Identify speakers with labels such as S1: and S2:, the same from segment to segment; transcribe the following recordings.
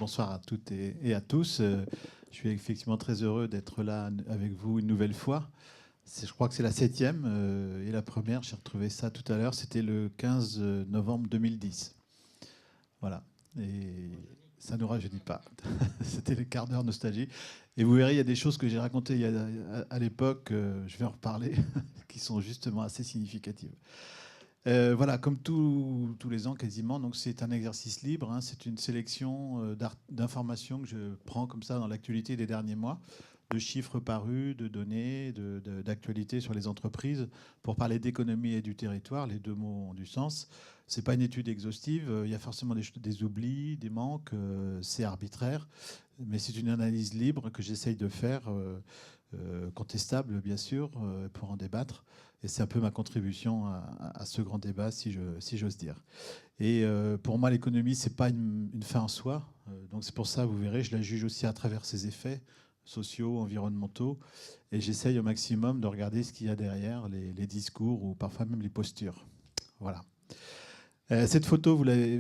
S1: bonsoir à toutes et à tous. Je suis effectivement très heureux d'être là avec vous une nouvelle fois. Je crois que c'est la 7e et la première, j'ai retrouvé ça tout à l'heure, c'était le 15 novembre 2010. Voilà. Et ça ne nous rajeunit pas. C'était le quart d'heure nostalgie. Et vous verrez, il y a des choses que j'ai racontées à l'époque, je vais en reparler, qui sont justement assez significatives. Voilà, comme tous les ans quasiment, donc c'est un exercice libre, hein, c'est une sélection d'informations que je prends comme ça dans l'actualité des derniers mois, de chiffres parus, de données, d'actualités sur les entreprises, pour parler d'économie et du territoire, les deux mots ont du sens. C'est pas une étude exhaustive, il y a forcément des oublis, des manques, c'est arbitraire, mais c'est une analyse libre que j'essaye de faire, contestable bien sûr, pour en débattre. Et c'est un peu ma contribution à ce grand débat, si j'ose dire. Et pour moi, l'économie, ce n'est pas une fin en soi. Donc c'est pour ça, vous verrez, je la juge aussi à travers ses effets sociaux, environnementaux. Et j'essaye au maximum de regarder ce qu'il y a derrière les discours ou parfois même les postures. Voilà. Cette photo, vous l'avez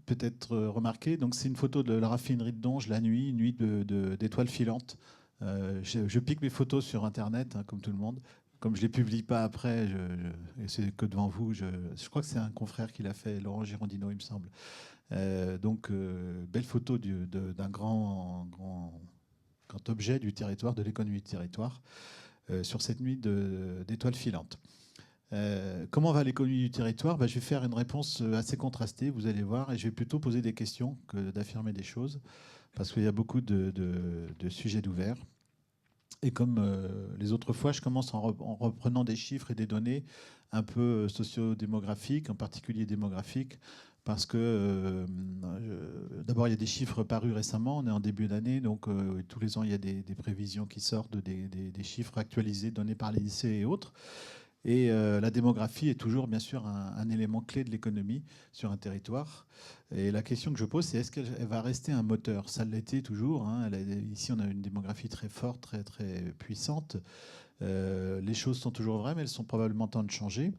S1: peut-être remarqué, donc c'est une photo de la raffinerie de Donge la nuit, une nuit d'étoiles filantes. Je pique mes photos sur Internet, hein, comme tout le monde. Comme je ne les publie pas après, et c'est que devant vous, je crois que c'est un confrère qui l'a fait, Laurent Girondino, il me semble. Belle photo d'un grand objet du territoire, de l'économie du territoire, sur cette nuit d'étoiles filantes. Comment va l'économie du territoire? Je vais faire une réponse assez contrastée, vous allez voir, et je vais plutôt poser des questions que d'affirmer des choses, parce qu'il y a beaucoup de sujets d'ouvert. Et comme les autres fois, je commence en reprenant des chiffres et des données un peu sociodémographiques, en particulier démographiques, parce que d'abord, il y a des chiffres parus récemment, on est en début d'année, donc tous les ans, il y a des prévisions qui sortent, des chiffres actualisés donnés par l'INSEE et autres. Et la démographie est toujours, bien sûr, un élément clé de l'économie sur un territoire. Et la question que je pose, c'est est-ce qu'elle va rester un moteur? Ça l'était toujours, hein. Ici, on a une démographie très forte, très, très puissante. Les choses sont toujours vraies, mais elles sont probablement en train de changer.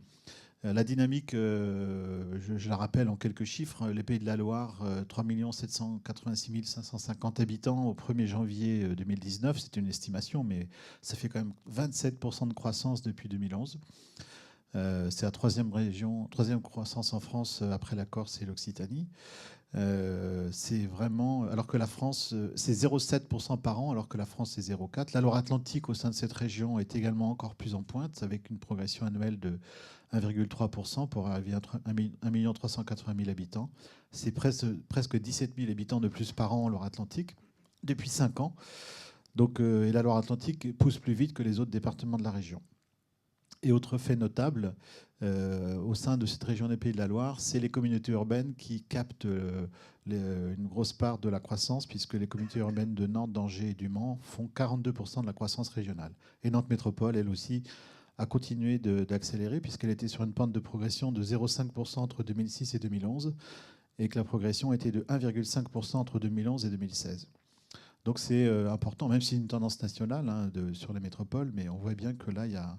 S1: La dynamique, je la rappelle en quelques chiffres, les Pays de la Loire, 3 786 550 habitants au 1er janvier 2019, c'est une estimation, mais ça fait quand même 27% de croissance depuis 2011. C'est la troisième croissance en France après la Corse et l'Occitanie. C'est vraiment, alors que la France, c'est 0,7% par an, alors que la France, c'est 0,4%. La Loire-Atlantique, au sein de cette région, est également encore plus en pointe, avec une progression annuelle de 1,3% pour arriver à 1 380 000 habitants. C'est presque 17 000 habitants de plus par an en Loire-Atlantique, depuis 5 ans. Donc, et la Loire-Atlantique pousse plus vite que les autres départements de la région. Et autre fait notable, au sein de cette région des Pays de la Loire, c'est les communautés urbaines qui captent une grosse part de la croissance, puisque les communautés urbaines de Nantes, d'Angers et du Mans font 42% de la croissance régionale. Et Nantes Métropole, elle aussi, a continué d'accélérer, puisqu'elle était sur une pente de progression de 0,5% entre 2006 et 2011, et que la progression était de 1,5% entre 2011 et 2016. Donc c'est important, même si c'est une tendance nationale, hein, sur les métropoles, mais on voit bien que là, il y a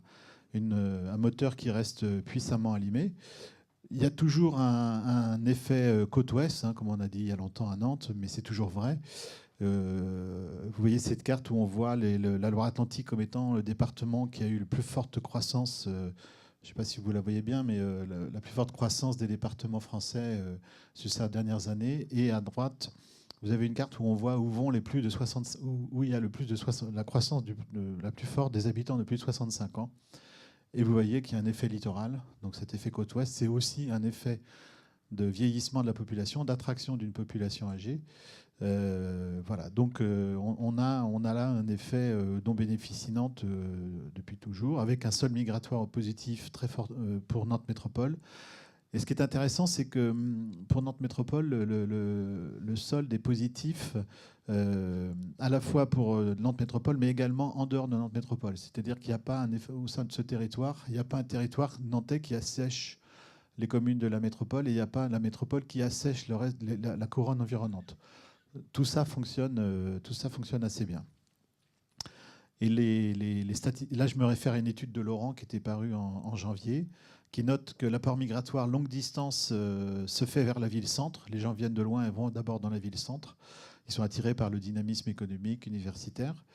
S1: un moteur qui reste puissamment allumé. Il y a toujours un effet côte ouest, hein, comme on a dit il y a longtemps à Nantes, mais c'est toujours vrai. Vous voyez cette carte où on voit la Loire-Atlantique comme étant le département qui a eu la plus forte croissance. Je ne sais pas si vous la voyez bien, mais la plus forte croissance des départements français sur ces dernières années. Et à droite, vous avez une carte où on voit où vont les plus de 60, où il y a le plus de 60, la croissance la plus forte des habitants de plus de 65 ans. Et vous voyez qu'il y a un effet littoral. Donc cet effet côte ouest, c'est aussi un effet de vieillissement de la population, d'attraction d'une population âgée. Voilà, donc on a là un effet dont bénéficie Nantes depuis toujours, avec un sol migratoire positif très fort pour Nantes Métropole. Et ce qui est intéressant, c'est que pour Nantes Métropole, le solde est positif à la fois pour Nantes Métropole, mais également en dehors de Nantes Métropole. C'est-à-dire qu'il n'y a pas un effet au sein de ce territoire, il n'y a pas un territoire nantais qui assèche les communes de la métropole et il n'y a pas la métropole qui assèche le reste, la couronne environnante. Tout ça fonctionne assez bien. Et là, je me réfère à une étude de Laurent qui était parue en janvier, qui note que l'apport migratoire longue distance se fait vers la ville-centre. Les gens viennent de loin et vont d'abord dans la ville-centre. Ils sont attirés par le dynamisme économique universitaire.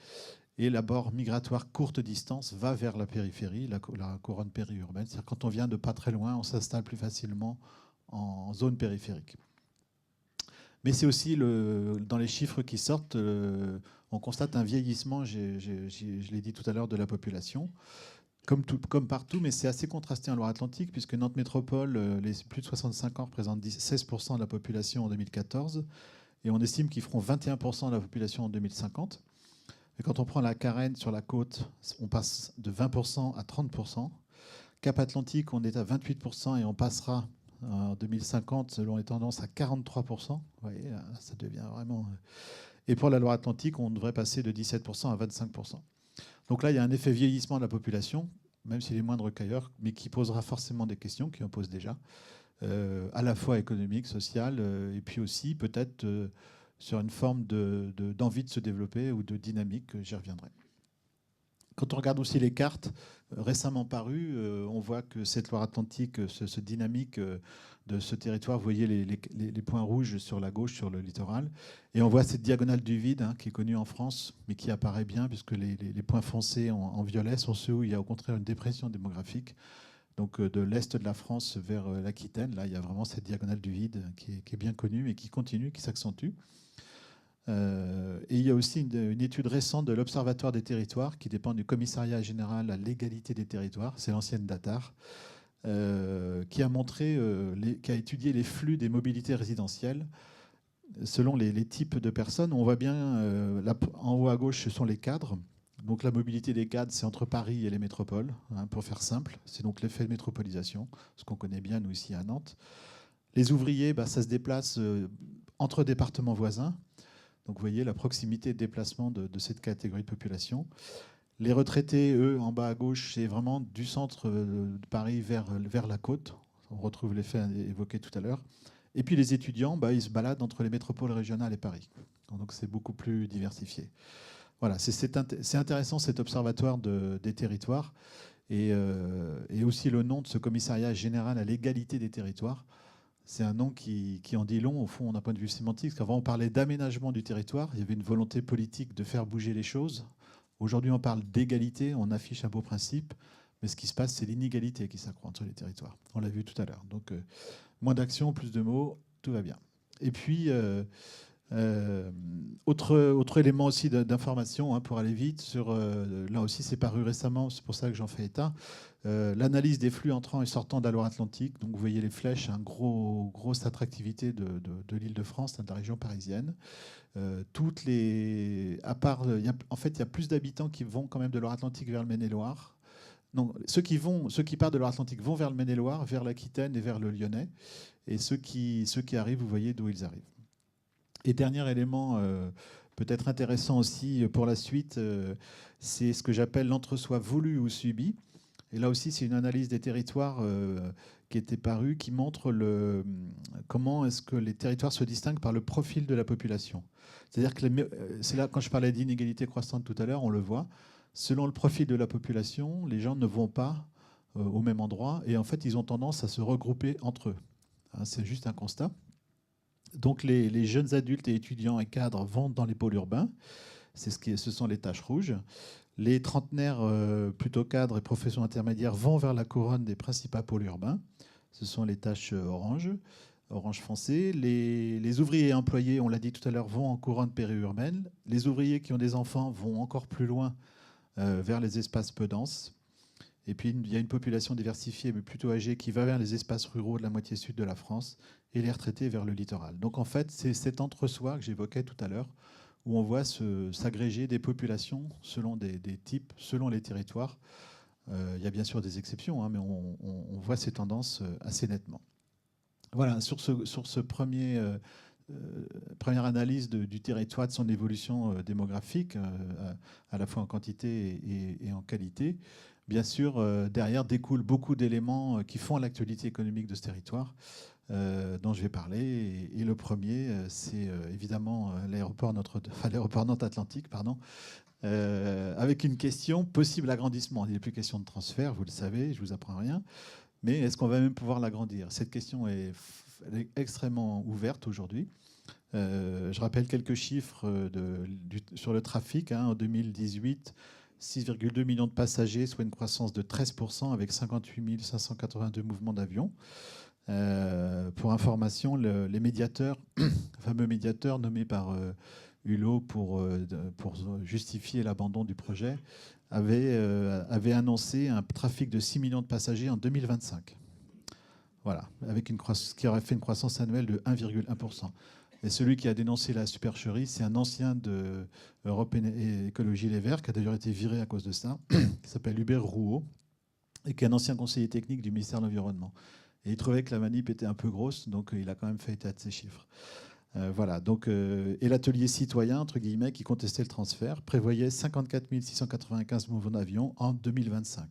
S1: Et l'apport migratoire courte distance va vers la périphérie, la couronne périurbaine. C'est-à-dire quand on vient de pas très loin, on s'installe plus facilement en zone périphérique. Mais c'est aussi, dans les chiffres qui sortent, on constate un vieillissement, je l'ai dit tout à l'heure, de la population, comme partout, mais c'est assez contrasté en Loire-Atlantique, puisque Nantes Métropole, les plus de 65 ans représentent 16% de la population en 2014, et on estime qu'ils feront 21% de la population en 2050. Et quand on prend la Carène sur la côte, on passe de 20% à 30%. Cap-Atlantique, on est à 28% et on passera en 2050, selon les tendances, à 43%. Vous voyez, ça devient vraiment... Et pour la Loire-Atlantique, on devrait passer de 17% à 25%. Donc là, il y a un effet vieillissement de la population, même s'il est moindre qu'ailleurs, mais qui posera forcément des questions, qui en posent déjà, à la fois économiques, sociales, et puis aussi peut-être sur une forme d'envie de se développer ou de dynamique, j'y reviendrai. Quand on regarde aussi les cartes récemment parues, on voit que cette Loire-Atlantique, ce dynamique de ce territoire, vous voyez les points rouges sur la gauche, sur le littoral, et on voit cette diagonale du vide qui est connue en France, mais qui apparaît bien, puisque les points foncés en violet sont ceux où il y a au contraire une dépression démographique. Donc de l'est de la France vers l'Aquitaine, là, il y a vraiment cette diagonale du vide qui est bien connue et qui continue, qui s'accentue. Et il y a aussi une étude récente de l'Observatoire des territoires qui dépend du Commissariat général à l'égalité des territoires, c'est l'ancienne DATAR, qui a montré, qui a étudié les flux des mobilités résidentielles selon les types de personnes. On voit bien, en haut à gauche, ce sont les cadres. Donc la mobilité des cadres, c'est entre Paris et les métropoles, pour faire simple. C'est donc l'effet de métropolisation, ce qu'on connaît bien, nous, ici à Nantes. Les ouvriers, ça se déplace entre départements voisins. Donc vous voyez la proximité de déplacement de cette catégorie de population. Les retraités, eux, en bas à gauche, c'est vraiment du centre de Paris vers la côte. On retrouve l'effet évoqué tout à l'heure. Et puis les étudiants, ils se baladent entre les métropoles régionales et Paris. Donc c'est beaucoup plus diversifié. Voilà, c'est intéressant cet observatoire des territoires et aussi le nom de ce commissariat général à l'égalité des territoires. C'est un nom qui en dit long, au fond, d'un point de vue sémantique. Parce qu'avant, on parlait d'aménagement du territoire. Il y avait une volonté politique de faire bouger les choses. Aujourd'hui, on parle d'égalité, on affiche un beau principe. Mais ce qui se passe, c'est l'inégalité qui s'accroît entre les territoires. On l'a vu tout à l'heure. Donc, moins d'action, plus de mots, tout va bien. Et puis, autre élément aussi d'information, pour aller vite, là aussi, c'est paru récemment, c'est pour ça que j'en fais état. L'analyse des flux entrants et sortants de la Loire-Atlantique. Donc vous voyez les flèches, grosse attractivité de l'Île-de-France, de la région parisienne. En fait, il y a plus d'habitants qui vont quand même de Loire-Atlantique vers le Maine-et-Loire. Donc, ceux qui partent de Loire-Atlantique vont vers le Maine-et-Loire, vers l'Aquitaine et vers le Lyonnais. Et ceux qui arrivent, vous voyez d'où ils arrivent. Et dernier élément peut-être intéressant aussi pour la suite, c'est ce que j'appelle l'entre-soi voulu ou subi. Et là aussi, c'est une analyse des territoires qui était parue, qui montre comment est-ce que les territoires se distinguent par le profil de la population. C'est-à-dire que c'est là, quand je parlais d'inégalité croissante tout à l'heure, on le voit. Selon le profil de la population, les gens ne vont pas au même endroit et en fait, ils ont tendance à se regrouper entre eux. C'est juste un constat. Donc les jeunes adultes et étudiants et cadres vont dans les pôles urbains. Ce sont les taches rouges. Les trentenaires, plutôt cadres et professions intermédiaires, vont vers la couronne des principaux pôles urbains. Ce sont les taches orange foncé. Les ouvriers et employés, on l'a dit tout à l'heure, vont en couronne périurbaine. Les ouvriers qui ont des enfants vont encore plus loin vers les espaces peu denses. Et puis, il y a une population diversifiée, mais plutôt âgée, qui va vers les espaces ruraux de la moitié sud de la France et les retraités vers le littoral. Donc, en fait, c'est cet entre-soi que j'évoquais tout à l'heure, où on voit s'agréger des populations selon des types, selon les territoires. Il y a bien sûr des exceptions, mais on voit ces tendances assez nettement. Voilà, sur ce première analyse du territoire, de son évolution démographique, à la fois en quantité et en qualité. Bien sûr, derrière découlent beaucoup d'éléments qui font l'actualité économique de ce territoire, dont je vais parler. Et le premier, c'est évidemment l'aéroport Nantes-Atlantique, avec une question, possible agrandissement. Il n'est plus question de transfert, vous le savez, je ne vous apprends rien. Mais est-ce qu'on va même pouvoir l'agrandir? Cette question elle est extrêmement ouverte aujourd'hui. Je rappelle quelques chiffres sur le trafic. En 2018, 6,2 millions de passagers, soit une croissance de 13% avec 58 582 mouvements d'avion. Pour information, les médiateurs, les fameux médiateurs nommés par Hulot pour justifier l'abandon du projet, avaient annoncé un trafic de 6 millions de passagers en 2025. Voilà, avec ce qui aurait fait une croissance annuelle de 1,1%. Et celui qui a dénoncé la supercherie, c'est un ancien de Europe Écologie Les Verts, qui a d'ailleurs été viré à cause de ça, qui s'appelle Hubert Rouault, et qui est un ancien conseiller technique du ministère de l'Environnement. Et il trouvait que la manip était un peu grosse, donc il a quand même fait état de ces chiffres. Voilà. Donc, et l'atelier citoyen, entre guillemets, qui contestait le transfert, prévoyait 54 695 mouvements d'avion en 2025.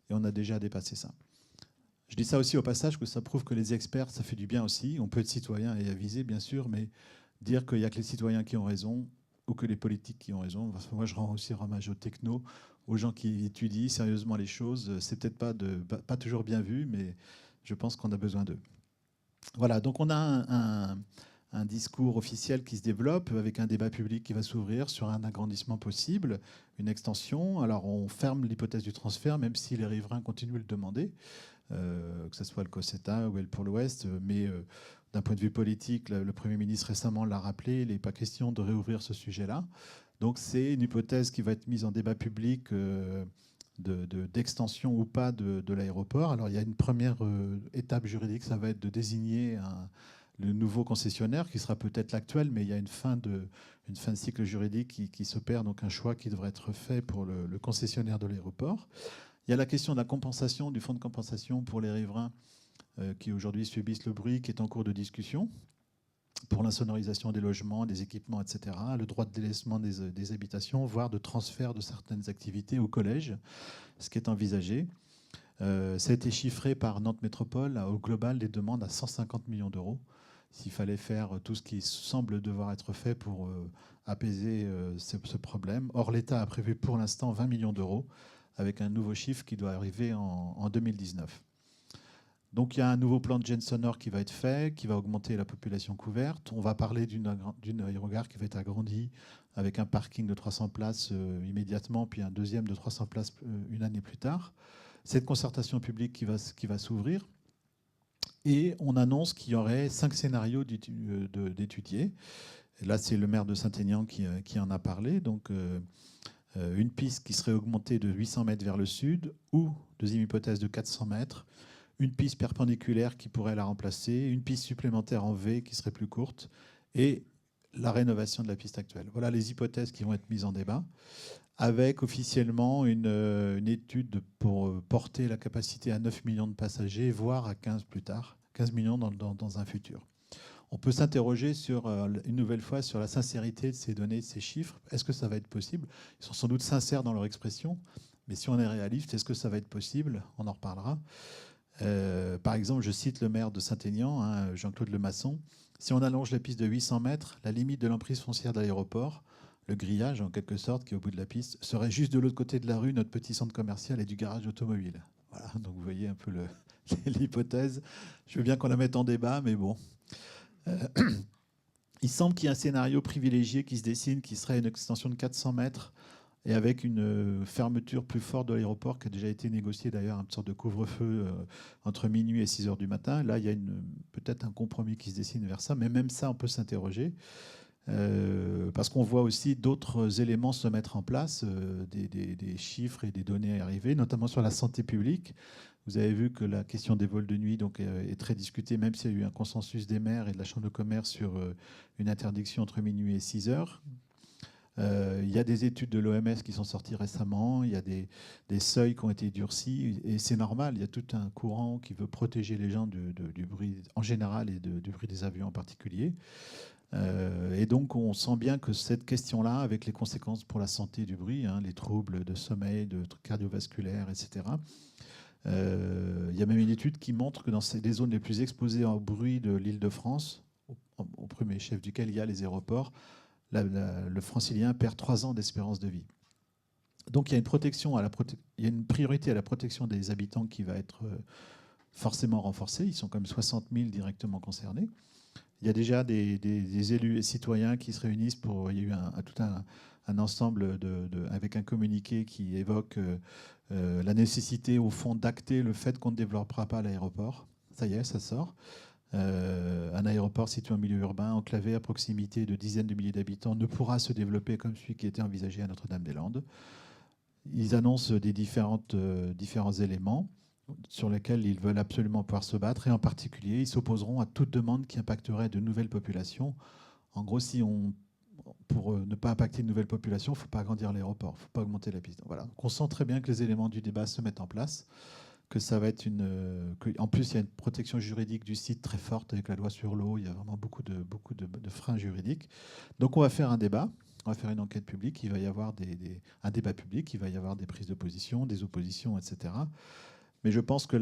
S1: Et on a déjà dépassé ça. Je dis ça aussi au passage, que ça prouve que les experts, ça fait du bien aussi. On peut être citoyen et aviser, bien sûr, mais dire qu'il n'y a que les citoyens qui ont raison ou que les politiques qui ont raison. Moi, je rends aussi hommage aux technos, aux gens qui étudient sérieusement les choses. C'est peut-être pas toujours bien vu, mais je pense qu'on a besoin d'eux. Voilà, donc on a un discours officiel qui se développe avec un débat public qui va s'ouvrir sur un agrandissement possible, une extension. Alors on ferme l'hypothèse du transfert, même si les riverains continuent de le demander. Que ce soit le COSETA ou elle pour l'Ouest. Mais d'un point de vue politique, le Premier ministre récemment l'a rappelé, il n'est pas question de réouvrir ce sujet-là. Donc c'est une hypothèse qui va être mise en débat public d'extension ou pas de l'aéroport. Alors il y a une première étape juridique, ça va être de désigner le nouveau concessionnaire, qui sera peut-être l'actuel, mais il y a une fin de cycle juridique qui s'opère, donc un choix qui devrait être fait pour le concessionnaire de l'aéroport. Il y a la question de la compensation, du fonds de compensation pour les riverains qui aujourd'hui subissent le bruit, qui est en cours de discussion, pour l'insonorisation des logements, des équipements, etc. Le droit de délaissement des habitations, voire de transfert de certaines activités au collège, ce qui est envisagé. Ça a été chiffré par Nantes Métropole, au global, des demandes à 150 millions d'euros. S'il fallait faire tout ce qui semble devoir être fait pour apaiser ce problème. Or, l'État a prévu pour l'instant 20 millions d'euros, avec un nouveau chiffre qui doit arriver en 2019. Donc il y a un nouveau plan de gêne sonore qui va être fait, qui va augmenter la population couverte. On va parler d'une aérogare qui va être agrandie avec un parking de 300 places immédiatement, puis un deuxième de 300 places une année plus tard. Cette concertation publique qui va s'ouvrir. Et on annonce qu'il y aurait 5 scénarios d'étudier. Là, c'est le maire de Saint-Aignan qui en a parlé. Donc, une piste qui serait augmentée de 800 mètres vers le sud, ou, deuxième hypothèse, de 400 mètres. Une piste perpendiculaire qui pourrait la remplacer, une piste supplémentaire en V qui serait plus courte, et la rénovation de la piste actuelle. Voilà les hypothèses qui vont être mises en débat, avec officiellement une étude pour porter la capacité à 9 millions de passagers, voire à 15 plus tard, 15 millions dans un futur. On peut s'interroger une nouvelle fois sur la sincérité de ces données, de ces chiffres. Est-ce que ça va être possible? Ils sont sans doute sincères dans leur expression, mais si on est réaliste, est-ce que ça va être possible? On en reparlera. Par exemple, je cite le maire de Saint-Aignan, Jean-Claude Lemasson. Si on allonge la piste de 800 mètres, la limite de l'emprise foncière de l'aéroport, le grillage en quelque sorte qui est au bout de la piste, serait juste de l'autre côté de la rue, notre petit centre commercial et du garage automobile. Voilà, donc vous voyez un peu l'hypothèse. Je veux bien qu'on la mette en débat, mais bon. Il semble qu'il y ait un scénario privilégié qui se dessine, qui serait une extension de 400 mètres et avec une fermeture plus forte de l'aéroport qui a déjà été négociée d'ailleurs, une sorte de couvre-feu entre minuit et 6 heures du matin. Là, il y a peut-être un compromis qui se dessine vers ça, mais même ça, on peut s'interroger. Parce qu'on voit aussi d'autres éléments se mettre en place, des chiffres et des données arriver, notamment sur la santé publique. Vous avez vu que la question des vols de nuit donc, est très discutée, même s'il y a eu un consensus des maires et de la Chambre de commerce sur une interdiction entre minuit et 6 heures. Il y a des études de l'OMS qui sont sorties récemment, il y a des seuils qui ont été durcis, et c'est normal, il y a tout un courant qui veut protéger les gens du bruit en général et du bruit des avions en particulier. Et donc on sent bien que cette question-là, avec les conséquences pour la santé du bruit, les troubles de sommeil, de cardiovasculaires, etc., il y a même une étude qui montre que dans les zones les plus exposées au bruit de l'Île-de-France, au premier chef duquel il y a les aéroports, le francilien perd 3 ans d'espérance de vie. Donc il y a une priorité à la protection des habitants qui va être forcément renforcés. Ils sont comme 60 000 directement concernés. Il y a déjà des élus et citoyens qui se réunissent pour. Il y a eu tout un ensemble avec un communiqué qui évoque la nécessité, au fond, d'acter le fait qu'on ne développera pas l'aéroport. Ça y est, ça sort. Un aéroport situé en milieu urbain, enclavé à proximité de dizaines de milliers d'habitants, ne pourra se développer comme celui qui était envisagé à Notre-Dame-des-Landes. Ils annoncent différents éléments sur lesquels ils veulent absolument pouvoir se battre, et en particulier, ils s'opposeront à toute demande qui impacterait de nouvelles populations. En gros, pour ne pas impacter de nouvelles populations, il ne faut pas agrandir l'aéroport, il ne faut pas augmenter la piste. Voilà. Donc on sent très bien que les éléments du débat se mettent en place, que ça va être en plus, il y a une protection juridique du site très forte avec la loi sur l'eau. Il y a vraiment beaucoup de freins juridiques. Donc on va faire un débat. On va faire une enquête publique. Il va y avoir un débat public. Il va y avoir des prises de position, des oppositions, etc. Mais je pense que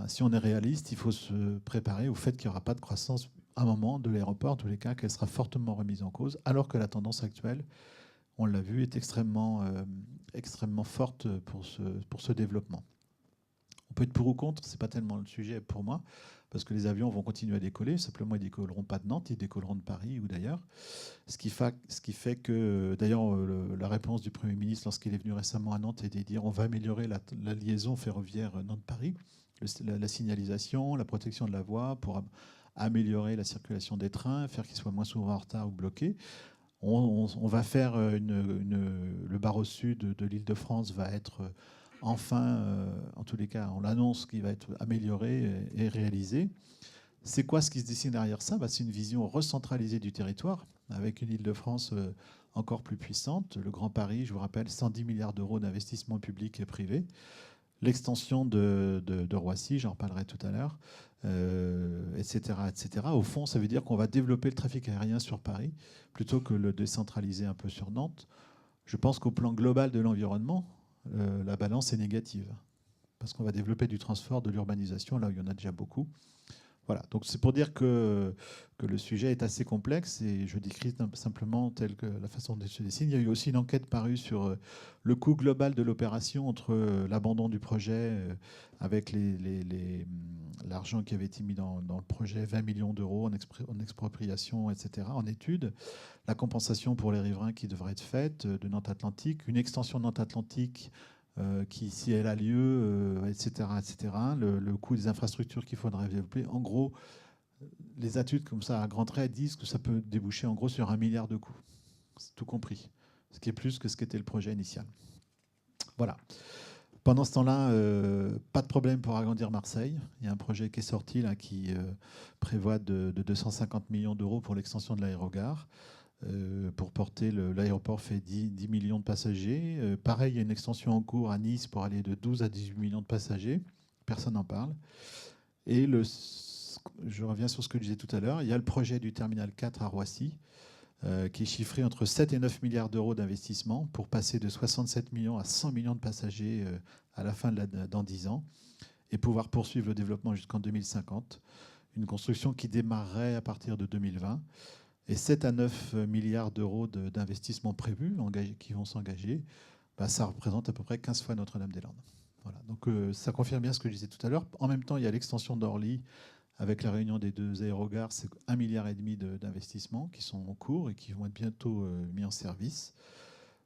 S1: si on est réaliste, il faut se préparer au fait qu'il n'y aura pas de croissance à un moment de l'aéroport, en tous les cas, qu'elle sera fortement remise en cause, alors que la tendance actuelle, on l'a vu, est extrêmement forte pour ce développement. On peut être pour ou contre, ce n'est pas tellement le sujet pour moi, parce que les avions vont continuer à décoller. Simplement, ils ne décolleront pas de Nantes, ils décolleront de Paris ou d'ailleurs. Ce qui fait que, d'ailleurs, la réponse du Premier ministre lorsqu'il est venu récemment à Nantes est de dire on va améliorer la liaison ferroviaire Nantes-Paris, la signalisation, la protection de la voie pour améliorer la circulation des trains, faire qu'ils soient moins souvent en retard ou bloqués. On va faire le barreau sud de l'Île-de-France va être enfin, en tous les cas, on l'annonce qu'il va être amélioré et réalisé. C'est quoi ce qui se dessine derrière ça? C'est une vision recentralisée du territoire, avec une Île-de-France encore plus puissante. Le Grand Paris, je vous rappelle, 110 milliards d'euros d'investissement public et privé. L'extension de Roissy, j'en reparlerai tout à l'heure, etc., etc. Au fond, ça veut dire qu'on va développer le trafic aérien sur Paris plutôt que le décentraliser un peu sur Nantes. Je pense qu'au plan global de l'environnement, la balance est négative parce qu'on va développer du transport, de l'urbanisation, là où il y en a déjà beaucoup. Voilà, donc c'est pour dire que le sujet est assez complexe et je décris simplement telle que la façon dont il se dessine. Il y a eu aussi une enquête parue sur le coût global de l'opération entre l'abandon du projet avec l'argent qui avait été mis dans le projet, 20 millions d'euros en expropriation, etc., en études, la compensation pour les riverains qui devrait être faite de Nantes Atlantique, une extension de Nantes Atlantique qui, si elle a lieu, etc., etc., le coût des infrastructures qu'il faudrait développer. En gros, les études comme ça, à grands traits, disent que ça peut déboucher en gros sur 1 milliard de coûts, c'est tout compris, ce qui est plus que ce qu'était le projet initial. Voilà. Pendant ce temps-là, pas de problème pour agrandir Marseille. Il y a un projet qui est sorti là, qui prévoit de 250 millions d'euros pour l'extension de l'aérogare. Pour porter l'aéroport fait 10 millions de passagers. Pareil, il y a une extension en cours à Nice pour aller de 12 à 18 millions de passagers. Personne n'en parle. Et je reviens sur ce que je disais tout à l'heure. Il y a le projet du terminal 4 à Roissy, qui est chiffré entre 7 et 9 milliards d'euros d'investissement pour passer de 67 millions à 100 millions de passagers à la fin dans 10 ans et pouvoir poursuivre le développement jusqu'en 2050. Une construction qui démarrerait à partir de 2020. Et 7 à 9 milliards d'euros d'investissements prévus qui vont s'engager, ça représente à peu près 15 fois Notre-Dame-des-Landes. Voilà. Donc ça confirme bien ce que je disais tout à l'heure. En même temps, il y a l'extension d'Orly avec la réunion des deux aérogares. C'est 1,5 milliard d'investissements qui sont en cours et qui vont être bientôt mis en service.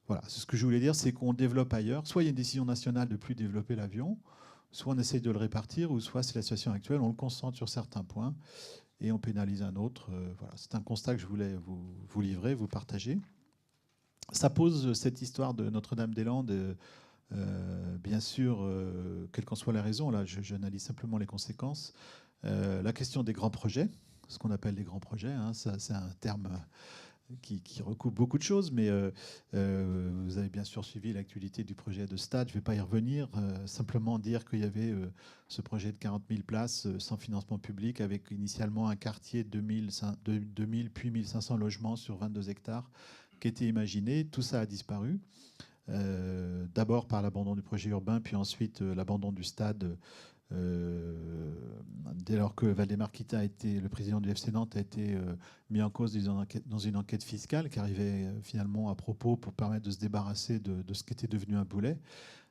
S1: Voilà. Ce que je voulais dire, c'est qu'on développe ailleurs. Soit il y a une décision nationale de ne plus développer l'avion, soit on essaye de le répartir, ou soit c'est la situation actuelle, on le concentre sur certains points et on pénalise un autre. Voilà, c'est un constat que je voulais vous livrer, vous partager. Ça pose cette histoire de Notre-Dame-des-Landes, bien sûr, quelle qu'en soit la raison, là j'analyse simplement les conséquences. La question des grands projets, ce qu'on appelle les grands projets, hein, c'est un terme qui recoupe beaucoup de choses, mais vous avez bien sûr suivi l'actualité du projet de stade. Je ne vais pas y revenir, simplement dire qu'il y avait ce projet de 40 000 places sans financement public, avec initialement un quartier de 2000 puis 1500 logements sur 22 hectares qui était imaginé. Tout ça a disparu. D'abord par l'abandon du projet urbain, puis ensuite l'abandon du stade Dès lors que Valdemar Kita, le président du FC Nantes, a été mis en cause dans une enquête fiscale qui arrivait finalement à propos pour permettre de se débarrasser de ce qui était devenu un boulet.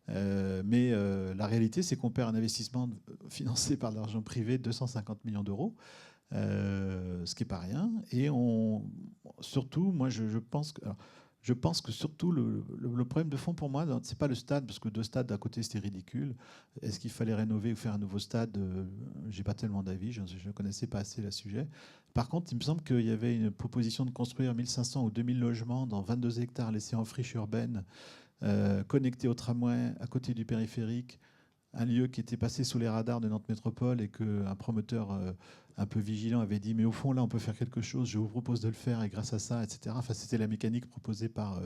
S1: Mais la réalité, c'est qu'on perd un investissement financé par de l'argent privé de 250 millions d'euros, ce qui n'est pas rien. Et surtout, moi, je pense que... Alors, je pense que surtout le problème de fond pour moi, c'est pas le stade, parce que 2 stades à côté c'était ridicule. Est-ce qu'il fallait rénover ou faire un nouveau stade? J'ai pas tellement d'avis, je ne connaissais pas assez le sujet. Par contre, il me semble qu'il y avait une proposition de construire 1500 ou 2000 logements dans 22 hectares laissés en friche urbaine, connectés au tramway à côté du périphérique, un lieu qui était passé sous les radars de Nantes Métropole et qu'un promoteur un peu vigilant avait dit mais au fond là on peut faire quelque chose, je vous propose de le faire et grâce à ça, etc. Enfin, c'était la mécanique proposée par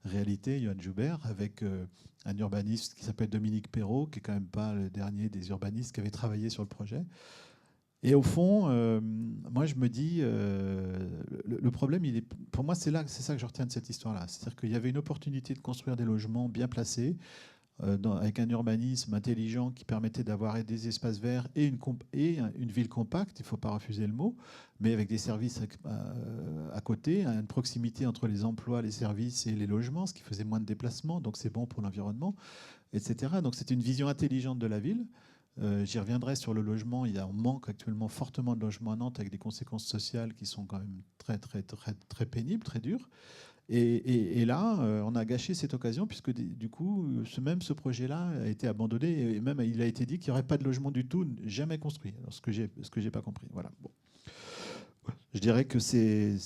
S1: Réalité, Johan Joubert, avec un urbaniste qui s'appelle Dominique Perrault, qui est quand même pas le dernier des urbanistes qui avait travaillé sur le projet. Et au fond, moi je me dis, le problème, pour moi c'est ça que je retiens de cette histoire-là. C'est-à-dire qu'il y avait une opportunité de construire des logements bien placés, avec un urbanisme intelligent qui permettait d'avoir des espaces verts et une ville compacte, il ne faut pas refuser le mot, mais avec des services à côté, une proximité entre les emplois, les services et les logements, ce qui faisait moins de déplacements, donc c'est bon pour l'environnement, etc. Donc c'était une vision intelligente de la ville. J'y reviendrai sur le logement. On manque actuellement fortement de logements à Nantes avec des conséquences sociales qui sont quand même très, très, très, très pénibles, très dures. Et là, on a gâché cette occasion puisque du coup, ce projet-là a été abandonné et même il a été dit qu'il n'y aurait pas de logement du tout, jamais construit. Alors, ce que j'ai pas compris. Voilà. Bon. Je dirais que c'est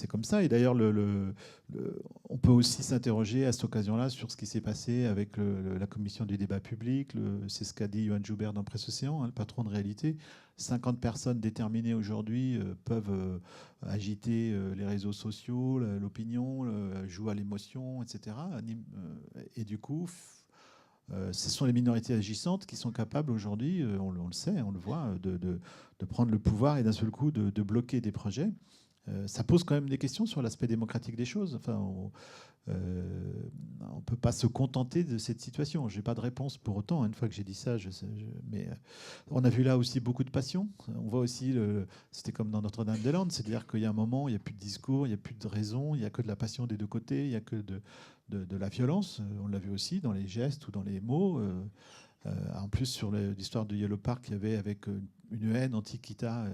S1: comme ça. Et d'ailleurs, on peut aussi s'interroger à cette occasion-là sur ce qui s'est passé avec la commission du débat public. C'est ce qu'a dit Johan Joubert dans Presse Océan, hein, le patron de Réalité. 50 personnes déterminées aujourd'hui peuvent agiter les réseaux sociaux, l'opinion, jouer à l'émotion, etc. Et du coup, ce sont les minorités agissantes qui sont capables aujourd'hui, on le sait, on le voit, de prendre le pouvoir et d'un seul coup de bloquer des projets. Ça pose quand même des questions sur l'aspect démocratique des choses. Enfin, on ne peut pas se contenter de cette situation. Je n'ai pas de réponse pour autant. Une fois que j'ai dit ça, mais on a vu là aussi beaucoup de passion. On voit aussi, c'était comme dans Notre-Dame-des-Landes, c'est-à-dire qu'il y a un moment, il n'y a plus de discours, il n'y a plus de raison, il n'y a que de la passion des deux côtés, il n'y a que de la violence. On l'a vu aussi dans les gestes ou dans les mots. En plus, sur l'histoire de Yellow Park, il y avait avec une haine anti-Kita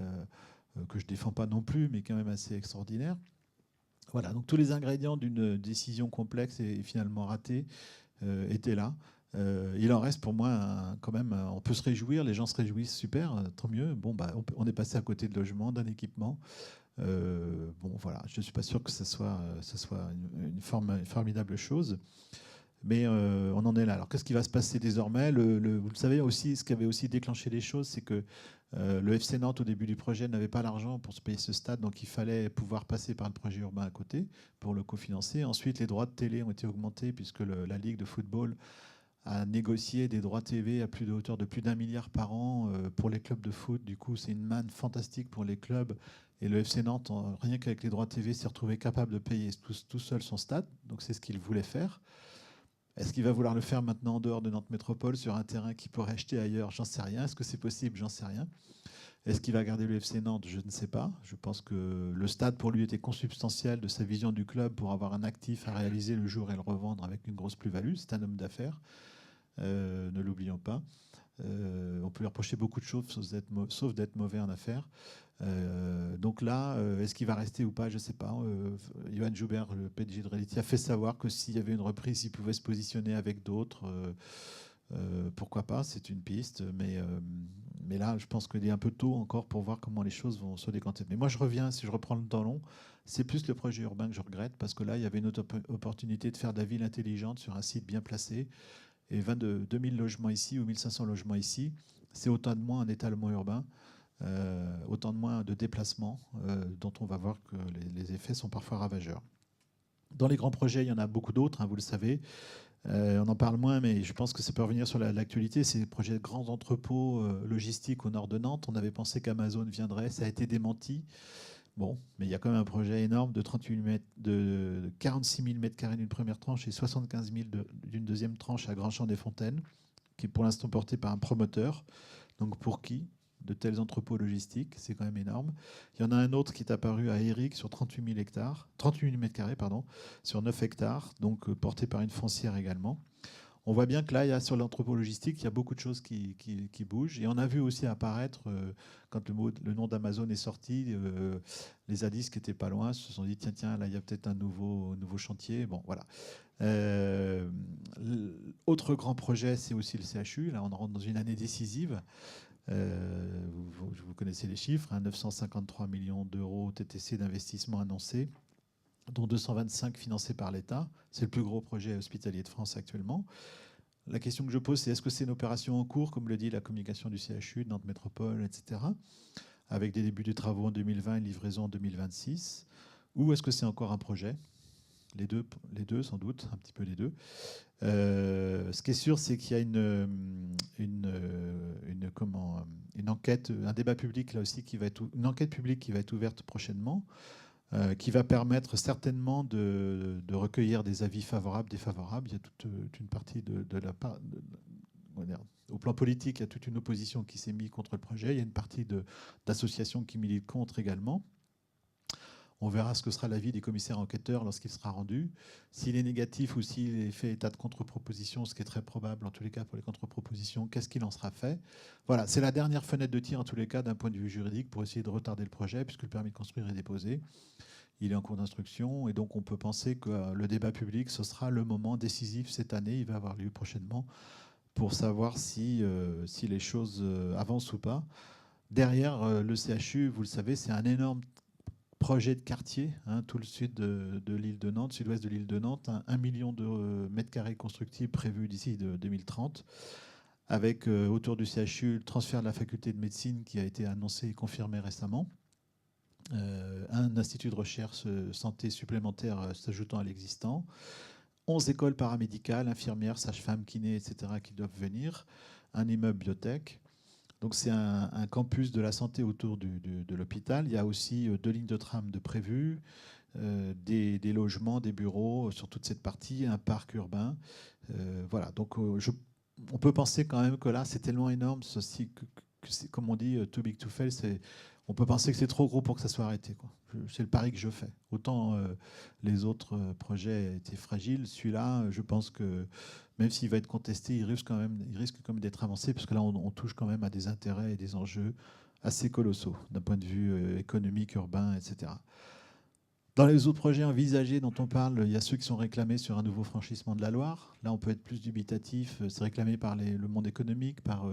S1: que je ne défends pas non plus, mais quand même assez extraordinaire. Voilà, donc tous les ingrédients d'une décision complexe et finalement ratée étaient là. Il en reste pour moi quand même, on peut se réjouir, les gens se réjouissent, super, tant mieux. Bon, bah, on est passé à côté de logement, d'un équipement. Bon, voilà, je ne suis pas sûr que ce soit une formidable chose. Mais on en est là. Alors, qu'est-ce qui va se passer désormais? Vous le savez aussi, ce qui avait aussi déclenché les choses, c'est que le FC Nantes, au début du projet, n'avait pas l'argent pour se payer ce stade, donc il fallait pouvoir passer par le projet urbain à côté pour le cofinancer. Ensuite, les droits de télé ont été augmentés puisque la Ligue de football a négocié des droits TV à de hauteur de plus d'1 milliard par an pour les clubs de foot. Du coup, c'est une manne fantastique pour les clubs. Et le FC Nantes, rien qu'avec les droits TV, s'est retrouvé capable de payer tout seul son stade. Donc c'est ce qu'il voulait faire. Est-ce qu'il va vouloir le faire maintenant en dehors de Nantes Métropole sur un terrain qu'il pourrait acheter ailleurs? J'en sais rien. Est-ce que c'est possible? J'en sais rien. Est-ce qu'il va garder le FC Nantes? Je ne sais pas. Je pense que le stade pour lui était consubstantiel de sa vision du club pour avoir un actif à réaliser le jour et le revendre avec une grosse plus-value. C'est un homme d'affaires, ne l'oublions pas. On peut lui reprocher beaucoup de choses sauf d'être mauvais en affaires. Donc là, est-ce qu'il va rester ou pas? Je ne sais pas. Johan Joubert, le PDG de Reality, a fait savoir que s'il y avait une reprise, il pouvait se positionner avec d'autres. Pourquoi pas? C'est une piste. Mais là, je pense qu'il est un peu tôt encore pour voir comment les choses vont se décanter. Mais moi, je reviens, si je reprends le temps long, c'est plus le projet urbain que je regrette parce que là, il y avait une autre opportunité de faire de la ville intelligente sur un site bien placé. Et 2000 logements ici ou 1500 logements ici, c'est autant de moins un étalement urbain. Autant de moins de déplacements dont on va voir que les effets sont parfois ravageurs. Dans les grands projets, il y en a beaucoup d'autres, hein, vous le savez. On en parle moins, mais je pense que ça peut revenir sur l'actualité. C'est des projets de grands entrepôts logistiques au nord de Nantes. On avait pensé qu'Amazon viendrait, ça a été démenti. Bon, mais il y a quand même un projet énorme de 46 000 m² d'une première tranche et 75 000 d'une deuxième tranche à Grand-Champ-des-Fontaines. qui est pour l'instant porté par un promoteur. Donc pour qui? De tels entrepôts logistiques, c'est quand même énorme. Il y en a un autre qui est apparu à Éric sur 38 000 hectares, 38 000 mètres carrés, pardon, sur 9 hectares, donc porté par une foncière également. On voit bien que là, sur l'entrepôt logistique, il y a beaucoup de choses qui bougent. Et on a vu aussi apparaître, quand le nom d'Amazon est sorti, les Zadistes qui n'étaient pas loin se sont dit, tiens, là, il y a peut-être un nouveau chantier. Bon, voilà. Autre grand projet, c'est aussi le CHU. Là, on rentre dans une année décisive. Vous connaissez les chiffres, hein, 953 millions d'euros TTC d'investissement annoncés, dont 225 financés par l'État. C'est le plus gros projet hospitalier de France actuellement. La question que je pose, c'est est-ce que c'est une opération en cours, comme le dit la communication du CHU, de Nantes Métropole, etc., avec des débuts de travaux en 2020 et livraison en 2026, ou est-ce que c'est encore un projet? Les deux, sans doute, un petit peu les deux. Ce qui est sûr, c'est qu'il y a une enquête, un débat public là aussi une enquête publique qui va être ouverte prochainement, qui va permettre certainement de recueillir des avis favorables, défavorables. Il y a toute une partie de la part. Au plan politique, il y a toute une opposition qui s'est mise contre le projet. Il y a une partie d'associations qui militent contre également. On verra ce que sera l'avis des commissaires enquêteurs lorsqu'il sera rendu. S'il est négatif ou s'il est fait état de contre-proposition, ce qui est très probable en tous les cas pour les contre-propositions, qu'est-ce qu'il en sera fait? Voilà, c'est la dernière fenêtre de tir en tous les cas d'un point de vue juridique pour essayer de retarder le projet puisque le permis de construire est déposé. Il est en cours d'instruction et donc on peut penser que le débat public, ce sera le moment décisif cette année. Il va avoir lieu prochainement pour savoir si les choses avancent ou pas. Derrière le CHU, vous le savez, c'est un énorme projet de quartier, hein, tout le sud de l'île de Nantes, sud-ouest de l'île de Nantes, 1 million de mètres carrés constructibles prévus d'ici 2030, avec autour du CHU le transfert de la faculté de médecine qui a été annoncé et confirmé récemment, un institut de recherche santé supplémentaire s'ajoutant à l'existant, 11 écoles paramédicales, infirmières, sages-femmes, kinés, etc. qui doivent venir, un immeuble biotech. Donc c'est un campus de la santé autour de l'hôpital. Il y a aussi 2 lignes de tram de prévues, des logements, des bureaux sur toute cette partie, un parc urbain. Voilà, donc on peut penser quand même que là, c'est tellement énorme, ceci, que c'est, comme on dit, too big to fail. On peut penser que c'est trop gros pour que ça soit arrêté, quoi. C'est le pari que je fais. Autant les autres projets étaient fragiles, celui-là, je pense que même s'il va être contesté, il risque quand même d'être avancé, parce que là, on touche quand même à des intérêts et des enjeux assez colossaux d'un point de vue économique, urbain, etc. Dans les autres projets envisagés dont on parle, il y a ceux qui sont réclamés sur un nouveau franchissement de la Loire. Là, on peut être plus dubitatif. C'est réclamé par le monde économique, par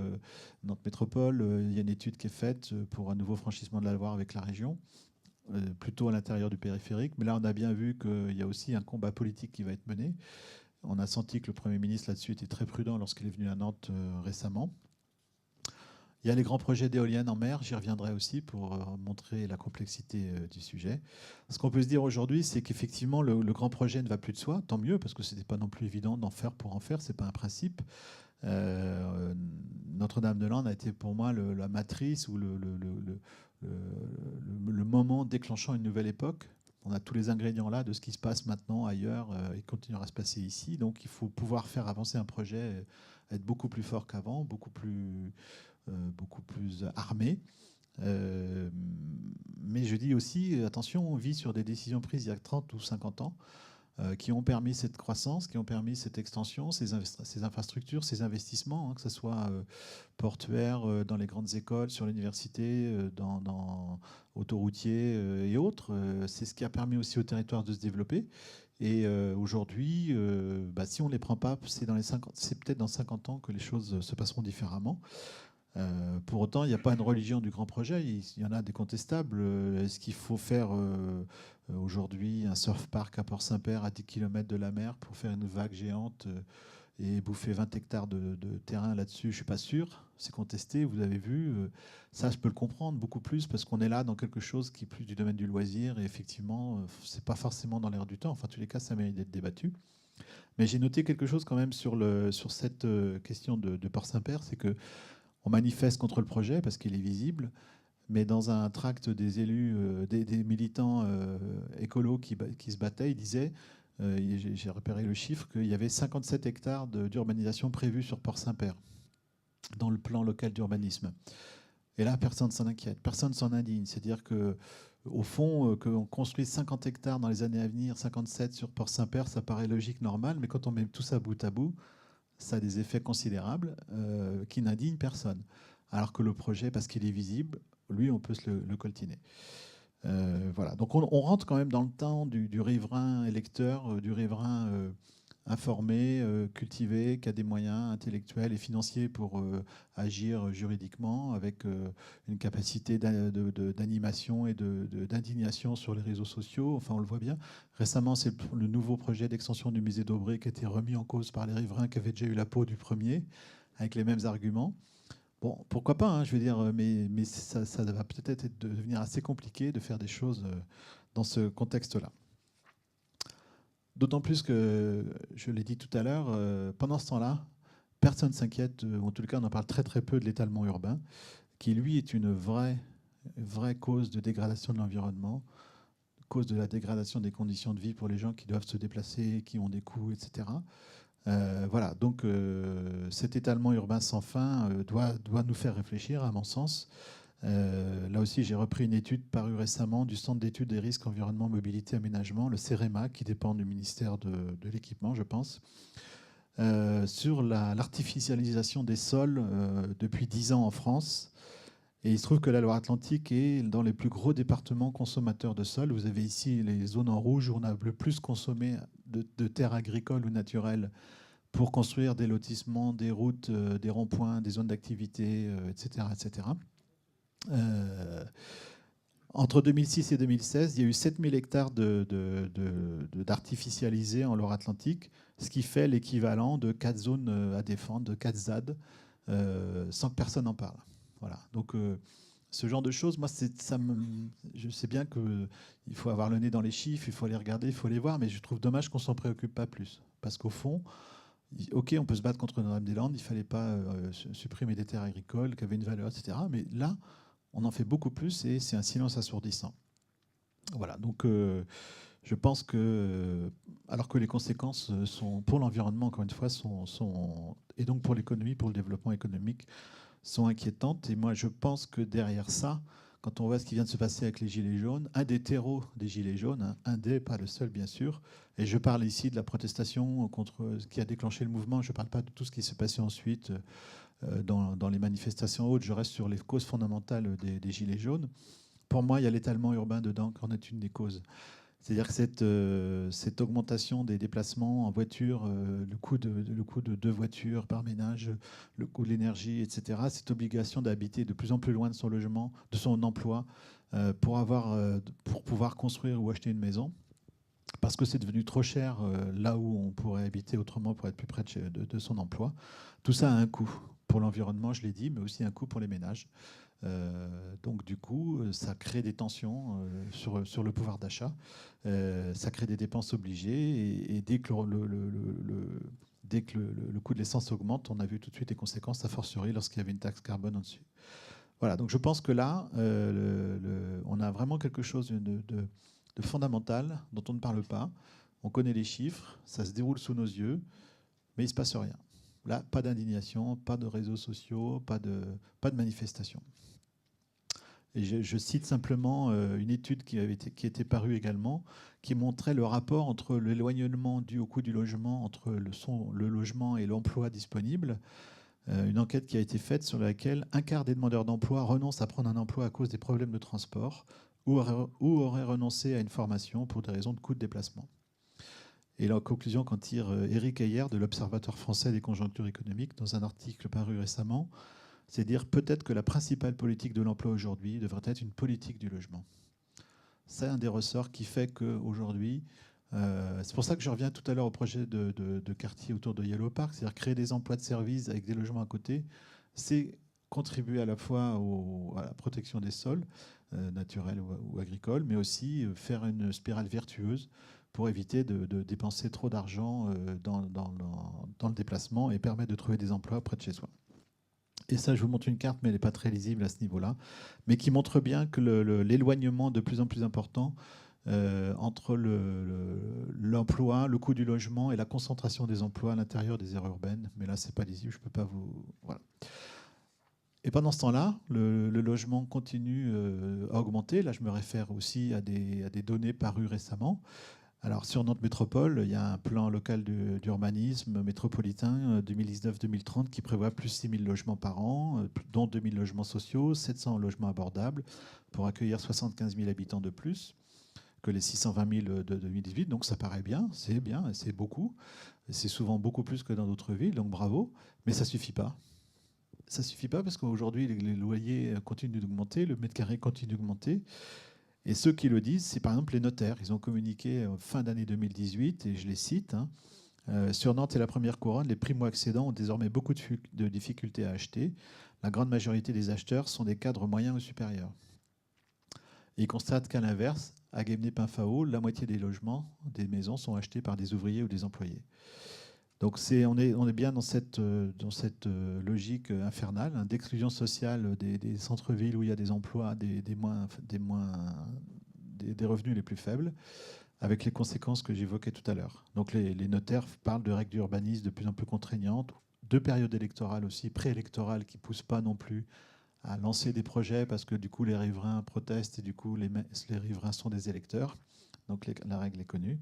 S1: Nantes Métropole. Il y a une étude qui est faite pour un nouveau franchissement de la Loire avec la région, plutôt à l'intérieur du périphérique. Mais là, on a bien vu qu'il y a aussi un combat politique qui va être mené. On a senti que le Premier ministre là-dessus était très prudent lorsqu'il est venu à Nantes récemment. Il y a les grands projets d'éoliennes en mer, j'y reviendrai aussi pour montrer la complexité du sujet. Ce qu'on peut se dire aujourd'hui, c'est qu'effectivement, le grand projet ne va plus de soi, tant mieux, parce que ce n'était pas non plus évident d'en faire pour en faire, ce n'est pas un principe. Notre-Dame-de-Lande a été pour moi la matrice ou le moment déclenchant une nouvelle époque. On a tous les ingrédients là de ce qui se passe maintenant ailleurs et continuera à se passer ici. Donc il faut pouvoir faire avancer un projet, être beaucoup plus fort qu'avant, beaucoup plus armé. Mais je dis aussi, attention, on vit sur des décisions prises il y a 30 ou 50 ans qui ont permis cette croissance, qui ont permis cette extension, ces infrastructures, ces investissements, hein, que ce soit portuaire, dans les grandes écoles, sur l'université, dans autoroutiers et autres. C'est ce qui a permis aussi au territoire de se développer. Et aujourd'hui, si on ne les prend pas, c'est peut-être dans 50 ans que les choses se passeront différemment. Pour autant, il n'y a pas une religion du grand projet. Il y en a des contestables. Est-ce qu'il faut faire aujourd'hui un surf park à Port-Saint-Père à 10 km de la mer pour faire une vague géante et bouffer 20 hectares de terrain là-dessus? Je ne suis pas sûr. C'est contesté, vous avez vu. Ça, je peux le comprendre beaucoup plus parce qu'on est là dans quelque chose qui est plus du domaine du loisir. Et effectivement, ce n'est pas forcément dans l'air du temps. Enfin, en tous les cas, ça mérite d'être débattu. Mais j'ai noté quelque chose quand même sur cette question de Port-Saint-Père, c'est que on manifeste contre le projet parce qu'il est visible, mais dans un tract des élus, des militants écolos qui se battaient, ils disaient, j'ai repéré le chiffre, qu'il y avait 57 hectares d'urbanisation prévus sur Port-Saint-Père. dans le plan local d'urbanisme. Et là, personne ne s'en inquiète, personne ne s'en indigne. C'est-à-dire que, au fond, qu'on construise 50 hectares dans les années à venir, 57 sur Port-Saint-Père, ça paraît logique, normal, mais quand on met tout ça bout à bout, ça a des effets considérables qui n'indignent personne. Alors que le projet, parce qu'il est visible, lui, on peut se le coltiner. Voilà. Donc on rentre quand même dans le temps du riverain électeur, du riverain informé, cultivé, qui a des moyens intellectuels et financiers pour agir juridiquement, avec une capacité d'animation et d'indignation sur les réseaux sociaux. Enfin, on le voit bien. Récemment, c'est le nouveau projet d'extension du musée d'Aubray qui a été remis en cause par les riverains qui avaient déjà eu la peau du premier, avec les mêmes arguments. Bon, pourquoi pas, hein, je veux dire, mais ça va peut-être devenir assez compliqué de faire des choses dans ce contexte-là. D'autant plus que, je l'ai dit tout à l'heure, pendant ce temps-là, personne ne s'inquiète, ou en tout cas on en parle très très peu de l'étalement urbain, qui lui est une vraie cause de dégradation de l'environnement, cause de la dégradation des conditions de vie pour les gens qui doivent se déplacer, qui ont des coûts, etc. Voilà, donc cet étalement urbain sans fin doit nous faire réfléchir, à mon sens. Là aussi, j'ai repris une étude parue récemment du Centre d'études des risques environnement, mobilité, aménagement, le CEREMA, qui dépend du ministère de l'équipement, je pense, sur l'artificialisation des sols depuis 10 ans en France. Et il se trouve que la Loire-Atlantique est dans les plus gros départements consommateurs de sol. Vous avez ici les zones en rouge où on a le plus consommé de terres agricoles ou naturelles pour construire des lotissements, des routes, des ronds-points, des zones d'activité, etc., etc. Entre 2006 et 2016, il y a eu 7000 hectares d'artificialisés en Loire-Atlantique, ce qui fait l'équivalent de 4 zones à défendre, de 4 ZAD, sans que personne n'en parle. Voilà. Donc, ce genre de choses, moi, je sais bien qu'il faut avoir le nez dans les chiffres, il faut les regarder, il faut les voir, mais je trouve dommage qu'on ne s'en préoccupe pas plus. Parce qu'au fond, ok, on peut se battre contre Notre-Dame-des-Landes, il ne fallait pas supprimer des terres agricoles qui avaient une valeur, etc. Mais là, on en fait beaucoup plus et c'est un silence assourdissant. Voilà, donc je pense que, alors que les conséquences sont, pour l'environnement, encore une fois, et donc pour l'économie, pour le développement économique, sont inquiétantes. Et moi, je pense que derrière ça, quand on voit ce qui vient de se passer avec les Gilets jaunes, un des terreaux des Gilets jaunes, hein, un des, pas le seul bien sûr, et je parle ici de la protestation contre ce qui a déclenché le mouvement, je ne parle pas de tout ce qui s'est passé ensuite dans les manifestations hautes, je reste sur les causes fondamentales des Gilets jaunes. Pour moi, il y a l'étalement urbain dedans, qui en est une des causes. C'est-à-dire que cette augmentation des déplacements en voiture, le coût de 2 voitures par ménage, le coût de l'énergie, etc., cette obligation d'habiter de plus en plus loin de son logement, de son emploi, pour pouvoir construire ou acheter une maison, parce que c'est devenu trop cher là où on pourrait habiter autrement pour être plus près de son emploi. Tout ça a un coût pour l'environnement, je l'ai dit, mais aussi un coût pour les ménages. Donc du coup, ça crée des tensions sur le pouvoir d'achat, ça crée des dépenses obligées, et dès que le coût de l'essence augmente, on a vu tout de suite les conséquences, a fortiori lorsqu'il y avait une taxe carbone en dessus. Voilà, donc je pense que là, on a vraiment quelque chose de fondamental dont on ne parle pas. On connaît les chiffres, ça se déroule sous nos yeux, mais il ne se passe rien. Là, pas d'indignation, pas de réseaux sociaux, pas de manifestation. Et je cite simplement une étude qui était parue également, qui montrait le rapport entre l'éloignement dû au coût du logement, entre le logement et l'emploi disponible. Une enquête qui a été faite sur laquelle un quart des demandeurs d'emploi renoncent à prendre un emploi à cause des problèmes de transport ou auraient renoncé à une formation pour des raisons de coût de déplacement. Et la conclusion qu'en tire Éric Heyer de l'Observatoire français des conjonctures économiques dans un article paru récemment, c'est dire peut-être que la principale politique de l'emploi aujourd'hui devrait être une politique du logement. C'est un des ressorts qui fait qu'aujourd'hui, c'est pour ça que je reviens tout à l'heure au projet de quartier autour de Yellow Park, c'est-à-dire créer des emplois de service avec des logements à côté, c'est contribuer à la fois à la protection des sols, naturels ou agricoles, mais aussi faire une spirale vertueuse pour éviter de dépenser trop d'argent dans le déplacement et permettre de trouver des emplois près de chez soi. Et ça, je vous montre une carte, mais elle n'est pas très lisible à ce niveau-là, mais qui montre bien que l'éloignement de plus en plus important entre l'emploi, le coût du logement et la concentration des emplois à l'intérieur des aires urbaines. Mais là, c'est pas lisible, je peux pas vous... Voilà. Et pendant ce temps-là, le logement continue à augmenter. Là, je me réfère aussi à des données parues récemment. Alors, sur Nantes Métropole, il y a un plan local d'urbanisme métropolitain 2019-2030 qui prévoit plus 6 000 logements par an, dont 2 000 logements sociaux, 700 logements abordables, pour accueillir 75 000 habitants de plus que les 620 000 de 2018. Donc, ça paraît bien, c'est beaucoup. C'est souvent beaucoup plus que dans d'autres villes, donc bravo. Mais ça ne suffit pas. Ça ne suffit pas parce qu'aujourd'hui, les loyers continuent d'augmenter, le mètre carré continue d'augmenter. Et ceux qui le disent, c'est par exemple les notaires. Ils ont communiqué fin d'année 2018, et je les cite, hein, sur Nantes et la première couronne, les primo-accédants ont désormais beaucoup de difficultés à acheter. La grande majorité des acheteurs sont des cadres moyens ou supérieurs. Et ils constatent qu'à l'inverse, à Guémené-Pinfao, la moitié des logements, des maisons, sont achetés par des ouvriers ou des employés. Donc on est bien dans cette logique infernale, hein, d'exclusion sociale des centres-villes où il y a des emplois, des revenus les plus faibles, avec les conséquences que j'évoquais tout à l'heure. Donc les notaires parlent de règles d'urbanisme de plus en plus contraignantes, de périodes électorales aussi, préélectorales, qui ne poussent pas non plus à lancer des projets parce que du coup les riverains protestent et du coup les riverains sont des électeurs. Donc la règle est connue.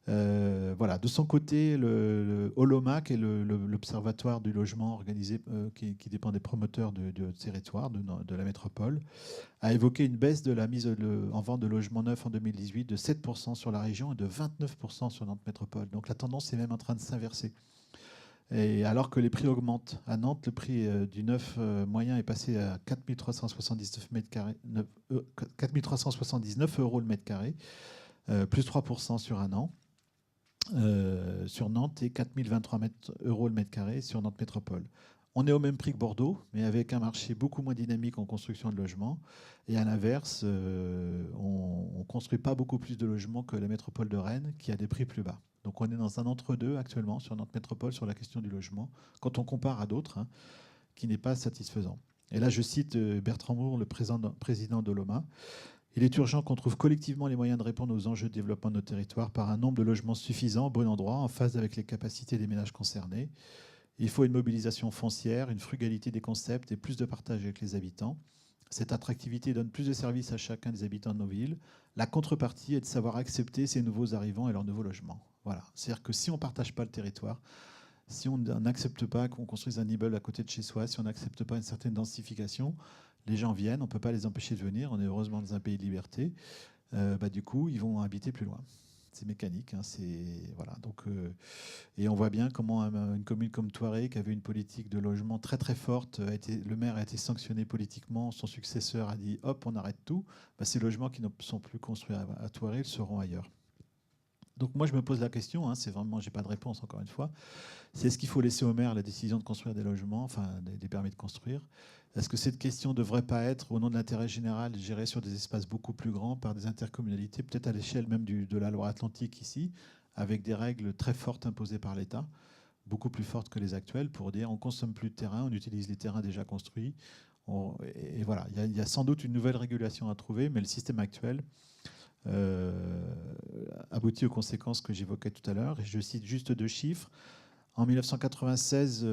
S1: Voilà. De son côté, le Holoma, qui est l'observatoire du logement organisé, qui dépend des promoteurs du territoire, de la métropole, a évoqué une baisse de la mise en vente de logements neufs en 2018 de 7% sur la région et de 29% sur Nantes Métropole. Donc la tendance est même en train de s'inverser. Et alors que les prix augmentent, à Nantes, le prix du neuf moyen est passé à 4 379 euros le mètre carré, plus 3% sur un an. Sur Nantes et 4 023 euros le mètre carré sur Nantes Métropole. On est au même prix que Bordeaux, mais avec un marché beaucoup moins dynamique en construction de logements. Et à l'inverse, on ne construit pas beaucoup plus de logements que la métropole de Rennes, qui a des prix plus bas. Donc on est dans un entre-deux actuellement sur Nantes Métropole sur la question du logement, quand on compare à d'autres, hein, qui n'est pas satisfaisant. Et là, je cite Bertrand Moore, le président d'Oloma. Il est urgent qu'on trouve collectivement les moyens de répondre aux enjeux de développement de nos territoires par un nombre de logements suffisant, au bon endroit, en phase avec les capacités des ménages concernés. Il faut une mobilisation foncière, une frugalité des concepts et plus de partage avec les habitants. Cette attractivité donne plus de services à chacun des habitants de nos villes. La contrepartie est de savoir accepter ces nouveaux arrivants et leurs nouveaux logements. Voilà. C'est-à-dire que si on ne partage pas le territoire, si on n'accepte pas qu'on construise un immeuble à côté de chez soi, si on n'accepte pas une certaine densification, les gens viennent, on ne peut pas les empêcher de venir, on est heureusement dans un pays de liberté, du coup, ils vont habiter plus loin. C'est mécanique. Hein, voilà. Donc, et on voit bien comment une commune comme Thoiré, qui avait une politique de logement très très forte, le maire a été sanctionné politiquement, son successeur a dit hop, on arrête tout. Ces logements qui ne sont plus construits à Thoiré, ils seront ailleurs. Donc moi, je me pose la question, hein, c'est vraiment, j'ai pas de réponse encore une fois, c'est est-ce qu'il faut laisser au maire la décision de construire des logements, enfin des permis de construire? Est-ce que cette question ne devrait pas être, au nom de l'intérêt général, gérée sur des espaces beaucoup plus grands par des intercommunalités, peut-être à l'échelle même de la Loire-Atlantique ici, avec des règles très fortes imposées par l'État, beaucoup plus fortes que les actuelles, pour dire on ne consomme plus de terrain, on utilise les terrains déjà construits. Et voilà, il y a sans doute une nouvelle régulation à trouver, mais le système actuel aboutit aux conséquences que j'évoquais tout à l'heure. Et je cite juste deux chiffres. En 1996,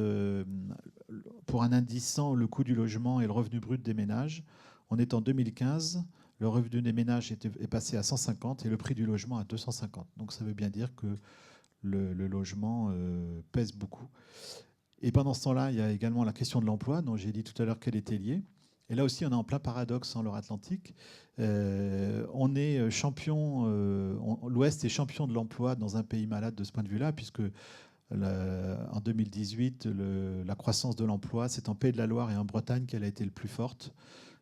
S1: pour un indice 100, le coût du logement et le revenu brut des ménages. On est en 2015, le revenu des ménages est passé à 150 et le prix du logement à 250. Donc ça veut bien dire que le logement pèse beaucoup. Et pendant ce temps-là, il y a également la question de l'emploi, dont j'ai dit tout à l'heure qu'elle était liée. Et là aussi, on est en plein paradoxe en Loire-Atlantique. On est champion, l'Ouest est champion de l'emploi dans un pays malade de ce point de vue-là, puisque en 2018, la croissance de l'emploi, c'est en Pays de la Loire et en Bretagne qu'elle a été le plus forte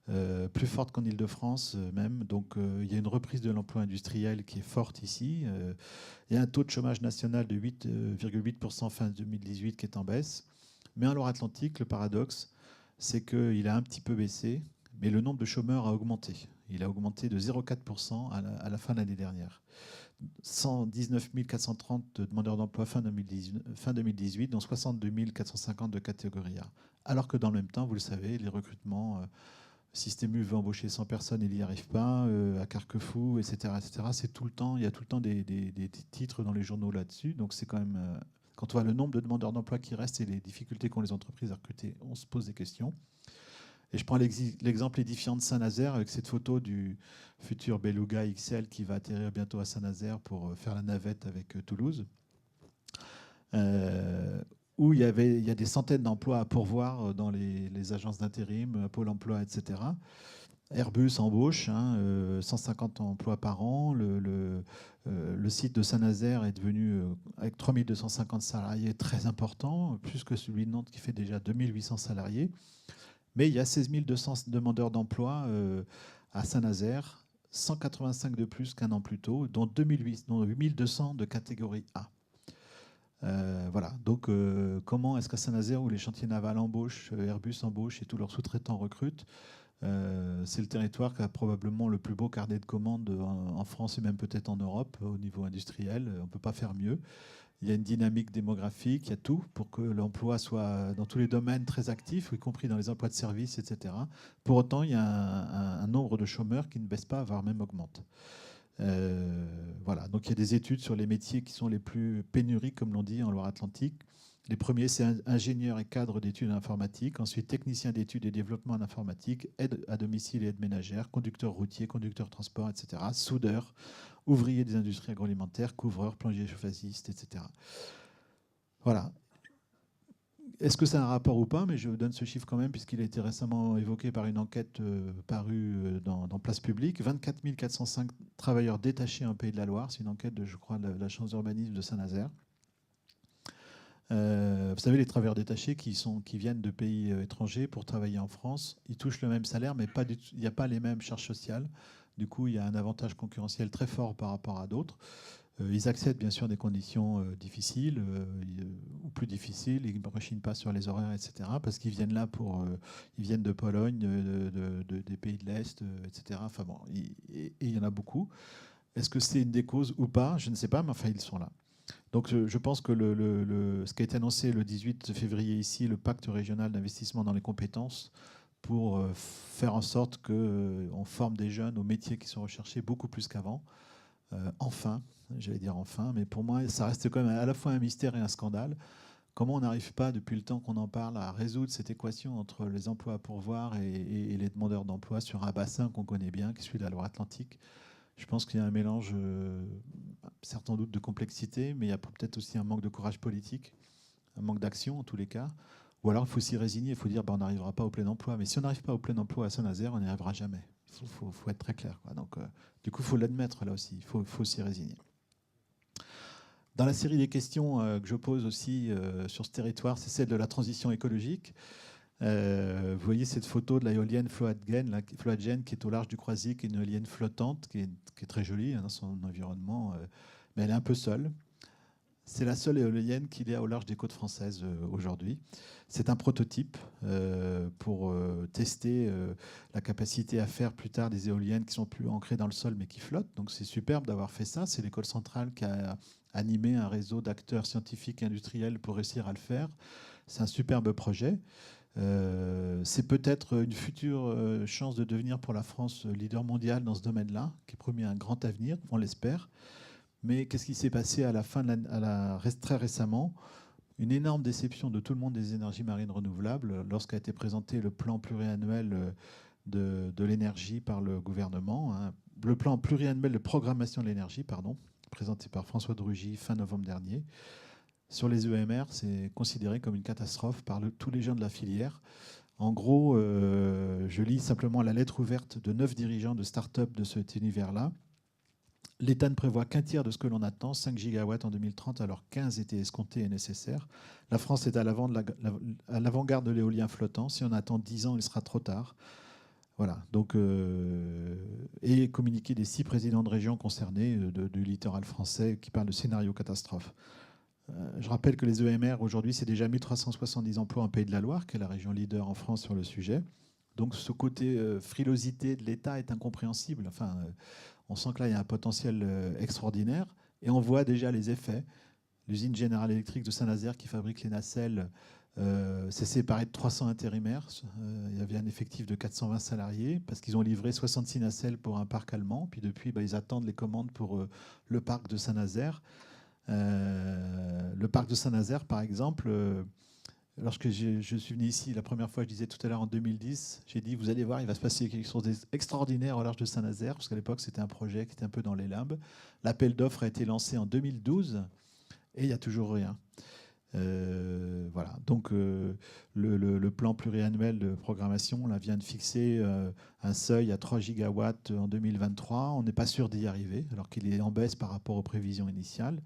S1: qu'en Île-de-France même. Donc il y a une reprise de l'emploi industriel qui est forte ici. Il y a un taux de chômage national de 8,8% fin 2018 qui est en baisse. Mais en Loire-Atlantique, le paradoxe, c'est qu'il a un petit peu baissé, mais le nombre de chômeurs a augmenté. Il a augmenté de 0,4% à la fin de l'année dernière. 119 430 demandeurs d'emploi fin 2018, dont 62 450 de catégorie A. Alors que dans le même temps, vous le savez, les recrutements Système U veut embaucher 100 personnes, il n'y arrive pas. À Carquefou, etc., etc. C'est tout le temps, il y a tout le temps des titres dans les journaux là-dessus. Donc c'est quand même, quand on voit le nombre de demandeurs d'emploi qui restent et les difficultés qu'ont les entreprises à recruter, on se pose des questions. Et je prends l'exemple édifiant de Saint-Nazaire avec cette photo du futur Beluga XL qui va atterrir bientôt à Saint-Nazaire pour faire la navette avec Toulouse. Où il y a des centaines d'emplois à pourvoir dans les agences d'intérim, Pôle emploi, etc. Airbus embauche, 150 emplois par an. Le site de Saint-Nazaire est devenu, avec 3250 salariés, très important, plus que celui de Nantes qui fait déjà 2800 salariés. Mais il y a 16 200 demandeurs d'emploi à Saint-Nazaire, 185 de plus qu'un an plus tôt, dont 8200 de catégorie A. Voilà. Donc, comment est-ce qu'à Saint-Nazaire, où les chantiers navals embauchent, Airbus embauche et tous leurs sous-traitants recrutent, c'est le territoire qui a probablement le plus beau carnet de commandes en France et même peut-être en Europe au niveau industriel. On ne peut pas faire mieux. Il y a une dynamique démographique, il y a tout pour que l'emploi soit dans tous les domaines très actif, y compris dans les emplois de services, etc. Pour autant, il y a un nombre de chômeurs qui ne baisse pas, voire même augmente. Voilà, donc il y a des études sur les métiers qui sont les plus pénuriques, comme l'on dit en Loire-Atlantique. Les premiers, c'est ingénieur et cadre d'études informatiques, ensuite technicien d'études et développement en informatique, aide à domicile et aide ménagère, conducteur routier, conducteur transport, etc., soudeur, ouvrier des industries agroalimentaires, couvreur, plombier chauffagiste, etc. Voilà. Est-ce que ça a un rapport ou pas? Mais je vous donne ce chiffre quand même, puisqu'il a été récemment évoqué par une enquête parue dans Place Publique. 24 405 travailleurs détachés en Pays de la Loire. C'est une enquête de, je crois, de l'agence d'urbanisme de Saint-Nazaire. Vous savez, les travailleurs détachés qui viennent de pays étrangers pour travailler en France, ils touchent le même salaire, mais il n'y a pas les mêmes charges sociales. Du coup, il y a un avantage concurrentiel très fort par rapport à d'autres. Ils acceptent bien sûr des conditions difficiles ou plus difficiles. Ils ne rechignent pas sur les horaires, etc. Parce qu'ils viennent là ils viennent de Pologne, des pays de l'Est, etc. Enfin bon, et il y en a beaucoup. Est-ce que c'est une des causes ou pas? Je ne sais pas, mais enfin, ils sont là. Donc je pense que ce qui a été annoncé le 18 février ici, le pacte régional d'investissement dans les compétences, pour faire en sorte qu'on forme des jeunes aux métiers qui sont recherchés beaucoup plus qu'avant. Enfin, j'allais dire enfin, mais pour moi, ça reste quand même à la fois un mystère et un scandale. Comment on n'arrive pas, depuis le temps qu'on en parle, à résoudre cette équation entre les emplois à pourvoir et les demandeurs d'emploi sur un bassin qu'on connaît bien, qui est celui de la Loire-Atlantique? Je pense qu'il y a un mélange, certes sans doute, de complexité, mais il y a peut-être aussi un manque de courage politique, un manque d'action en tous les cas. Ou alors il faut s'y résigner, il faut dire on n'arrivera pas au plein emploi. Mais si on n'arrive pas au plein emploi à Saint-Nazaire, on n'y arrivera jamais. Il faut être très clair, quoi. Donc, du coup, il faut l'admettre là aussi, il faut s'y résigner. Dans la série des questions que je pose aussi sur ce territoire, c'est celle de la transition écologique. Vous voyez cette photo de l'éolienne Floatgen qui est au large du Croisic, une éolienne flottante qui est très jolie dans son environnement, mais elle est un peu seule. C'est la seule éolienne qu'il y a au large des côtes françaises aujourd'hui. C'est un prototype pour tester la capacité à faire plus tard des éoliennes qui sont plus ancrées dans le sol mais qui flottent. Donc c'est superbe d'avoir fait ça. C'est l'école centrale qui a animé un réseau d'acteurs scientifiques et industriels pour réussir à le faire. C'est un superbe projet. C'est peut-être une future chance de devenir pour la France leader mondial dans ce domaine-là, qui est promis un grand avenir, on l'espère. Mais qu'est-ce qui s'est passé à la fin très récemment? Une énorme déception de tout le monde des énergies marines renouvelables lorsqu'a été présenté le plan pluriannuel de l'énergie par le gouvernement, hein. Le plan pluriannuel de programmation de l'énergie, pardon, présenté par François de Rugy fin novembre dernier. Sur les EMR, c'est considéré comme une catastrophe par tous les gens de la filière. En gros, je lis simplement la lettre ouverte de 9 dirigeants de start-up de cet univers-là. L'État ne prévoit qu'un tiers de ce que l'on attend, 5 gigawatts en 2030, alors 15 étaient escomptés et nécessaires. La France est à l'avant-garde de l'éolien flottant. Si on attend 10 ans, il sera trop tard. Voilà. Donc, et communiquer des 6 présidents de région concernés du littoral français qui parlent de scénario catastrophe. Je rappelle que les EMR, aujourd'hui, c'est déjà 1370 emplois en Pays de la Loire, qui est la région leader en France sur le sujet. Donc ce côté frilosité de l'État est incompréhensible. Enfin, on sent que là, il y a un potentiel extraordinaire. Et on voit déjà les effets. L'usine General Electric de Saint-Nazaire qui fabrique les nacelles C'est séparé de 300 intérimaires. Il y avait un effectif de 420 salariés parce qu'ils ont livré 66 nacelles pour un parc allemand. Puis depuis, ils attendent les commandes pour le parc de Saint-Nazaire. Le parc de Saint-Nazaire, par exemple, lorsque je suis venu ici la première fois, je disais tout à l'heure en 2010, j'ai dit vous allez voir, il va se passer quelque chose d'extraordinaire au large de Saint-Nazaire, parce qu'à l'époque c'était un projet qui était un peu dans les limbes. L'appel d'offres a été lancé en 2012 et il n'y a toujours rien. Voilà. Donc le plan pluriannuel de programmation là, vient de fixer un seuil à 3 gigawatts en 2023. On n'est pas sûr d'y arriver, alors qu'il est en baisse par rapport aux prévisions initiales.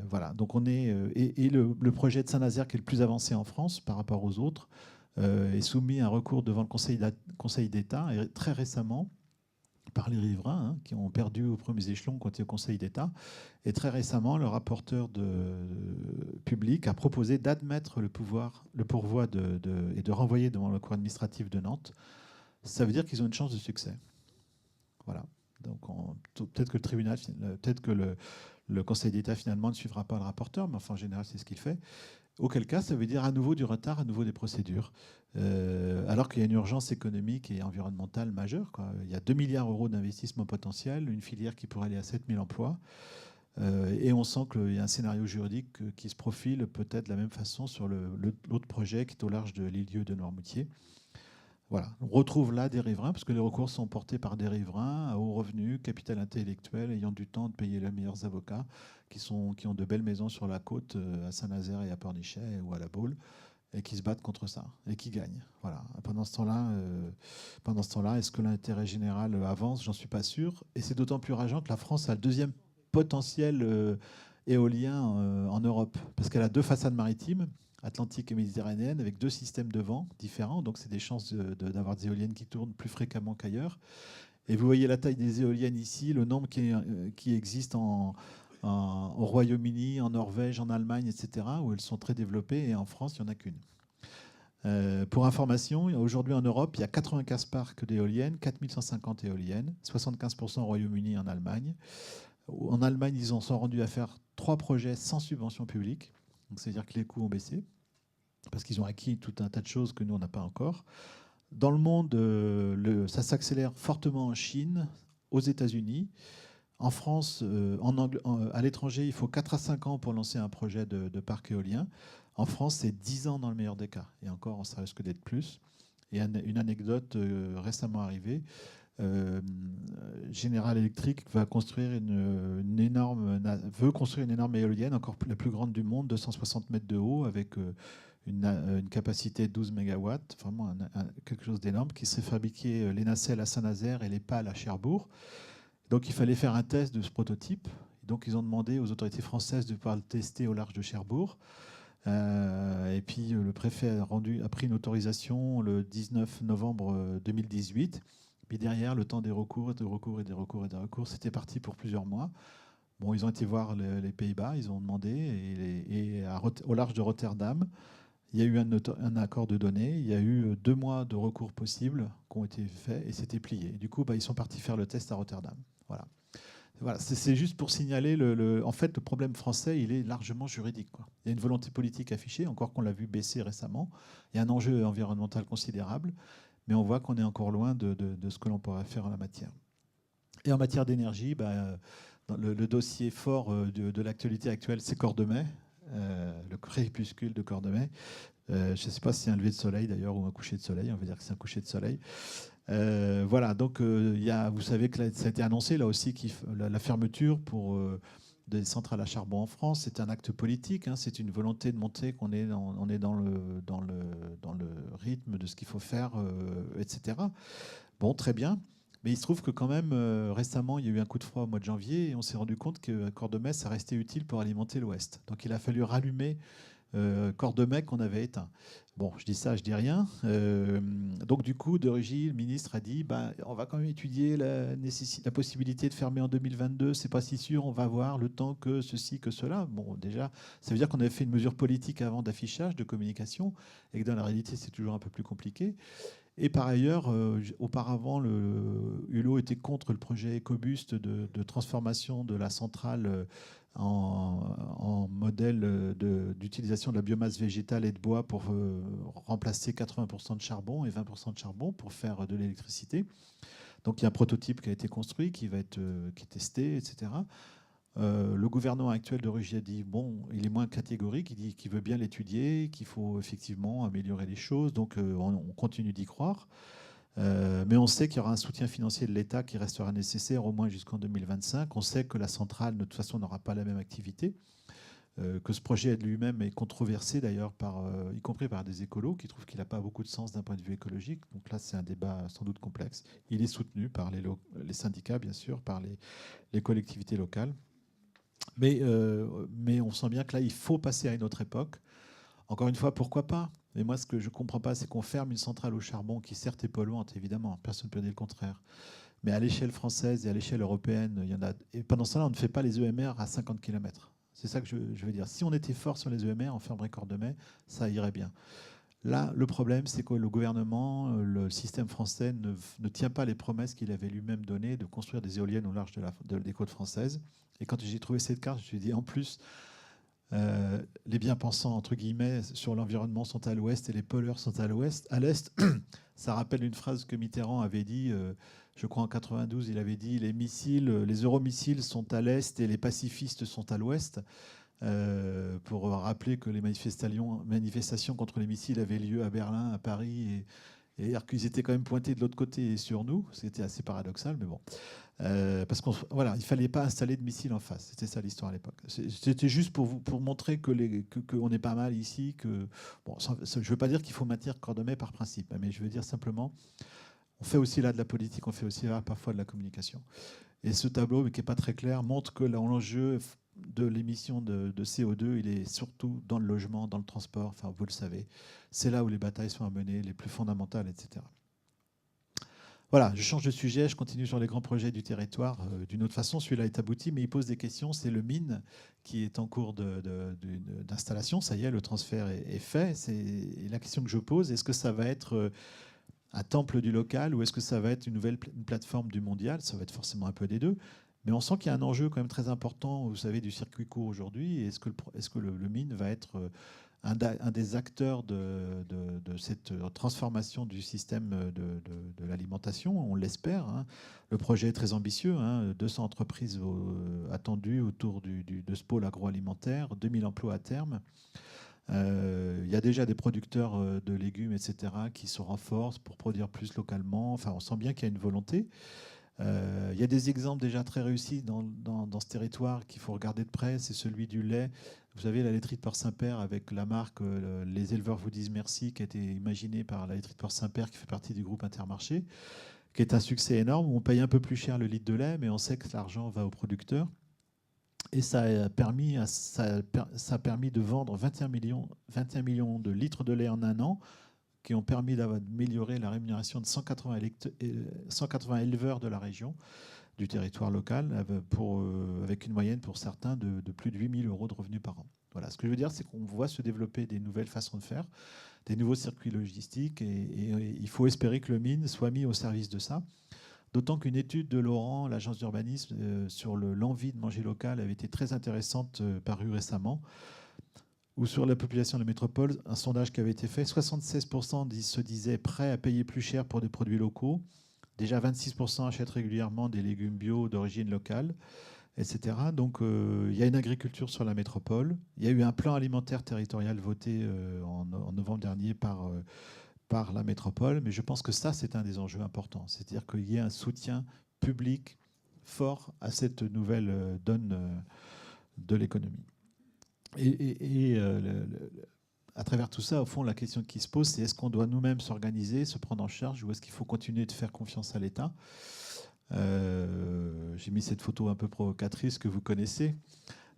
S1: Voilà. Donc on est et le projet de Saint-Nazaire, qui est le plus avancé en France par rapport aux autres, est soumis à un recours devant le Conseil d'État, et très récemment par les riverains, qui ont perdu aux premiers échelons quand il y a au Conseil d'État. Et très récemment, le rapporteur public a proposé d'admettre le pourvoi et de renvoyer devant le cour administratif de Nantes. Ça veut dire qu'ils ont une chance de succès. Voilà. Donc peut-être que le tribunal, peut-être que le Conseil d'État finalement ne suivra pas le rapporteur, mais enfin en général c'est ce qu'il fait. Auquel cas, ça veut dire à nouveau du retard, à nouveau des procédures. Alors qu'il y a une urgence économique et environnementale majeure, quoi. Il y a 2 milliards d'euros d'investissement potentiel, une filière qui pourrait aller à 7000 emplois. Et on sent qu'il y a un scénario juridique qui se profile peut-être de la même façon sur l'autre projet qui est au large de l'île de Noirmoutier. Voilà. On retrouve là des riverains, parce que les recours sont portés par des riverains à haut revenu, capital intellectuel, ayant du temps de payer les meilleurs avocats, qui ont de belles maisons sur la côte, à Saint-Nazaire et à Pornichet ou à La Baule, et qui se battent contre ça, et qui gagnent. Voilà. Pendant ce temps-là, est-ce que l'intérêt général avance? J'en suis pas sûr. Et c'est d'autant plus rageant que la France a le deuxième potentiel éolien en Europe, parce qu'elle a 2 façades maritimes, Atlantique et méditerranéenne, avec 2 systèmes de vent différents. Donc, c'est des chances d'avoir des éoliennes qui tournent plus fréquemment qu'ailleurs. Et vous voyez la taille des éoliennes ici, le nombre qui existe au Royaume-Uni, en Norvège, en Allemagne, etc., où elles sont très développées. Et en France, il n'y en a qu'une. Pour information, aujourd'hui en Europe, il y a 95 parcs d'éoliennes, 4150 éoliennes, 75% au Royaume-Uni et en Allemagne. En Allemagne, ils en sont rendus à faire 3 projets sans subvention publique. Donc, c'est-à-dire que les coûts ont baissé, parce qu'ils ont acquis tout un tas de choses que nous, on n'a pas encore. Dans le monde, ça s'accélère fortement en Chine, aux États-Unis. En France, à l'étranger, il faut 4 à 5 ans pour lancer un projet de parc éolien. En France, c'est 10 ans dans le meilleur des cas. Et encore, ça risque d'être plus. Et une anecdote récemment arrivée. General Electric veut construire une énorme éolienne, encore la plus grande du monde, 260 mètres de haut, avec une capacité de 12 MW, vraiment quelque chose d'énorme, qui serait fabriqué les nacelles à Saint-Nazaire et les pales à Cherbourg. Donc il fallait faire un test de ce prototype. Donc ils ont demandé aux autorités françaises de pouvoir le tester au large de Cherbourg. Et puis le préfet a pris une autorisation le 19 novembre 2018. Puis derrière, le temps des recours, c'était parti pour plusieurs mois. Bon, ils ont été voir les Pays-Bas, ils ont demandé, et au large de Rotterdam, il y a eu un accord de données, il y a eu 2 mois de recours possibles qui ont été faits, et c'était plié. Et du coup, ils sont partis faire le test à Rotterdam. Voilà. Voilà, c'est juste pour signaler en fait, le problème français, il est largement juridique, quoi. Il y a une volonté politique affichée, encore qu'on l'a vu baisser récemment. Il y a un enjeu environnemental considérable, mais on voit qu'on est encore loin de ce que l'on pourrait faire en la matière. Et en matière d'énergie, le dossier fort de l'actualité actuelle, c'est Cordemais, le crépuscule de Cordemais. Je ne sais pas si c'est un lever de soleil d'ailleurs ou un coucher de soleil, on va dire que c'est un coucher de soleil. Voilà, donc vous savez que ça a été annoncé là aussi, la fermeture pour des centrales à charbon en France. C'est un acte politique, c'est une volonté de montrer qu'on est dans le rythme de ce qu'il faut faire, etc. Bon, très bien. Mais il se trouve que quand même, récemment, il y a eu un coup de froid au mois de janvier et on s'est rendu compte que Cordemais, ça restait utile pour alimenter l'Ouest. Donc il a fallu rallumer Cordemais qu'on avait éteint. Bon, je dis ça, je dis rien. Donc du coup, de Rugy, le ministre a dit, on va quand même étudier la possibilité de fermer en 2022. C'est pas si sûr, on va voir le temps que ceci, que cela. Bon, déjà, ça veut dire qu'on avait fait une mesure politique avant d'affichage, de communication, et que dans la réalité, c'est toujours un peu plus compliqué. Et par ailleurs, auparavant, Hulot était contre le projet EcoBoost de transformation de la centrale en modèle d'utilisation de la biomasse végétale et de bois pour remplacer 80% de charbon et 20% de charbon pour faire de l'électricité. Donc il y a un prototype qui a été construit, qui est testé, etc. Le gouvernement actuel de Rugy a dit, bon, il est moins catégorique, il dit qu'il veut bien l'étudier, qu'il faut effectivement améliorer les choses, donc on continue d'y croire. Mais on sait qu'il y aura un soutien financier de l'État qui restera nécessaire au moins jusqu'en 2025. On sait que la centrale, de toute façon, n'aura pas la même activité, que ce projet lui-même est controversé d'ailleurs, y compris par des écolos qui trouvent qu'il n'a pas beaucoup de sens d'un point de vue écologique. Donc là, c'est un débat sans doute complexe. Il est soutenu par les syndicats, bien sûr, par les collectivités locales. Mais on sent bien que là, il faut passer à une autre époque. Encore une fois, pourquoi pas? Mais moi, ce que je ne comprends pas, c'est qu'on ferme une centrale au charbon qui, certes, est polluante, évidemment, personne ne peut dire le contraire. Mais à l'échelle française et à l'échelle européenne, il y en a. Et pendant ce temps-là, on ne fait pas les EMR à 50 km. C'est ça que je veux dire. Si on était fort sur les EMR, on fermerait Cordemais, ça irait bien. Là, le problème, c'est que le gouvernement, le système français ne tient pas les promesses qu'il avait lui-même données de construire des éoliennes au large des côtes françaises. Et quand j'ai trouvé cette carte, je me suis dit, en plus, les bien-pensants, entre guillemets, sur l'environnement sont à l'ouest et les pollueurs sont à l'est. Ça rappelle une phrase que Mitterrand avait dit, je crois en 92, il avait dit, les euromissiles sont à l'est et les pacifistes sont à l'ouest. Pour rappeler que les manifestations contre les missiles avaient lieu à Berlin, à Paris, et qu'ils étaient quand même pointés de l'autre côté et sur nous. C'était assez paradoxal, mais bon. Parce qu'il ne fallait pas installer de missiles en face. C'était ça l'histoire à l'époque. C'était juste pour montrer qu'on est pas mal ici. Bon, je ne veux pas dire qu'il faut maintenir Cordemais par principe, mais je veux dire simplement, on fait aussi là de la politique, on fait aussi là parfois de la communication. Et ce tableau, qui n'est pas très clair, montre que l'enjeu de l'émission de CO2, il est surtout dans le logement, dans le transport, enfin vous le savez. C'est là où les batailles sont à mener, les plus fondamentales, etc. Voilà, je change de sujet, je continue sur les grands projets du territoire. D'une autre façon, celui-là est abouti, mais il pose des questions. C'est le mine qui est en cours d'installation. Ça y est, le transfert est fait. C'est la question que je pose. Est-ce que ça va être un temple du local ou est-ce que ça va être une plateforme du mondial? Ça va être forcément un peu des deux. Mais on sent qu'il y a un enjeu quand même très important, vous savez, du circuit court aujourd'hui. Est-ce que le mine va être un des acteurs de cette transformation du système de l'alimentation? On l'espère, hein. Le projet est très ambitieux, hein. 200 entreprises attendues autour de ce pôle agroalimentaire, 2000 emplois à terme. Il y a déjà des producteurs de légumes, etc., qui se renforcent pour produire plus localement. Enfin, on sent bien qu'il y a une volonté. Il y a des exemples déjà très réussis dans ce territoire qu'il faut regarder de près. C'est celui du lait. Vous savez, la laiterie de Port-Saint-Père avec la marque Les éleveurs vous disent merci, qui a été imaginée par la laiterie de Port-Saint-Père, qui fait partie du groupe Intermarché, qui est un succès énorme. On paye un peu plus cher le litre de lait, mais on sait que l'argent va aux producteurs. Et ça a permis de vendre 21 millions de litres de lait en un an, qui ont permis d'améliorer la rémunération de 180 éleveurs de la région, du territoire local, avec une moyenne pour certains de plus de 8 000 € de revenus par an. Voilà. Ce que je veux dire, c'est qu'on voit se développer des nouvelles façons de faire, des nouveaux circuits logistiques, et il faut espérer que le mine soit mis au service de ça. D'autant qu'une étude de Laurent, l'agence d'urbanisme, sur l'envie de manger local avait été très intéressante, parue récemment, où sur la population de la métropole, un sondage qui avait été fait, 76% se disaient prêts à payer plus cher pour des produits locaux. Déjà 26% achètent régulièrement des légumes bio d'origine locale, etc. Donc il y a une agriculture sur la métropole. Il y a eu un plan alimentaire territorial voté en novembre dernier par la métropole, mais je pense que ça, c'est un des enjeux importants. C'est-à-dire qu'il y ait un soutien public fort à cette nouvelle donne de l'économie. Et à travers tout ça, au fond, la question qui se pose, c'est est-ce qu'on doit nous-mêmes s'organiser, se prendre en charge, ou est-ce qu'il faut continuer de faire confiance à l'État? J'ai mis cette photo un peu provocatrice que vous connaissez,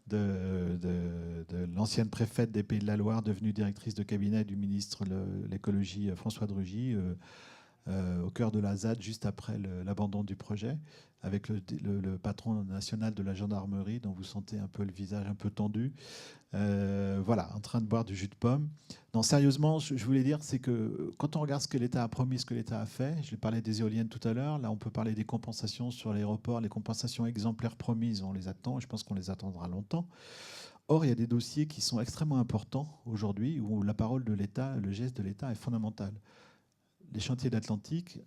S1: de l'ancienne préfète des Pays de la Loire, devenue directrice de cabinet du ministre de l'écologie François de Rugy, au cœur de la ZAD, juste après l'abandon du projet, avec le patron national de la gendarmerie, dont vous sentez un peu le visage un peu tendu. Voilà, en train de boire du jus de pomme. Non, sérieusement, je voulais dire, c'est que quand on regarde ce que l'État a promis, ce que l'État a fait, je parlais des éoliennes tout à l'heure, là on peut parler des compensations sur l'aéroport, les compensations exemplaires promises, on les attend, et je pense qu'on les attendra longtemps. Or, il y a des dossiers qui sont extrêmement importants aujourd'hui, où la parole de l'État, le geste de l'État est fondamental. Les chantiers d'Atlantique,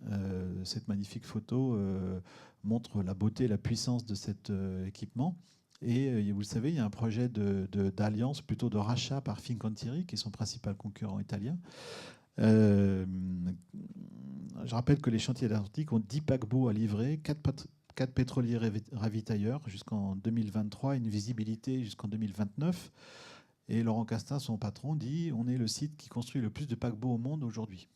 S1: cette magnifique photo montre la beauté, la puissance de cet équipement. Et vous le savez, il y a un projet d'alliance, plutôt de rachat par Fincantieri, qui est son principal concurrent italien. Je rappelle que les chantiers d'Atlantique ont 10 paquebots à livrer, 4 pétroliers ravitailleurs jusqu'en 2023, une visibilité jusqu'en 2029. Et Laurent Castin, son patron, dit on est le site qui construit le plus de paquebots au monde aujourd'hui,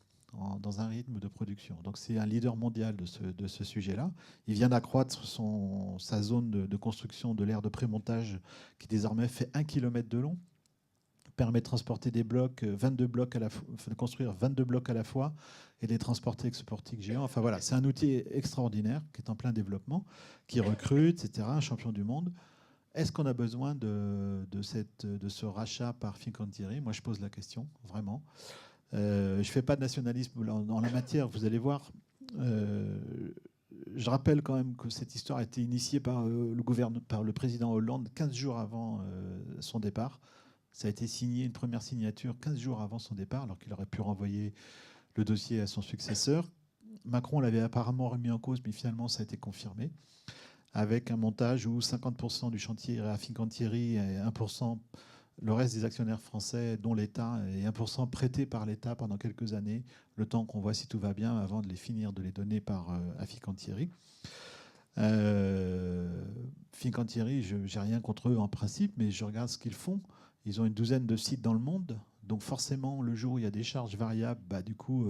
S1: dans un rythme de production. Donc c'est un leader mondial de ce sujet-là. Il vient d'accroître sa zone de construction de l'aire de prémontage, qui désormais fait 1 km de long, permet de transporter des blocs, 22 blocs à la fois, de construire 22 blocs à la fois et de les transporter avec ce portique géant. Enfin voilà, c'est un outil extraordinaire qui est en plein développement, qui recrute, etc., un champion du monde. Est-ce qu'on a besoin de ce rachat par Fincantieri? Moi, je pose la question, vraiment. Je ne fais pas de nationalisme dans la matière, vous allez voir. Je rappelle quand même que cette histoire a été initiée par le président Hollande 15 jours avant son départ. Ça a été signé, une première signature 15 jours avant son départ, alors qu'il aurait pu renvoyer le dossier à son successeur. Macron l'avait apparemment remis en cause, mais finalement, ça a été confirmé, avec un montage où 50% du chantier irait à Fincantieri et 1%, le reste des actionnaires français, dont l'État, et 1% prêté par l'État pendant quelques années, le temps qu'on voit si tout va bien, avant de les finir, de les donner à Fincantieri. Fincantieri, je n'ai rien contre eux en principe, mais je regarde ce qu'ils font. Ils ont une douzaine de sites dans le monde, donc forcément, le jour où il y a des charges variables, du coup,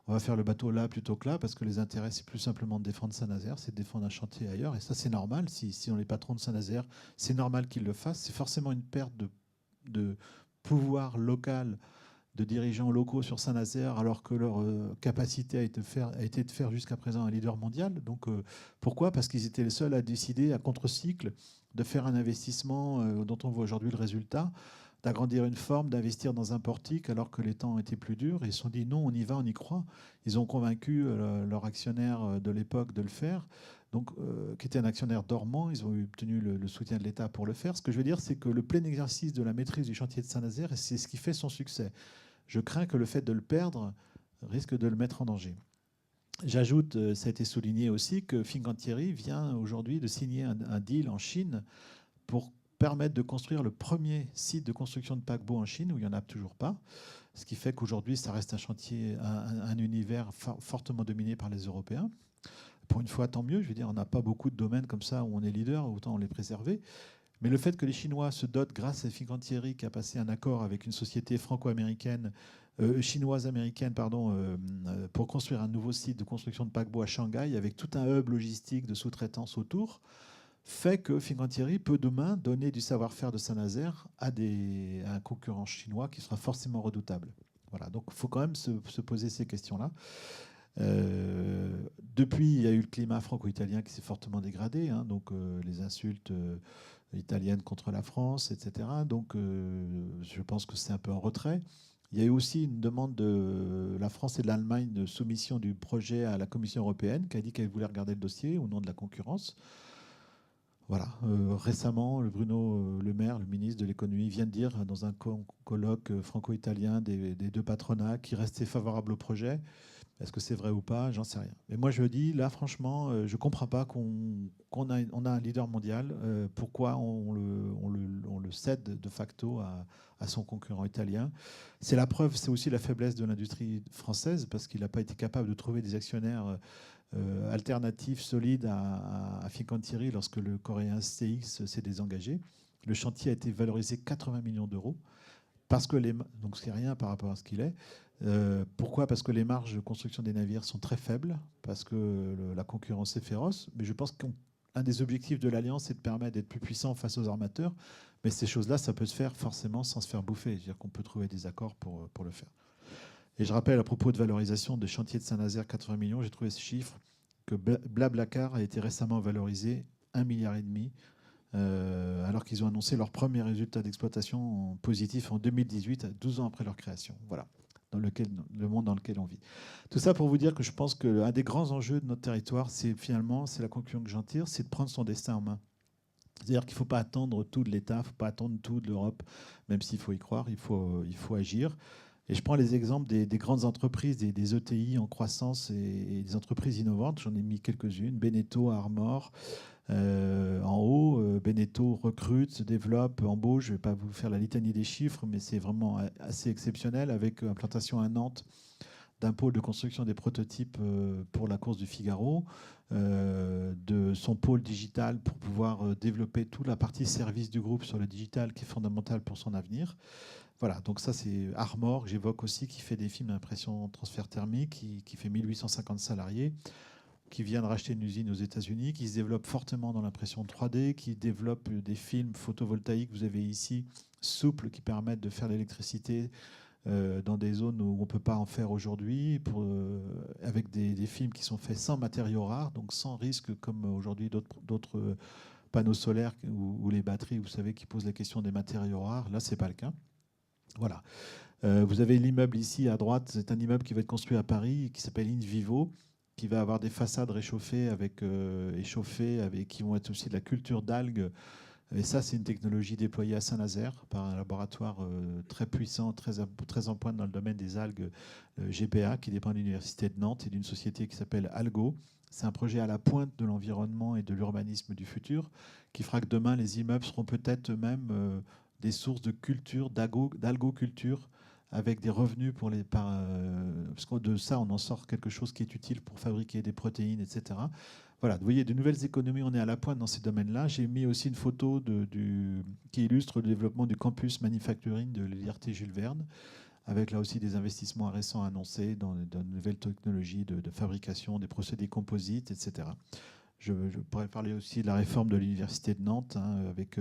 S1: on va faire le bateau là plutôt que là, parce que les intérêts, c'est plus simplement de défendre Saint-Nazaire, c'est de défendre un chantier ailleurs. Et ça, c'est normal. Si on est patron de Saint-Nazaire, c'est normal qu'ils le fassent. C'est forcément une perte de pouvoir local de dirigeants locaux sur Saint-Nazaire, alors que leur capacité a été de faire jusqu'à présent un leader mondial. Donc pourquoi? Parce qu'ils étaient les seuls à décider, à contre-cycle, de faire un investissement dont on voit aujourd'hui le résultat, d'agrandir une forme, d'investir dans un portique alors que les temps étaient plus durs. Ils se sont dit non, on y va, on y croit. Ils ont convaincu leur actionnaire de l'époque de le faire, donc, qui était un actionnaire dormant. Ils ont obtenu le soutien de l'État pour le faire. Ce que je veux dire, c'est que le plein exercice de la maîtrise du chantier de Saint-Nazaire, c'est ce qui fait son succès. Je crains que le fait de le perdre risque de le mettre en danger. J'ajoute, ça a été souligné aussi, que Fincantieri vient aujourd'hui de signer un deal en Chine pour permettre de construire le premier site de construction de paquebots en Chine, où il n'y en a toujours pas. Ce qui fait qu'aujourd'hui, ça reste un chantier, un univers fortement dominé par les Européens. Pour une fois, tant mieux. Je veux dire, on n'a pas beaucoup de domaines comme ça où on est leader, autant les préserver. Mais le fait que les Chinois se dotent, grâce à Fincantieri, qui a passé un accord avec une société franco-américaine, chinoise-américaine, pour construire un nouveau site de construction de paquebots à Shanghai, avec tout un hub logistique de sous-traitance autour, fait que Fincantieri peut demain donner du savoir-faire de Saint-Nazaire à un concurrent chinois qui sera forcément redoutable. Voilà, donc il faut quand même se poser ces questions-là. Depuis, il y a eu le climat franco-italien qui s'est fortement dégradé, hein, donc les insultes italiennes contre la France, etc. Donc je pense que c'est un peu en retrait. Il y a eu aussi une demande de la France et de l'Allemagne de soumission du projet à la Commission européenne, qui a dit qu'elle voulait regarder le dossier au nom de la concurrence. Voilà. Récemment, Bruno Le Maire, le ministre de l'économie, vient de dire dans un colloque franco-italien des deux patronats qui restaient favorables au projet. Est-ce que c'est vrai ou pas? J'en sais rien. Mais moi, je dis, là, franchement, je ne comprends pas qu'on a un leader mondial. Pourquoi on le cède de facto à son concurrent italien? C'est la preuve, c'est aussi la faiblesse de l'industrie française, parce qu'il n'a pas été capable de trouver des actionnaires alternatifs solides à Fincantieri lorsque le coréen CX s'est désengagé. Le chantier a été valorisé 80 millions d'euros. Parce que donc ce qui n'est rien par rapport à ce qu'il est. Pourquoi? Parce que les marges de construction des navires sont très faibles, parce que la concurrence est féroce. Mais je pense qu'un des objectifs de l'Alliance, c'est de permettre d'être plus puissant face aux armateurs. Mais ces choses-là, ça peut se faire forcément sans se faire bouffer. C'est-à-dire qu'on peut trouver des accords pour le faire. Et je rappelle à propos de valorisation des chantiers de Saint-Nazaire, 80 millions, j'ai trouvé ce chiffre, que Blablacar a été récemment valorisé 1,5 milliard, alors qu'ils ont annoncé leur premier résultat d'exploitation positif en 2018, 12 ans après leur création. Voilà, le monde dans lequel on vit. Tout ça pour vous dire que je pense qu'un des grands enjeux de notre territoire, c'est la conclusion que j'en tire, c'est de prendre son destin en main. C'est-à-dire qu'il ne faut pas attendre tout de l'État, il ne faut pas attendre tout de l'Europe, même s'il faut y croire, il faut agir. Et je prends les exemples des grandes entreprises, des ETI en croissance et des entreprises innovantes. J'en ai mis quelques-unes. Beneteau, Armor. En haut, Beneteau recrute, se développe, embauche. Je ne vais pas vous faire la litanie des chiffres, mais c'est vraiment assez exceptionnel avec implantation à Nantes d'un pôle de construction des prototypes pour la course du Figaro, de son pôle digital pour pouvoir développer toute la partie service du groupe sur le digital qui est fondamental pour son avenir. Voilà, donc ça c'est Armor, que j'évoque aussi, qui fait des films d'impression transfert thermique, qui fait 1850 salariés, qui vient de racheter une usine aux États-Unis, qui se développe fortement dans l'impression 3D, qui développe des films photovoltaïques, vous avez ici, souples, qui permettent de faire l'électricité dans des zones où on ne peut pas en faire aujourd'hui, avec des films qui sont faits sans matériaux rares, donc sans risque, comme aujourd'hui d'autres panneaux solaires ou les batteries, vous savez, qui posent la question des matériaux rares. Là, ce n'est pas le cas. Voilà. Vous avez l'immeuble ici à droite, c'est un immeuble qui va être construit à Paris, qui s'appelle InVivo, qui va avoir des façades réchauffées, échauffées, qui vont être aussi de la culture d'algues. Et ça, c'est une technologie déployée à Saint-Nazaire par un laboratoire très puissant, très en pointe dans le domaine des algues, GPA, qui dépend de l'Université de Nantes et d'une société qui s'appelle Algo. C'est un projet à la pointe de l'environnement et de l'urbanisme du futur, qui fera que demain, les immeubles seront peut-être même des sources de culture, d'algoculture, avec des revenus parce que de ça, on en sort quelque chose qui est utile pour fabriquer des protéines, etc. Voilà, vous voyez, de nouvelles économies, on est à la pointe dans ces domaines-là. J'ai mis aussi une photo qui illustre le développement du campus manufacturing de l'IRT Jules Verne, avec là aussi des investissements récents annoncés dans de nouvelles technologies de fabrication, des procédés composites, etc. Je pourrais parler aussi de la réforme de l'Université de Nantes, avec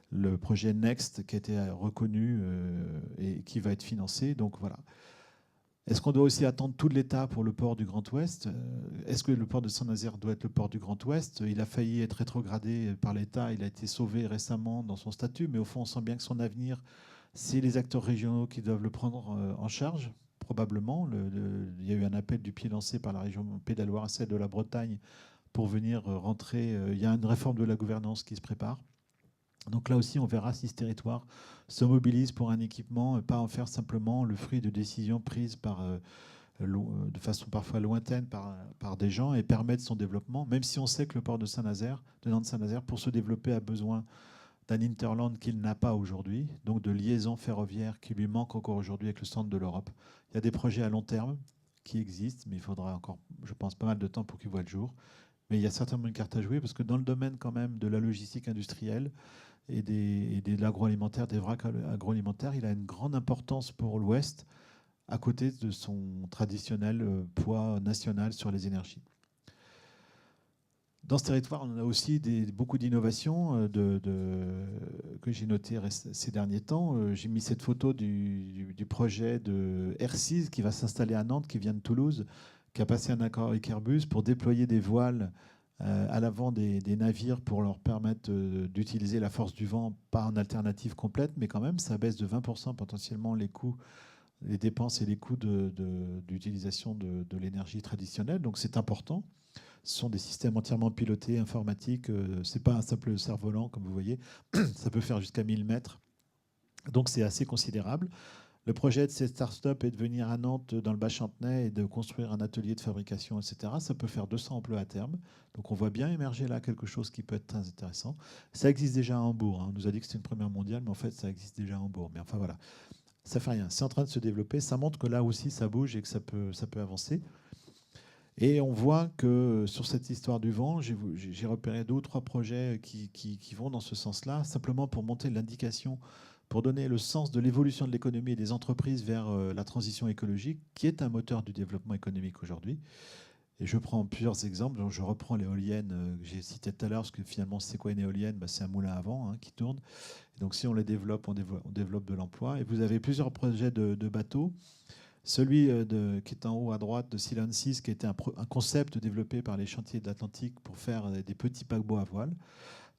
S1: le projet Next qui a été reconnu et qui va être financé. Donc voilà. Est-ce qu'on doit aussi attendre tout de l'État pour le port du Grand Ouest? Est-ce que le port de Saint-Nazaire doit être le port du Grand Ouest? Il a failli être rétrogradé par l'État, il a été sauvé récemment dans son statut, mais au fond, on sent bien que son avenir, c'est les acteurs régionaux qui doivent le prendre en charge, probablement. Il y a eu un appel du pied lancé par la région Pays de la Loire, celle de la Bretagne, pour venir rentrer. Il y a une réforme de la gouvernance qui se prépare. Donc là aussi, on verra si ce territoire se mobilise pour un équipement, pas en faire simplement le fruit de décisions prises de façon parfois lointaine par des gens et permettre son développement, même si on sait que le port de Saint-Nazaire, de Nantes-Saint-Nazaire, pour se développer, a besoin d'un hinterland qu'il n'a pas aujourd'hui, donc de liaisons ferroviaires qui lui manquent encore aujourd'hui avec le centre de l'Europe. Il y a des projets à long terme qui existent, mais il faudra encore, je pense, pas mal de temps pour qu'ils voient le jour. Mais il y a certainement une carte à jouer parce que dans le domaine quand même de la logistique industrielle, et de l'agroalimentaire, des vracs agroalimentaires, il a une grande importance pour l'Ouest, à côté de son traditionnel poids national sur les énergies. Dans ce territoire, on a aussi beaucoup d'innovations que j'ai notées ces derniers temps. J'ai mis cette photo du projet de Airseas qui va s'installer à Nantes, qui vient de Toulouse, qui a passé un accord avec Airbus pour déployer des voiles à l'avant des navires pour leur permettre d'utiliser la force du vent, pas en alternative complète, mais quand même, ça baisse de 20% potentiellement les coûts, les dépenses et les coûts d'utilisation de l'énergie traditionnelle. Donc c'est important. Ce sont des systèmes entièrement pilotés, informatiques. Ce n'est pas un simple cerf-volant, comme vous voyez. Ça peut faire jusqu'à 1000 mètres. Donc c'est assez considérable. Le projet de cette start-up est de venir à Nantes, dans le Bas-Chantenay, et de construire un atelier de fabrication, etc. Ça peut faire 200 emplois à terme. Donc on voit bien émerger là quelque chose qui peut être très intéressant. Ça existe déjà à Hambourg. On nous a dit que c'était une première mondiale, mais en fait, ça existe déjà à Hambourg. Mais enfin voilà, ça fait rien. C'est en train de se développer. Ça montre que là aussi, ça bouge et que ça peut avancer. Et on voit que sur cette histoire du vent, j'ai repéré 2 ou 3 projets qui vont dans ce sens-là, simplement pour monter l'indication, pour donner le sens de l'évolution de l'économie et des entreprises vers la transition écologique, qui est un moteur du développement économique aujourd'hui. Et je prends plusieurs exemples. Donc je reprends l'éolienne que j'ai citée tout à l'heure, parce que finalement, c'est quoi une éolienne? C'est un moulin à vent qui tourne. Et donc si on les développe, on développe de l'emploi. Et vous avez plusieurs projets de bateaux Celui qui est en haut à droite de Silon 6, qui était un concept développé par les chantiers de l'Atlantique pour faire des petits paquebots à voile,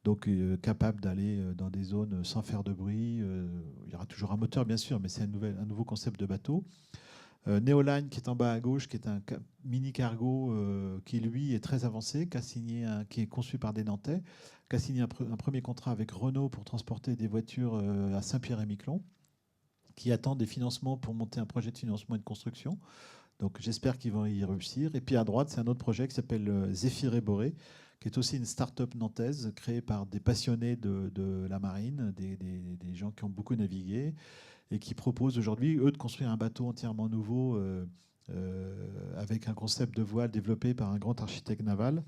S1: donc capable d'aller dans des zones sans faire de bruit. Il y aura toujours un moteur, bien sûr, mais c'est un nouveau concept de bateau. Neoline, qui est en bas à gauche, qui est un mini cargo qui, lui, est très avancé, qui est conçu par des Nantais, qui a signé un premier contrat avec Renault pour transporter des voitures à Saint-Pierre-et-Miquelon, qui attend des financements pour monter un projet de financement et de construction. Donc j'espère qu'ils vont y réussir. Et puis à droite, c'est un autre projet qui s'appelle Zéphyr et Boré, qui est aussi une start-up nantaise créée par des passionnés de la marine, des gens qui ont beaucoup navigué, et qui proposent aujourd'hui, eux, de construire un bateau entièrement nouveau avec un concept de voile développé par un grand architecte naval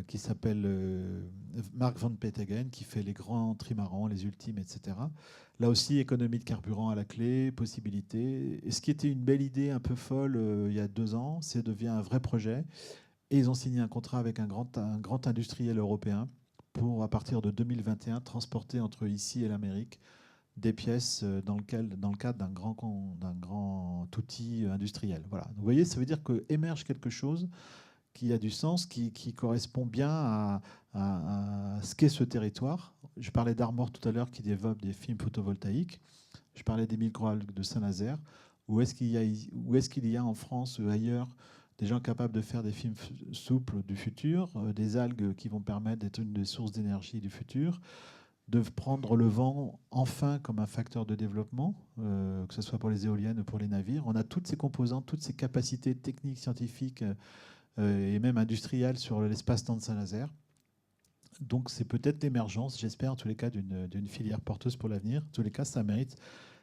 S1: qui s'appelle Mark Van Petegem, qui fait les grands trimarans, les ultimes, etc. Là aussi, économie de carburant à la clé, possibilité. Et ce qui était une belle idée un peu folle il y a 2 ans, c'est devient un vrai projet. Et ils ont signé un contrat avec un grand industriel européen pour, à partir de 2021, transporter entre ici et l'Amérique des pièces dans le cadre d'un grand outil industriel. Voilà. Donc, vous voyez, ça veut dire qu'émerge quelque chose qui a du sens, qui correspond bien à ce qu'est ce territoire. Je parlais d'Armor tout à l'heure qui développe des films photovoltaïques. Je parlais des microalgues de Saint-Nazaire. Où est-ce qu'il y a en France ou ailleurs des gens capables de faire des films souples du futur, des algues qui vont permettre d'être une des sources d'énergie du futur, de prendre le vent enfin comme un facteur de développement, que ce soit pour les éoliennes ou pour les navires. On a toutes ces composantes, toutes ces capacités techniques, scientifiques et même industrielles sur l'espace-temps de Saint-Nazaire. Donc c'est peut-être l'émergence, j'espère en tous les cas, d'une filière porteuse pour l'avenir. En tous les cas, ça mérite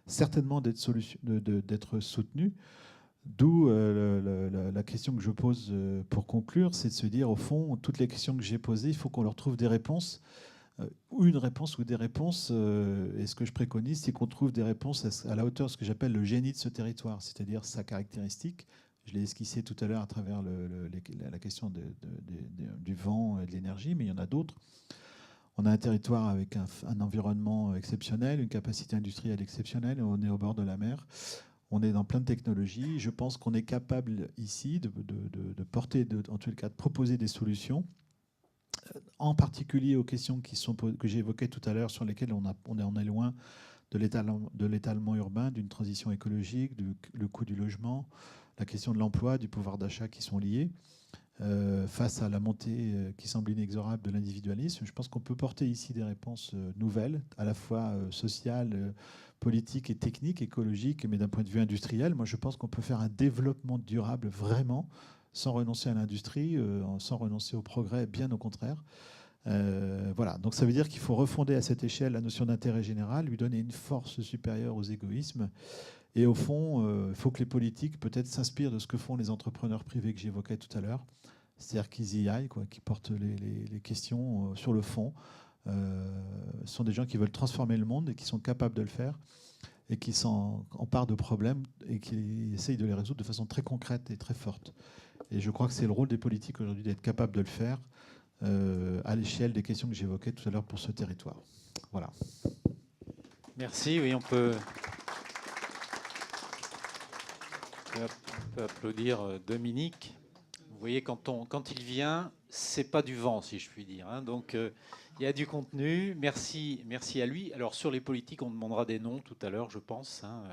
S1: certainement d'être soutenu. D'où la question que je pose pour conclure, c'est de se dire, au fond, toutes les questions que j'ai posées, il faut qu'on leur trouve des réponses, ou une réponse ou des réponses. Et ce que je préconise, c'est qu'on trouve des réponses à la hauteur de ce que j'appelle le génie de ce territoire, c'est-à-dire sa caractéristique. Je l'ai esquissé tout à l'heure à travers la question du vent et de l'énergie, mais il y en a d'autres. On a un territoire avec un environnement exceptionnel, une capacité industrielle exceptionnelle, on est au bord de la mer. On est dans plein de technologies. Je pense qu'on est capable ici de porter, en tout cas de proposer des solutions, en particulier aux questions que j'ai évoquées tout à l'heure, sur lesquelles on est loin de l'étalement urbain, d'une transition écologique, le coût du logement, la question de l'emploi, du pouvoir d'achat qui sont liés, face à la montée qui semble inexorable de l'individualisme. Je pense qu'on peut porter ici des réponses nouvelles, à la fois sociales, politiques et techniques, écologiques, mais d'un point de vue industriel. Moi, je pense qu'on peut faire un développement durable vraiment, sans renoncer à l'industrie, sans renoncer au progrès, bien au contraire. Voilà, donc ça veut dire qu'il faut refonder à cette échelle la notion d'intérêt général, lui donner une force supérieure aux égoïsmes. Et au fond, il faut que les politiques peut-être s'inspirent de ce que font les entrepreneurs privés que j'évoquais tout à l'heure, c'est-à-dire qu'ils y aillent, qui portent les questions sur le fond. Ce sont des gens qui veulent transformer le monde et qui sont capables de le faire et qui s'emparent de problèmes et qui essayent de les résoudre de façon très concrète et très forte. Et je crois que c'est le rôle des politiques aujourd'hui d'être capables de le faire à l'échelle des questions que j'évoquais tout à l'heure pour ce territoire. Voilà.
S2: Merci. Oui, on peut applaudir Dominique. Vous voyez, quand il vient, c'est pas du vent, si je puis dire. Hein. Donc, il y a du contenu. Merci à lui. Alors, sur les politiques, on demandera des noms tout à l'heure, je pense, hein,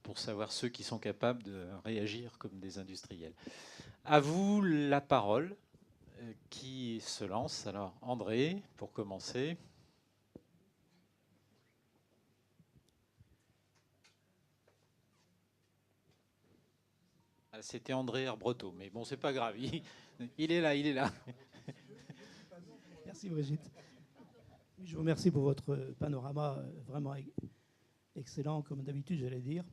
S2: pour savoir ceux qui sont capables de réagir comme des industriels. À vous la parole. Qui se lance? Alors, André, pour commencer. C'était André Herbreteau, mais bon, c'est pas grave. Il est là.
S3: Merci Brigitte. Je vous remercie pour votre panorama vraiment excellent, comme d'habitude, j'allais dire.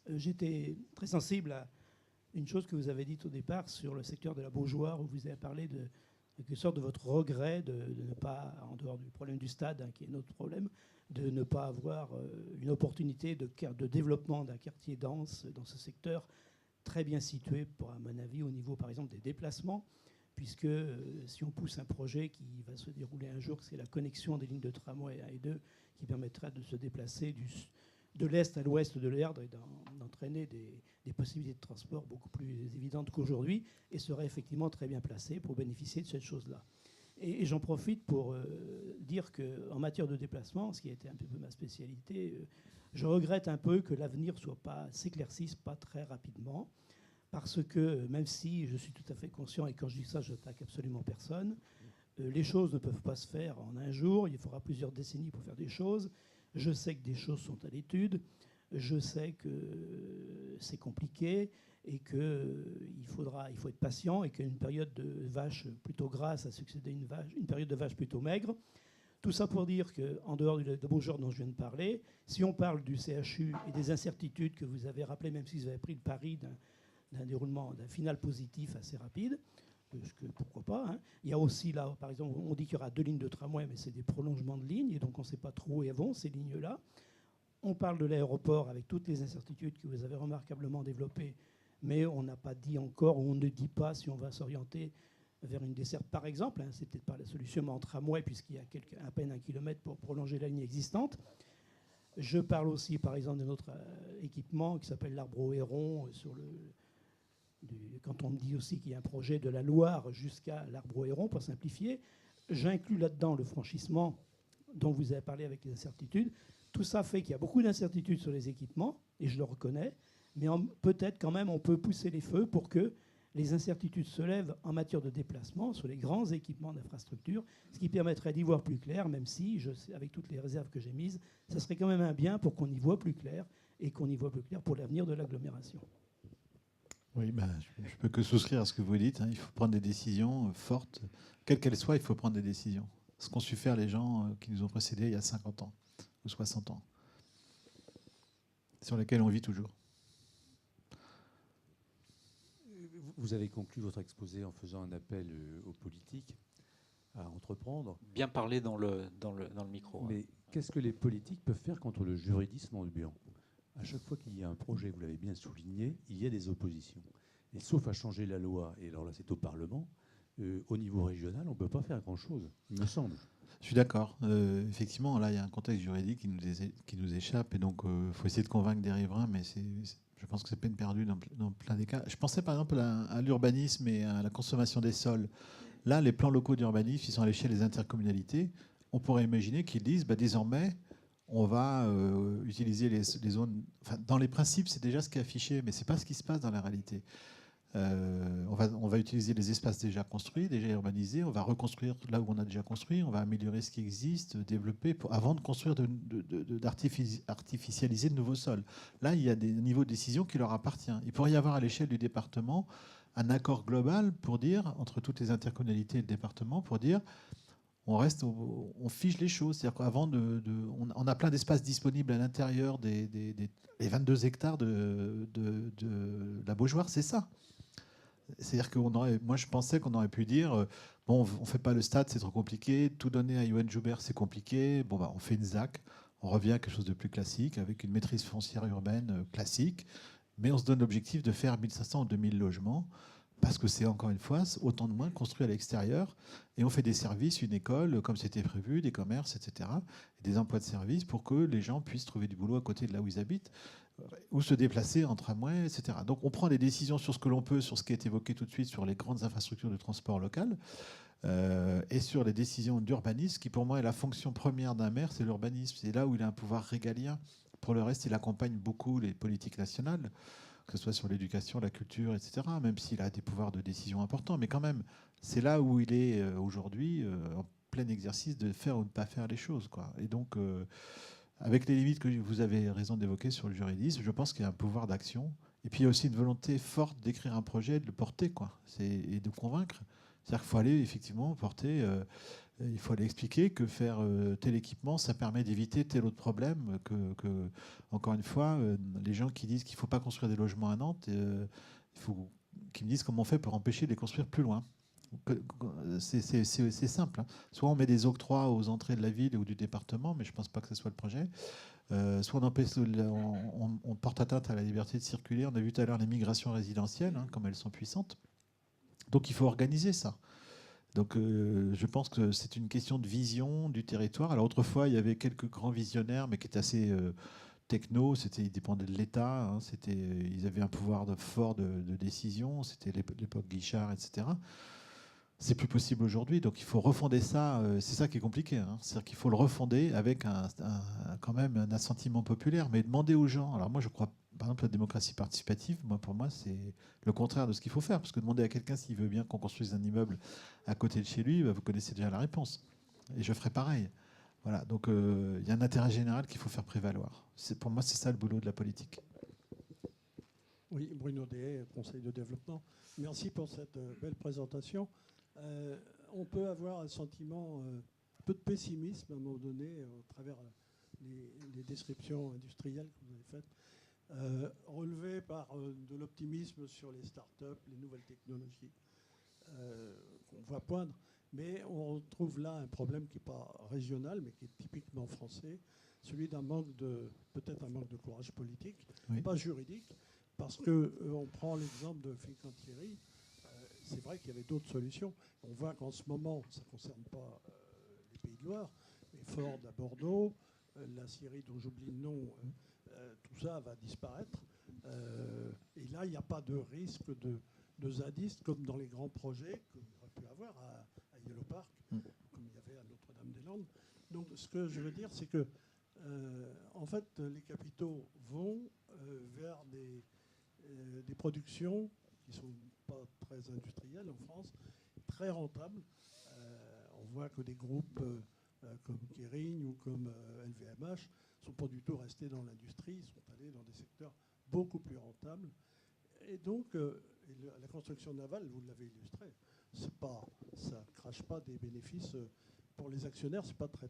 S3: J'étais très sensible à une chose que vous avez dite au départ sur le secteur de la Beaujoire, où vous avez parlé de quelque sorte de votre regret de ne pas, en dehors du problème du stade, hein, qui est notre problème, de ne pas avoir une opportunité de développement d'un quartier dense dans ce secteur très bien situé, à mon avis, au niveau, par exemple, des déplacements, puisque si on pousse un projet qui va se dérouler un jour, c'est la connexion des lignes de tramway 1 et 2 qui permettra de se déplacer de l'est à l'ouest de l'Erdre et d'entraîner des possibilités de transport beaucoup plus évidentes qu'aujourd'hui, et serait effectivement très bien placé pour bénéficier de cette chose-là. Et j'en profite pour dire qu'en matière de déplacement, ce qui a été un peu ma spécialité, je regrette un peu que l'avenir s'éclaircisse pas très rapidement, parce que même si je suis tout à fait conscient, et quand je dis ça, je n'attaque absolument personne, les choses ne peuvent pas se faire en un jour, il faudra plusieurs décennies pour faire des choses. Je sais que des choses sont à l'étude, je sais que c'est compliqué et qu'il faut être patient, et qu'une période de vache plutôt grasse a succédé à une période de vache plutôt maigre. Tout ça pour dire qu'en dehors de Beaujord dont je viens de parler, si on parle du CHU et des incertitudes que vous avez rappelées, même si vous avez pris le pari d'un déroulement, d'un final positif assez rapide, pourquoi pas, hein. Il y a aussi là, par exemple, on dit qu'il y aura 2 lignes de tramway, mais c'est des prolongements de lignes, et donc on ne sait pas trop où elles vont, ces lignes-là. On parle de l'aéroport avec toutes les incertitudes que vous avez remarquablement développées, mais on n'a pas dit encore, ou on ne dit pas si on va s'orienter vers une desserte, par exemple, hein, c'est peut-être pas la solution, mais en tramway, puisqu'il y a à peine 1 kilomètre pour prolonger la ligne existante. Je parle aussi, par exemple, de notre équipement qui s'appelle l'Arbre au Héron, quand on me dit aussi qu'il y a un projet de la Loire jusqu'à l'Arbre au Héron, pour simplifier, j'inclus là-dedans le franchissement dont vous avez parlé avec les incertitudes. Tout ça fait qu'il y a beaucoup d'incertitudes sur les équipements, et je le reconnais, mais peut-être quand même on peut pousser les feux pour que les incertitudes se lèvent en matière de déplacement sur les grands équipements d'infrastructure, ce qui permettrait d'y voir plus clair, même si, je sais, avec toutes les réserves que j'ai mises, ça serait quand même un bien pour qu'on y voit plus clair, et qu'on y voit plus clair pour l'avenir de l'agglomération.
S1: Oui, je ne peux que souscrire à ce que vous dites, hein. Il faut prendre des décisions fortes, quelles qu'elles soient, il faut prendre des décisions. Ce qu'ont su faire les gens qui nous ont précédés il y a 50 ans ou 60 ans, sur lesquels on vit toujours.
S4: Vous avez conclu votre exposé en faisant un appel aux politiques à entreprendre.
S2: Bien parler dans le micro.
S4: Mais qu'est-ce que les politiques peuvent faire contre le juridisme ambiant ? À chaque fois qu'il y a un projet, vous l'avez bien souligné, il y a des oppositions. Et sauf à changer la loi, et alors là c'est au Parlement, au niveau régional, on ne peut pas faire grand-chose, il me semble.
S1: Je suis d'accord. Effectivement, là, il y a un contexte juridique qui nous échappe, et donc il faut essayer de convaincre des riverains, mais je pense que c'est peine perdue dans plein des cas. Je pensais par exemple à l'urbanisme et à la consommation des sols. Là, les plans locaux d'urbanisme, ils sont à l'échelle des intercommunalités. On pourrait imaginer qu'ils disent, désormais, on va utiliser les zones... Enfin, dans les principes, c'est déjà ce qui est affiché, mais ce n'est pas ce qui se passe dans la réalité. On va utiliser les espaces déjà construits, déjà urbanisés, on va reconstruire là où on a déjà construit, on va améliorer ce qui existe, développer, avant de construire, d'artificialiser de nouveaux sols. Là, il y a des niveaux de décision qui leur appartiennent. Il pourrait y avoir à l'échelle du département un accord global pour dire, entre toutes les intercommunalités et le département, pour dire on fige les choses. C'est-à-dire qu'avant, on a plein d'espaces disponibles à l'intérieur des 22 hectares de la Beaujoire, c'est ça. C'est-à-dire que moi je pensais qu'on aurait pu dire on ne fait pas le stade, c'est trop compliqué, tout donner à Johan Joubert, c'est compliqué, on fait une ZAC, on revient à quelque chose de plus classique, avec une maîtrise foncière urbaine classique, mais on se donne l'objectif de faire 1500 ou 2000 logements, parce que c'est encore une fois autant de moins construit à l'extérieur, et on fait des services, une école, comme c'était prévu, des commerces, etc., et des emplois de services pour que les gens puissent trouver du boulot à côté de là où ils habitent, ou se déplacer en tramway, etc. Donc on prend des décisions sur ce que l'on peut, sur ce qui est évoqué tout de suite, sur les grandes infrastructures de transport local, et sur les décisions d'urbanisme, qui pour moi est la fonction première d'un maire, c'est l'urbanisme. C'est là où il a un pouvoir régalien. Pour le reste, il accompagne beaucoup les politiques nationales, que ce soit sur l'éducation, la culture, etc., même s'il a des pouvoirs de décision importants. Mais quand même, c'est là où il est aujourd'hui, en plein exercice de faire ou de ne pas faire les choses, quoi. Et donc... avec les limites que vous avez raison d'évoquer sur le juridisme, je pense qu'il y a un pouvoir d'action. Et puis il y a aussi une volonté forte d'écrire un projet, de le porter, quoi, et de convaincre. C'est-à-dire qu'il faut aller effectivement porter, il faut aller expliquer que faire tel équipement, ça permet d'éviter tel autre problème. Encore une fois, les gens qui disent qu'il ne faut pas construire des logements à Nantes, il faut qu'ils me disent comment on fait pour empêcher de les construire plus loin. C'est simple, hein. Soit on met des octrois aux entrées de la ville ou du département, mais je ne pense pas que ce soit le projet. Soit on porte atteinte à la liberté de circuler. On a vu tout à l'heure les migrations résidentielles, hein, comme elles sont puissantes. Donc il faut organiser ça. Donc je pense que c'est une question de vision du territoire. Alors autrefois, il y avait quelques grands visionnaires, mais qui étaient assez techno, ils dépendaient de l'État, hein, ils avaient un pouvoir fort de décision, c'était l'époque Guichard, etc. C'est plus possible aujourd'hui, donc il faut refonder ça. C'est ça qui est compliqué, hein. C'est-à-dire qu'il faut le refonder avec quand même un assentiment populaire, mais demander aux gens. Alors moi, je crois, par exemple, la démocratie participative. Pour moi, c'est le contraire de ce qu'il faut faire, parce que demander à quelqu'un s'il veut bien qu'on construise un immeuble à côté de chez lui, vous connaissez déjà la réponse. Et je ferai pareil. Voilà. Donc il y a un intérêt général qu'il faut faire prévaloir. Pour moi, c'est ça le boulot de la politique.
S5: Oui, Bruno Dehaye, Conseil de développement. Merci pour cette belle présentation. On peut avoir un sentiment, un peu de pessimisme à un moment donné, au travers les descriptions industrielles que vous avez faites, relevées par de l'optimisme sur les startups, les nouvelles technologies qu'on voit poindre. Mais on trouve là un problème qui n'est pas régional, mais qui est typiquement français, celui d'un peut-être un manque de courage politique, oui, pas juridique, parce qu'on prend l'exemple de Fincantieri. C'est vrai qu'il y avait d'autres solutions. On voit qu'en ce moment, ça ne concerne pas les Pays de Loire, mais Ford à Bordeaux, la Syrie dont j'oublie le nom, tout ça va disparaître. Et là, il n'y a pas de risque de zadistes comme dans les grands projets qu'on aurait pu avoir à Yellow Park, comme il y avait à Notre-Dame-des-Landes. Donc ce que je veux dire, c'est que en fait, les capitaux vont vers des productions qui ne sont pas très industrielles en France, très rentables. On voit que des groupes comme Kering ou comme LVMH ne sont pas du tout restés dans l'industrie, ils sont allés dans des secteurs beaucoup plus rentables. Et donc, la construction navale, vous l'avez illustré, ça ne crache pas des bénéfices pour les actionnaires, c'est pas très...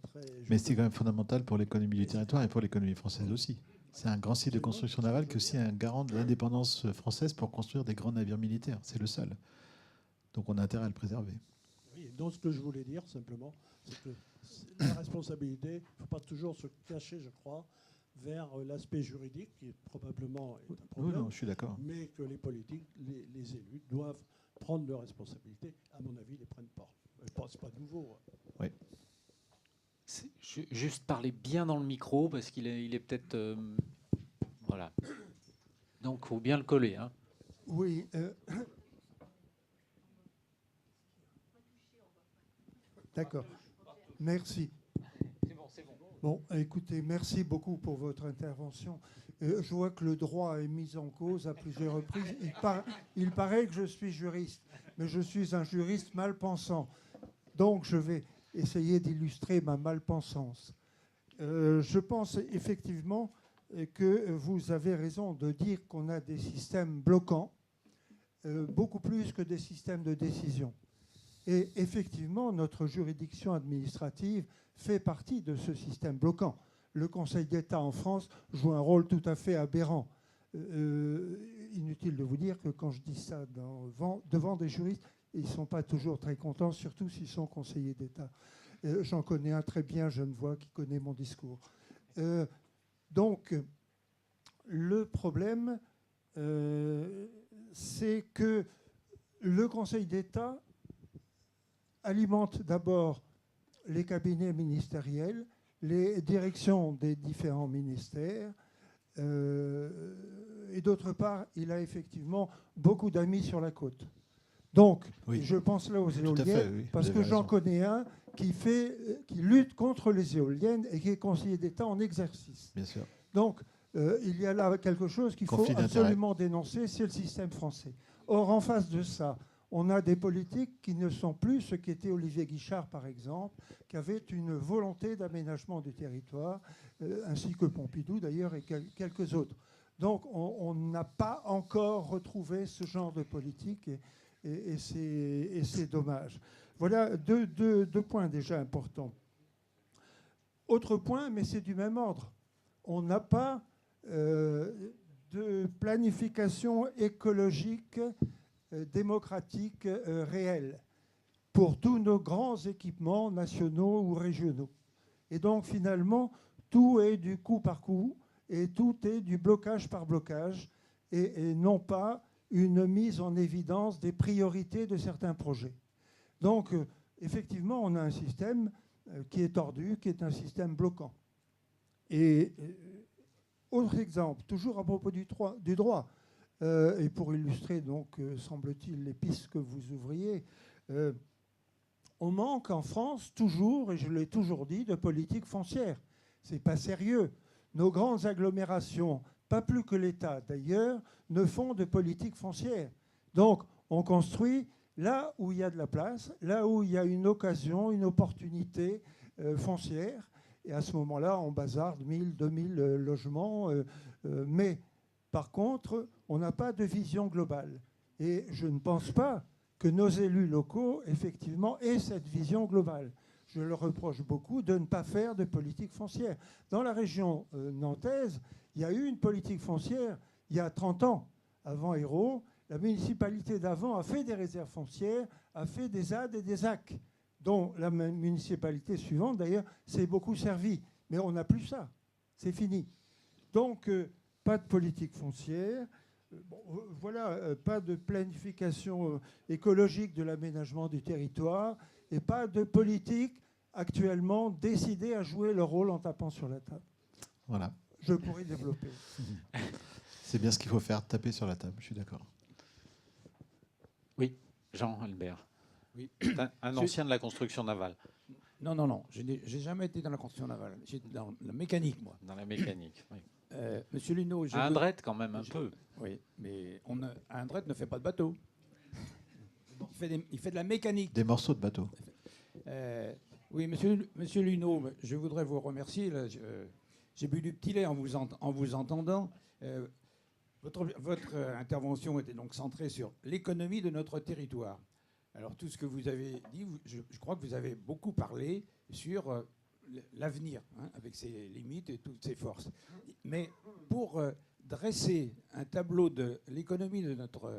S1: Mais c'est quand même fondamental pour l'économie du territoire et pour l'économie française aussi. C'est un grand site de construction navale qui est aussi un garant de l'indépendance française pour construire des grands navires militaires. C'est le seul. Donc on a intérêt à le préserver.
S5: Oui, donc ce que je voulais dire simplement, c'est que la responsabilité, il ne faut pas toujours se cacher, je crois, vers l'aspect juridique, qui probablement est un problème,
S1: oui, non, je suis d'accord,
S5: mais que les politiques, les élus doivent prendre leurs responsabilités. À mon avis, ils ne les prennent pas. Ce n'est pas nouveau.
S1: Oui.
S2: Juste parler bien dans le micro, parce qu'il est peut-être... voilà. Donc, il faut bien le coller. Hein.
S6: Oui. D'accord. Merci.
S2: C'est bon.
S6: Bon, écoutez, merci beaucoup pour votre intervention. Je vois que le droit est mis en cause à plusieurs reprises. Il paraît que je suis juriste, mais je suis un juriste mal pensant. Donc, je vais essayer d'illustrer ma malpensance. Je pense effectivement que vous avez raison de dire qu'on a des systèmes bloquants, beaucoup plus que des systèmes de décision. Et effectivement, notre juridiction administrative fait partie de ce système bloquant. Le Conseil d'État en France joue un rôle tout à fait aberrant. Inutile de vous dire que quand je dis ça devant des juristes, ils ne sont pas toujours très contents, surtout s'ils sont conseillers d'État. J'en connais un très bien, Genevois, qui connaît mon discours. Donc, le problème, c'est que le Conseil d'État alimente d'abord les cabinets ministériels, les directions des différents ministères, et d'autre part, il a effectivement beaucoup d'amis sur la côte. Donc, oui, je pense là aux éoliennes, oui, parce que j'en connais un qui lutte contre les éoliennes et qui est conseiller d'État en exercice.
S1: Bien sûr.
S6: Donc, il y a là quelque chose qu'il faut absolument dénoncer, c'est le système français. Or, en face de ça, on a des politiques qui ne sont plus ce qu'était Olivier Guichard, par exemple, qui avait une volonté d'aménagement du territoire, ainsi que Pompidou, d'ailleurs, et quelques autres. Donc, on n'a pas encore retrouvé ce genre de politique, et c'est dommage. Voilà deux points déjà importants. Autre point, mais c'est du même ordre. On n'a pas de planification écologique démocratique réelle pour tous nos grands équipements nationaux ou régionaux. Et donc, finalement, tout est du coup par coup et tout est du blocage par blocage et non pas une mise en évidence des priorités de certains projets. Donc, effectivement, on a un système qui est tordu, qui est un système bloquant. Et Autre exemple, toujours à propos du droit, et pour illustrer, donc, semble-t-il, les pistes que vous ouvriez, on manque en France toujours, et je l'ai toujours dit, de politique foncière. Ce n'est pas sérieux. Nos grandes agglomérations, pas plus que l'État d'ailleurs, ne font de politique foncière. Donc, on construit là où il y a de la place, là où il y a une occasion, une opportunité foncière. Et à ce moment-là, on bazarde 1000, 2000 logements. Mais par contre, on n'a pas de vision globale. Et je ne pense pas que nos élus locaux, effectivement, aient cette vision globale. Je leur reproche beaucoup de ne pas faire de politique foncière. Dans la région nantaise, il y a eu une politique foncière il y a 30 ans, avant Hérault. La municipalité d'avant a fait des réserves foncières, a fait des ZAD et des ZAC, dont la municipalité suivante, d'ailleurs, s'est beaucoup servie. Mais on n'a plus ça. C'est fini. Donc, pas de politique foncière. Voilà, pas de planification écologique de l'aménagement du territoire et pas de politique actuellement décidée à jouer le rôle en tapant sur la table.
S1: Voilà.
S6: Je pourrais développer.
S1: C'est bien ce qu'il faut faire, taper sur la table, je suis d'accord.
S2: Oui, Jean-Albert.
S7: Oui.
S2: Un ancien de la construction navale.
S7: Non. Je n'ai jamais été dans la construction navale. J'étais dans la mécanique, moi.
S2: Dans la mécanique, oui.
S7: Monsieur Luneau...
S2: À Indrette, quand même, un peu.
S7: Oui, mais Indrette ne fait pas de bateau. Il fait de la mécanique.
S1: Des morceaux de bateau.
S7: Oui, monsieur Luneau, je voudrais vous remercier. Là, j'ai bu du petit lait en vous entendant. Votre intervention était donc centrée sur l'économie de notre territoire. Alors, tout ce que vous avez dit, je crois que vous avez beaucoup parlé sur l'avenir, avec ses limites et toutes ses forces. Mais pour dresser un tableau de l'économie de notre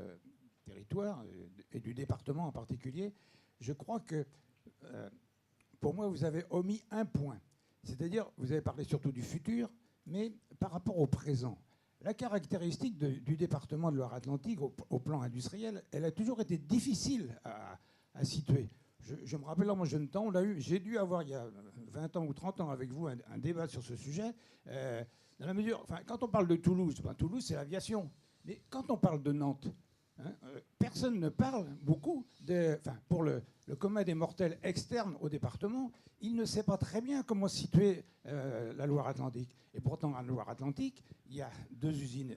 S7: territoire et du département en particulier, je crois que, pour moi, vous avez omis un point. C'est-à-dire, vous avez parlé surtout du futur, mais par rapport au présent. La caractéristique du département de Loire-Atlantique au plan industriel, elle a toujours été difficile à situer. Je me rappelle, dans mon jeune temps, j'ai dû avoir, il y a 20 ans ou 30 ans avec vous, un débat sur ce sujet. Dans la mesure, quand on parle de Toulouse, Toulouse, c'est l'aviation. Mais quand on parle de Nantes, personne ne parle beaucoup pour le commun des mortels externes au département, il ne sait pas très bien comment situer la Loire-Atlantique. Et pourtant, en Loire-Atlantique, il y a deux usines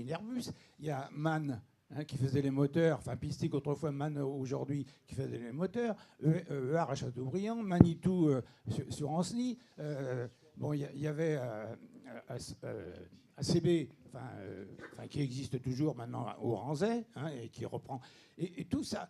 S7: Airbus. Il y a MAN qui faisait les moteurs, Pistic autrefois, MAN aujourd'hui qui faisait les moteurs, EAR à Châteaubriand, Manitou sur Ancenis. Il y avait ACB, qui existe toujours maintenant au Ranzay, et qui reprend. Et tout ça,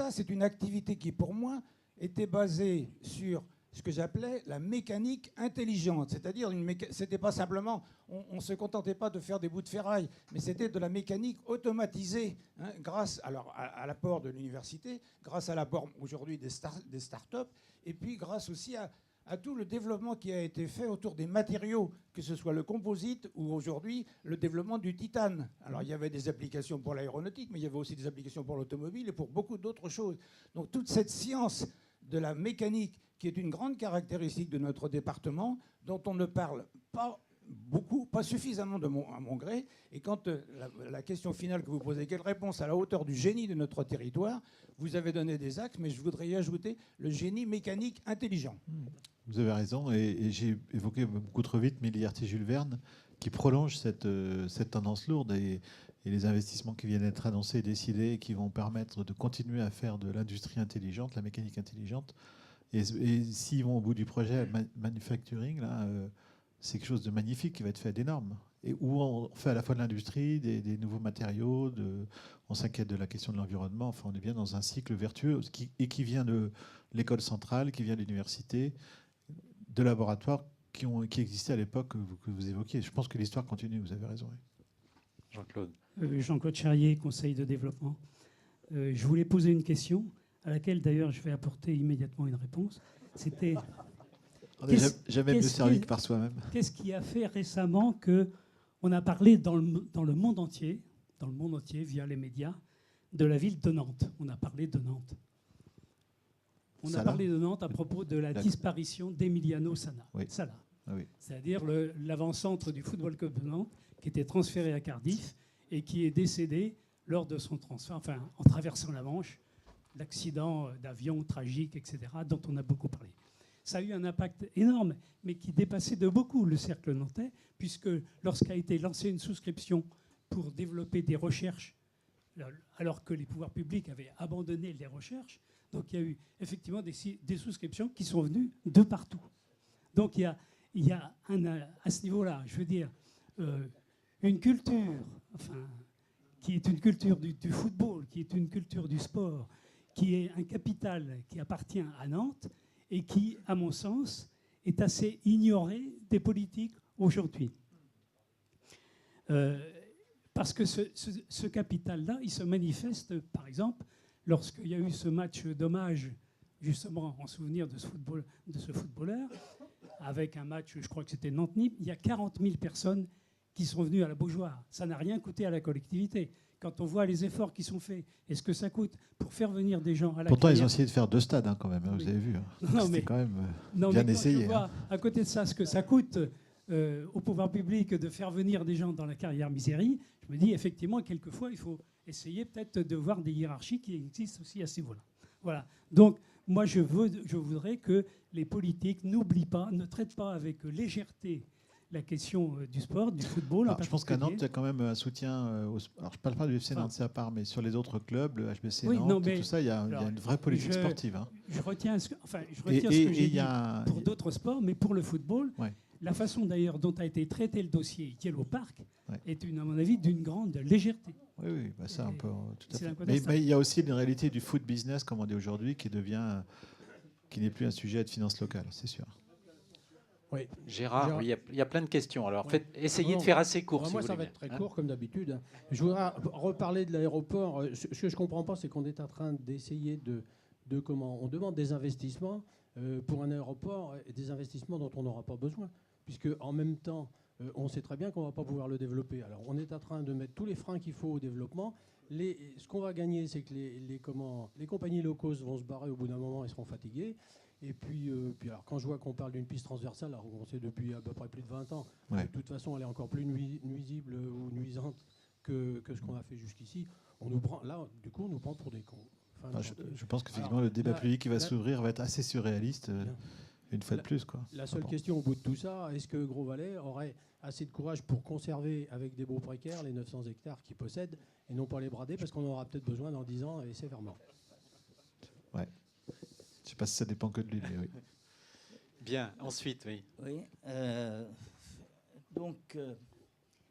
S7: c'est une activité qui, pour moi, était basée sur ce que j'appelais la mécanique intelligente. C'est-à-dire, c'était pas simplement, on ne se contentait pas de faire des bouts de ferraille, mais c'était de la mécanique automatisée, grâce à l'apport de l'université, grâce à l'apport aujourd'hui des start-up, et puis grâce aussi à tout le développement qui a été fait autour des matériaux, que ce soit le composite ou aujourd'hui le développement du titane. Alors il y avait des applications pour l'aéronautique, mais il y avait aussi des applications pour l'automobile et pour beaucoup d'autres choses. Donc toute cette science de la mécanique, qui est une grande caractéristique de notre département, dont on ne parle pas beaucoup, pas suffisamment à mon gré. Et quand la question finale que vous posez, quelle réponse à la hauteur du génie de notre territoire, vous avez donné des axes, mais je voudrais y ajouter le génie mécanique intelligent.
S1: Vous avez raison, et j'ai évoqué beaucoup trop vite Milliarty Jules Verne, qui prolonge cette tendance lourde, et les investissements qui viennent d'être annoncés et décidés, et qui vont permettre de continuer à faire de l'industrie intelligente, la mécanique intelligente. Et s'ils vont au bout du projet manufacturing, là, c'est quelque chose de magnifique qui va être fait d'énorme. Et où on fait à la fois de l'industrie, des nouveaux matériaux, on s'inquiète de la question de l'environnement. Enfin, on est bien dans un cycle vertueux qui vient de l'école centrale, qui vient de l'université, de laboratoires qui existaient à l'époque que vous évoquiez. Je pense que l'histoire continue, vous avez raison. Oui.
S2: Jean-Claude.
S8: Jean-Claude Charrier, Conseil de développement. Je voulais poser une question à laquelle d'ailleurs je vais apporter immédiatement une réponse. C'était...
S1: On n'est jamais mieux servi que par soi-même.
S8: Qu'est-ce qui a fait récemment qu'on a parlé dans le monde entier, via les médias, de la ville de Nantes? On a parlé de Nantes. On a parlé de Nantes à propos de la disparition d'Emiliano Sala.
S1: Oui. Ah oui.
S8: C'est-à-dire l'avant-centre du Football Club de Nantes, qui était transféré à Cardiff et qui est décédé lors de son transfert, enfin en traversant la Manche, l'accident d'avion tragique, etc., dont on a beaucoup parlé. Ça a eu un impact énorme, mais qui dépassait de beaucoup le cercle nantais, puisque lorsqu'a été lancée une souscription pour développer des recherches, alors que les pouvoirs publics avaient abandonné les recherches, donc il y a eu effectivement des souscriptions qui sont venues de partout. Donc il y a à ce niveau-là, je veux dire, une culture, enfin, qui est une culture du football, qui est une culture du sport, qui est un capital qui appartient à Nantes et qui, à mon sens, est assez ignoré des politiques aujourd'hui. Parce que ce capital-là, il se manifeste, par exemple, lorsqu'il y a eu ce match d'hommage, justement en souvenir de ce footballeur, avec un match, je crois que c'était Nantes-Nîmes, il y a 40 000 personnes qui sont venues à la Beaujoire. Ça n'a rien coûté à la collectivité. Quand on voit les efforts qui sont faits et ce que ça coûte pour faire venir des gens à la
S1: Pourtant,
S8: carrière,
S1: ils ont essayé de faire 2 stades, quand même, vous avez vu. C'était quand même bien essayé.
S8: Je vois à côté de ça ce que ça coûte au pouvoir public de faire venir des gens dans la carrière misérie, je me dis effectivement, quelquefois, il faut essayer peut-être de voir des hiérarchies qui existent aussi à ce niveau-là. Voilà. Donc, moi, je voudrais que les politiques n'oublient pas, ne traitent pas avec légèreté la question du sport, du football.
S1: Alors, je pense qu'à Nantes, il y a quand même un soutien. Alors, je ne parle pas du FC Nantes, c'est à part, mais sur les autres clubs, le HBC
S8: oui,
S1: Nantes,
S8: non, mais,
S1: tout ça, il y a une vraie politique sportive. Hein.
S8: Je retiens ce que j'ai dit pour d'autres sports, mais pour le football,
S1: ouais.
S8: La façon d'ailleurs dont a été traité le dossier Yellow Park
S1: ouais.
S8: est, à mon avis, d'une grande légèreté.
S1: Oui, bah ça, on peut tout à fait. Mais il y a aussi une réalité du foot business, comme on dit aujourd'hui, qui n'est plus un sujet de finances locales, c'est sûr.
S2: Oui. Gérard, il y a plein de questions. Alors, essayez de faire assez court.
S5: Moi, ça va être très court, comme d'habitude. Je voudrais reparler de l'aéroport. Ce que je ne comprends pas, c'est qu'on est en train d'essayer de comment on demande des investissements pour un aéroport, et des investissements dont on n'aura pas besoin. Puisque, en même temps, on sait très bien qu'on ne va pas pouvoir le développer. Alors, on est en train de mettre tous les freins qu'il faut au développement. Ce qu'on va gagner, c'est que les compagnies low cost vont se barrer au bout d'un moment et seront fatiguées. Et puis alors, quand je vois qu'on parle d'une piste transversale, alors on sait depuis à peu près plus de 20 ans, ouais. De toute façon, elle est encore plus nuisible ou nuisante que ce qu'on a fait jusqu'ici. On nous prend, là, du coup, on nous prend pour des cons.
S1: Enfin, je pense qu'effectivement, le débat public qui va s'ouvrir va être assez surréaliste, une fois de plus. Quoi.
S5: La seule question au bout de tout ça, est-ce que Gros Valais aurait assez de courage pour conserver avec des baux précaires les 900 hectares qu'il possède et non pas les brader, parce qu'on aura peut-être besoin dans 10 ans et sévèrement.
S1: Ouais. Je ne sais pas si ça dépend que de lui, mais oui.
S2: Bien, ensuite, oui.
S9: Oui. Donc,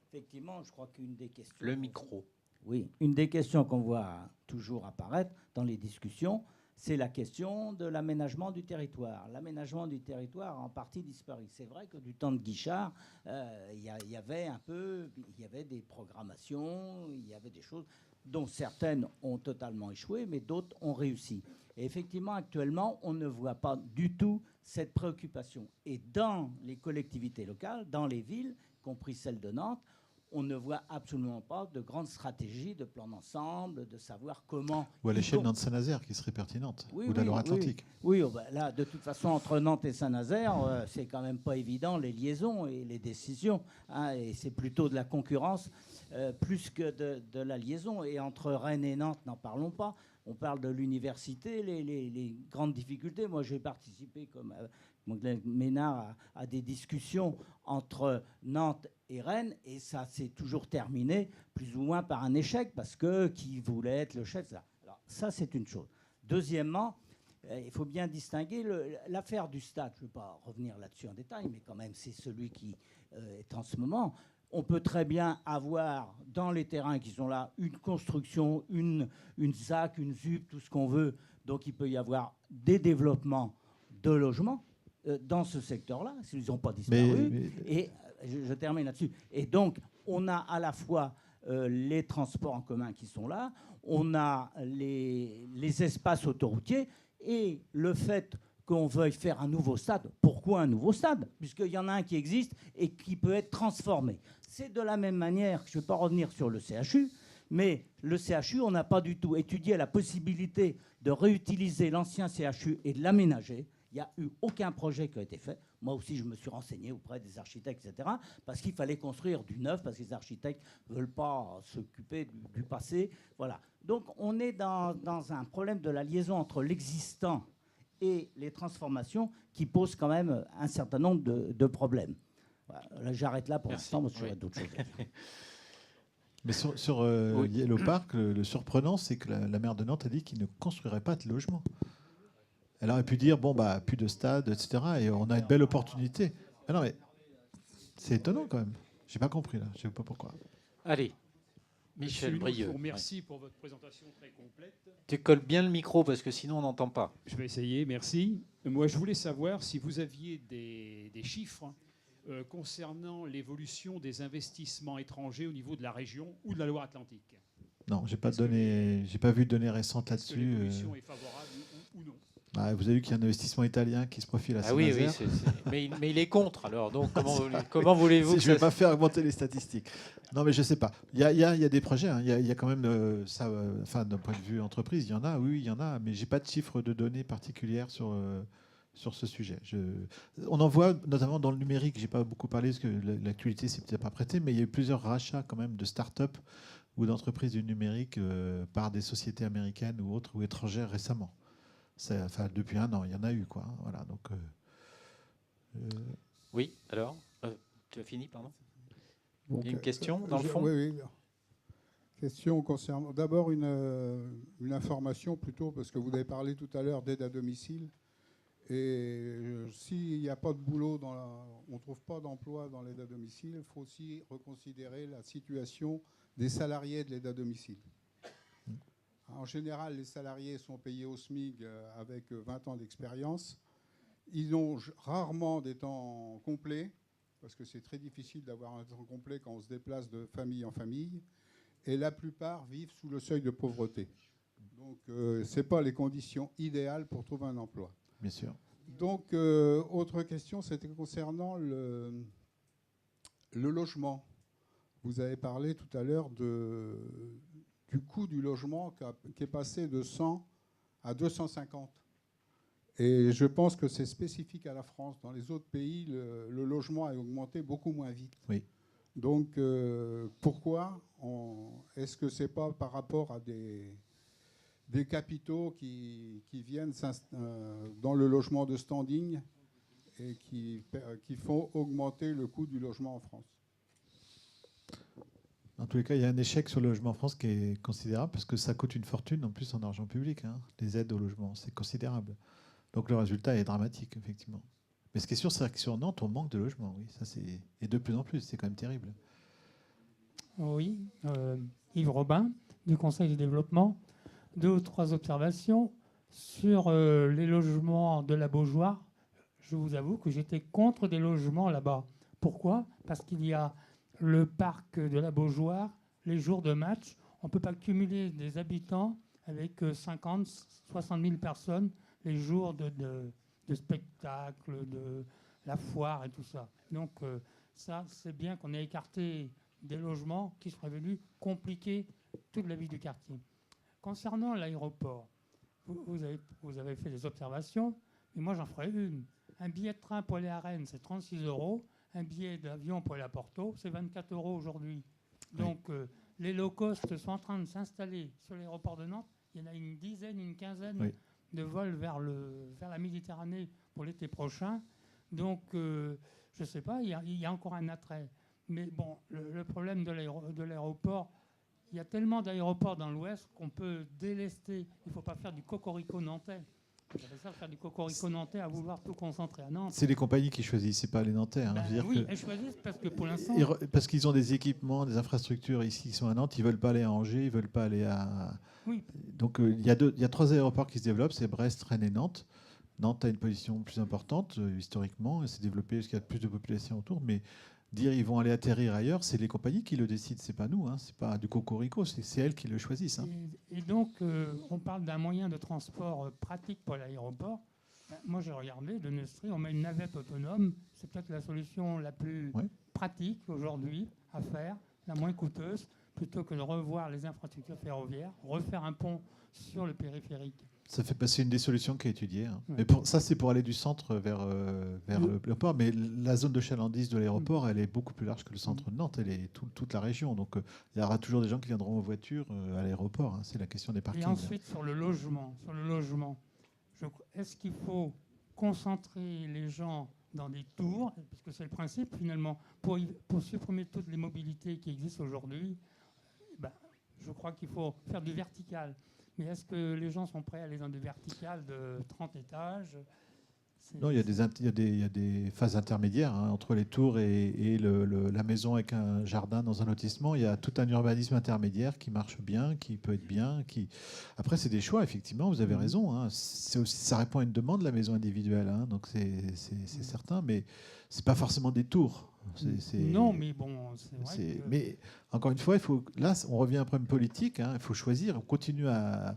S9: effectivement, je crois qu'une des questions...
S2: Le micro.
S9: Oui, une des questions qu'on voit toujours apparaître dans les discussions, c'est la question de l'aménagement du territoire. L'aménagement du territoire a en partie disparu. C'est vrai que du temps de Guichard, il y avait des programmations, il y avait des choses dont certaines ont totalement échoué, mais d'autres ont réussi. Et effectivement, actuellement, on ne voit pas du tout cette préoccupation. Et dans les collectivités locales, dans les villes, y compris celle de Nantes, on ne voit absolument pas de grande stratégie, de plan d'ensemble, de savoir comment...
S1: Ou à l'échelle de Nantes-Saint-Nazaire, qui serait pertinente,
S9: oui,
S1: ou de la Loire-Atlantique.
S9: Oui, là, de toute façon, entre Nantes et Saint-Nazaire, c'est quand même pas évident, les liaisons et les décisions. Hein, et c'est plutôt de la concurrence plus que de la liaison. Et entre Rennes et Nantes, n'en parlons pas. On parle de l'université, les grandes difficultés. Moi, j'ai participé, comme Ménard, à des discussions entre Nantes et Rennes, et ça s'est toujours terminé plus ou moins par un échec, parce que qui voulait être le chef. Alors, ça, c'est une chose. Deuxièmement, il faut bien distinguer l'affaire du stade. Je ne vais pas revenir là-dessus en détail, mais quand même, c'est celui qui est en ce moment. On peut très bien avoir dans les terrains qui sont là une construction, une ZAC, une ZUP, tout ce qu'on veut. Donc il peut y avoir des développements de logements dans ce secteur-là, s'ils n'ont pas disparu. Et je termine là-dessus. Et donc on a à la fois les transports en commun qui sont là, on a les espaces autoroutiers et le fait qu'on veuille faire un nouveau stade. Pourquoi un nouveau stade? Puisqu'il y en a un qui existe et qui peut être transformé. C'est de la même manière, je ne vais pas revenir sur le CHU, mais le CHU, on n'a pas du tout étudié la possibilité de réutiliser l'ancien CHU et de l'aménager. Il n'y a eu aucun projet qui a été fait. Moi aussi, je me suis renseigné auprès des architectes, etc., parce qu'il fallait construire du neuf, parce que les architectes ne veulent pas s'occuper du passé. Voilà. Donc, on est dans un problème de la liaison entre l'existant et les transformations qui pose quand même un certain nombre de problèmes. Voilà. J'arrête là pour l'instant, parce que j'aurais d'autres choses à dire.
S1: Mais sur Yellow Park, le surprenant, c'est que la maire de Nantes a dit qu'il ne construirait pas de logement. Elle aurait pu dire, bon, bah, plus de stade, etc. Et on a une belle opportunité. Mais non, mais c'est étonnant quand même. J'ai pas compris, là. Je sais pas pourquoi.
S2: Allez, Michel Brieux.
S8: Je vous remercie pour votre présentation très complète.
S2: Tu colles bien le micro parce que sinon on n'entend pas.
S8: Je vais essayer, merci. Moi, je voulais savoir si vous aviez des chiffres concernant l'évolution des investissements étrangers au niveau de la région ou de la Loire-Atlantique.
S1: Non, j'ai pas vu de données récentes là-dessus.
S8: Est-ce que l'évolution est favorable ou non?
S1: Bah, vous avez vu qu'il y a un investissement italien qui se profile à
S2: Saint-Nazaire. Ah oui, mais il est contre, alors. Donc, comment voulez-vous que
S1: je ne vais pas faire augmenter les statistiques. Non, mais je ne sais pas. Il y a des projets. Hein. Il y a quand même ça. Enfin, d'un point de vue entreprise, il y en a. Oui, il y en a. Mais je n'ai pas de chiffres de données particulières sur ce sujet. On en voit notamment dans le numérique. Je n'ai pas beaucoup parlé parce que l'actualité ne s'est peut-être pas prêtée. Mais il y a eu plusieurs rachats quand même de start-up ou d'entreprises du numérique par des sociétés américaines ou autres ou étrangères récemment. Enfin, depuis 1 an, il y en a eu, quoi. Voilà, donc.
S2: Oui, alors, tu as fini, pardon. Il y a une question dans le fond.
S10: Oui. Question concernant d'abord une information plutôt parce que vous avez parlé tout à l'heure d'aide à domicile et s'il n'y a pas de boulot on ne trouve pas d'emploi dans l'aide à domicile, il faut aussi reconsidérer la situation des salariés de l'aide à domicile. En général, les salariés sont payés au SMIC avec 20 ans d'expérience. Ils ont rarement des temps complets, parce que c'est très difficile d'avoir un temps complet quand on se déplace de famille en famille. Et la plupart vivent sous le seuil de pauvreté. Donc, ce n'est pas les conditions idéales pour trouver un emploi.
S1: Bien sûr.
S10: Donc, autre question, c'était concernant le logement. Vous avez parlé tout à l'heure du coût du logement qui est passé de 100 à 250. Et je pense que c'est spécifique à la France. Dans les autres pays, le logement a augmenté beaucoup moins vite.
S1: Oui.
S10: Donc, pourquoi est-ce que ce n'est pas par rapport à des capitaux qui viennent dans le logement de standing et qui font augmenter le coût du logement en France?
S1: Dans tous les cas, il y a un échec sur le logement en France qui est considérable parce que ça coûte une fortune en plus en argent public. Hein. Les aides au logement, c'est considérable. Donc le résultat est dramatique, effectivement. Mais ce qui est sûr, c'est que sur Nantes, on manque de logements. Oui, ça et de plus en plus, c'est quand même terrible.
S11: Oui, Yves Robin, du Conseil du développement. 2 ou 3 observations sur les logements de la Beaujoire. Je vous avoue que j'étais contre des logements là-bas. Pourquoi? Parce qu'il y a le parc de la Beaujoire, les jours de match, on ne peut pas cumuler des habitants avec 50, 60 000 personnes les jours de spectacle, de la foire et tout ça. Donc ça, c'est bien qu'on ait écarté des logements qui seraient venus compliquer toute la vie du quartier. Concernant l'aéroport, vous avez fait des observations, mais moi j'en ferai une. Un billet de train pour aller à Rennes, c'est 36 €. Un billet d'avion pour aller à Porto, c'est 24 € aujourd'hui. Donc, les low cost sont en train de s'installer sur l'aéroport de Nantes. Il y en a une dizaine, une quinzaine de vols vers la Méditerranée pour l'été prochain. Donc, je ne sais pas, il y a encore un attrait. Mais bon, le problème de l'aéroport, il y a tellement d'aéroports dans l'Ouest qu'on peut délester. Il ne faut pas faire du cocorico nantais. J'avais ça, faire du cocorico nantais à vouloir tout concentrer à Nantes.
S1: C'est les compagnies qui choisissent, c'est pas les Nantais. Hein.
S11: Oui, elles choisissent parce que pour l'instant...
S1: Parce qu'ils ont des équipements, des infrastructures ici qui sont à Nantes, ils ne veulent pas aller à Angers, ils ne veulent pas aller à...
S11: Oui.
S1: Donc il y a 3 aéroports qui se développent, c'est Brest, Rennes et Nantes. Nantes a une position plus importante historiquement, et s'est développée parce qu'il y a plus de population autour, mais dire ils vont aller atterrir ailleurs, c'est les compagnies qui le décident, c'est pas nous, hein, c'est pas du cocorico, c'est elles qui le choisissent. Hein.
S11: Et donc, on parle d'un moyen de transport pratique pour l'aéroport. Moi, j'ai regardé, de Neustrie, on met une navette autonome, c'est peut-être la solution la plus pratique aujourd'hui à faire, la moins coûteuse, plutôt que de revoir les infrastructures ferroviaires, refaire un pont sur le périphérique.
S1: Ça fait passer une des solutions qui est étudiée. Hein.
S11: Ouais.
S1: Mais ça, c'est pour aller du centre vers le port. Mais la zone de chalandise de l'aéroport, elle est beaucoup plus large que le centre de Nantes. Elle est toute la région. Donc, il y aura toujours des gens qui viendront en voiture à l'aéroport. Hein. C'est la question des parkings.
S11: Et ensuite, sur le logement, est-ce qu'il faut concentrer les gens dans des tours, parce que c'est le principe finalement, pour supprimer toutes les mobilités qui existent aujourd'hui, je crois qu'il faut faire du vertical. Mais est-ce que les gens sont prêts à aller dans du vertical de 30 étages ?
S1: Non, il y a des phases intermédiaires hein, entre les tours et la maison avec un jardin dans un lotissement. Il y a tout un urbanisme intermédiaire qui marche bien, qui peut être bien. Après, c'est des choix, effectivement, vous avez raison. Hein. Ça répond à une demande, la maison individuelle. Hein, donc, c'est certain, mais ce n'est pas forcément des tours.
S11: Non, mais bon, c'est vrai que...
S1: Mais encore une fois, là, on revient à un problème politique. Hein, il faut choisir. On continue à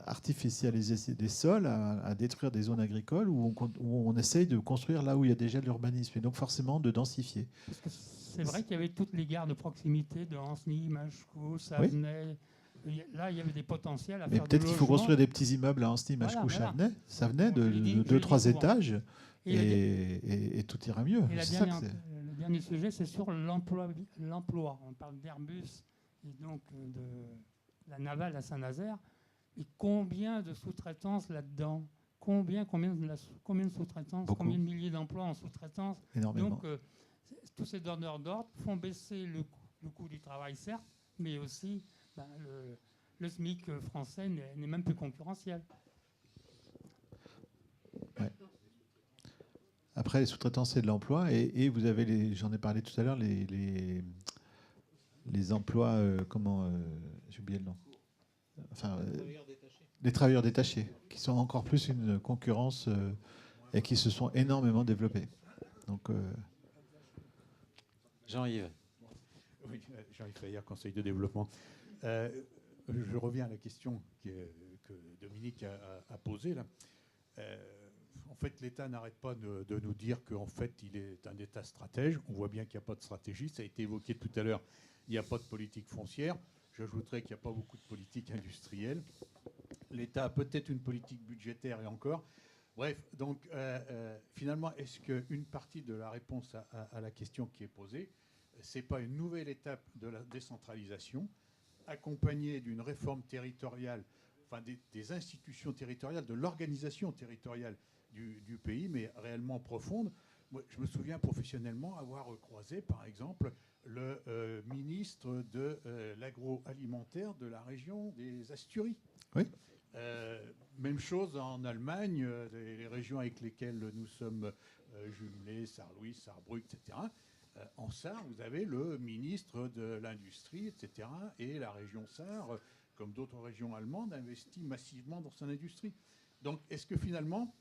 S1: artificialiser des sols, à détruire des zones agricoles où on essaye de construire là où il y a déjà de l'urbanisme et donc forcément de densifier.
S11: Parce que c'est vrai qu'il y avait toutes les gares de proximité de Ancenis, Machecoul, Savenay. Oui. Là, il y avait des potentiels à faire.
S1: Mais peut-être qu'il faut construire des petits immeubles à Ancenis, Machecoul, Savenay de 2-3 étages et tout ira mieux.
S11: Et le dernier sujet, c'est sur l'emploi. On parle d'Airbus et donc de la navale à Saint-Nazaire. Et combien de sous-traitances là-dedans ? Combien de sous-traitances ?
S1: Beaucoup.
S11: Combien de milliers d'emplois en sous-traitance ?
S1: Énormément.
S11: Donc, tous ces donneurs d'ordre font baisser le coût du travail, certes, mais aussi le SMIC français n'est même plus concurrentiel.
S1: Ouais. Après, les sous-traitances, c'est de l'emploi. Et vous avez, j'en ai parlé tout à l'heure, les emplois, j'ai oublié le nom. Enfin, les travailleurs détachés, qui sont encore plus une concurrence et qui se sont énormément développés. Donc,
S2: Jean-Yves.
S4: Oui, Jean-Yves Fayard, Conseil de développement. Je reviens à la question que Dominique a posée là. En fait, l'État n'arrête pas de nous dire qu'en fait, il est un État stratège. On voit bien qu'il n'y a pas de stratégie. Ça a été évoqué tout à l'heure. Il n'y a pas de politique foncière. J'ajouterais qu'il n'y a pas beaucoup de politique industrielle. L'État a peut-être une politique budgétaire et encore. Bref, donc finalement, est-ce qu'une partie de la réponse à la question qui est posée, ce n'est pas une nouvelle étape de la décentralisation, accompagnée d'une réforme territoriale, enfin des institutions territoriales, de l'organisation territoriale du pays, mais réellement profonde. Moi, je me souviens professionnellement avoir croisé, par exemple, le ministre de l'agroalimentaire de la région des Asturies.
S1: Oui.
S4: Même chose en Allemagne, les régions avec lesquelles nous sommes jumelés, Saarlouis, Saarbrück, etc. En Sarre, vous avez le ministre de l'Industrie, etc. Et la région Sarre, comme d'autres régions allemandes, investit massivement dans son industrie. Donc, est-ce que finalement,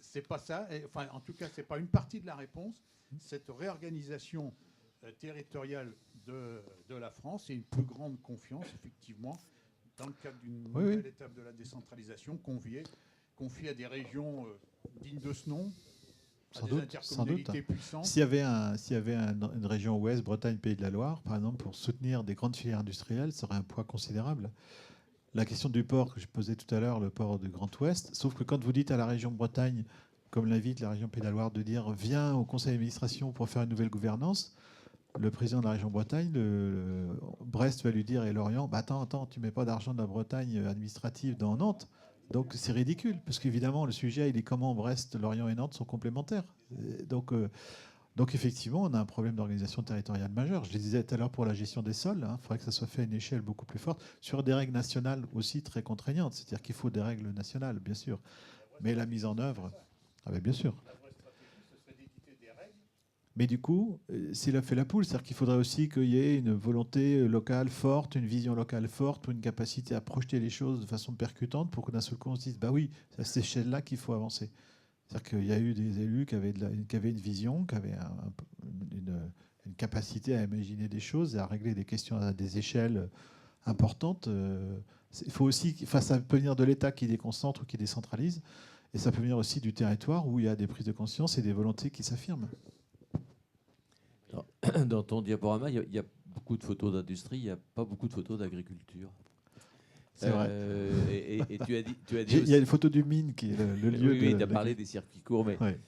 S4: c'est pas ça, enfin, en tout cas, c'est pas une partie de la réponse, cette réorganisation territoriale de la France et une plus grande confiance, effectivement, dans le cadre d'une nouvelle étape de la décentralisation, confiée à des régions dignes de ce nom, à des intercommunalités puissantes.
S1: S'il y avait une région ouest, Bretagne, Pays de la Loire, par exemple, pour soutenir des grandes filières industrielles, ça aurait un poids considérable. La question du port que je posais tout à l'heure, le port du Grand Ouest, sauf que quand vous dites à la région Bretagne, comme l'invite la région Pays de la Loire, de dire « viens au conseil d'administration pour faire une nouvelle gouvernance », le président de la région Bretagne, Brest va lui dire, et Lorient, bah attends, tu mets pas d'argent de la Bretagne administrative dans Nantes. Donc c'est ridicule, parce qu'évidemment, le sujet, il est comment Brest, Lorient et Nantes sont complémentaires. Donc effectivement, on a un problème d'organisation territoriale majeur. Je le disais tout à l'heure pour la gestion des sols, il faudrait que ça soit fait à une échelle beaucoup plus forte, sur des règles nationales aussi très contraignantes. C'est-à-dire qu'il faut des règles nationales, bien sûr. Mais la mise en œuvre, bien sûr. Mais du coup, c'est la fait la poule. C'est-à-dire qu'il faudrait aussi qu'il y ait une volonté locale forte, une vision locale forte, une capacité à projeter les choses de façon percutante pour que d'un seul coup on se dise, bah oui, c'est à cette échelle-là qu'il faut avancer. C'est-à-dire qu'il y a eu des élus qui avaient une vision, qui avaient une capacité à imaginer des choses et à régler des questions à des échelles importantes. Il faut aussi, ça peut venir de l'État qui déconcentre ou qui décentralise, et ça peut venir aussi du territoire où il y a des prises de conscience et des volontés qui s'affirment.
S12: Dans ton diaporama, il y a beaucoup de photos d'industrie, il n'y a pas beaucoup de photos d'agriculture.
S1: C'est vrai.
S12: Et tu as dit
S1: il y a une photo du Mine qui est le lieu
S12: oui,
S1: de...
S12: tu as parlé des circuits courts, mais
S1: ouais.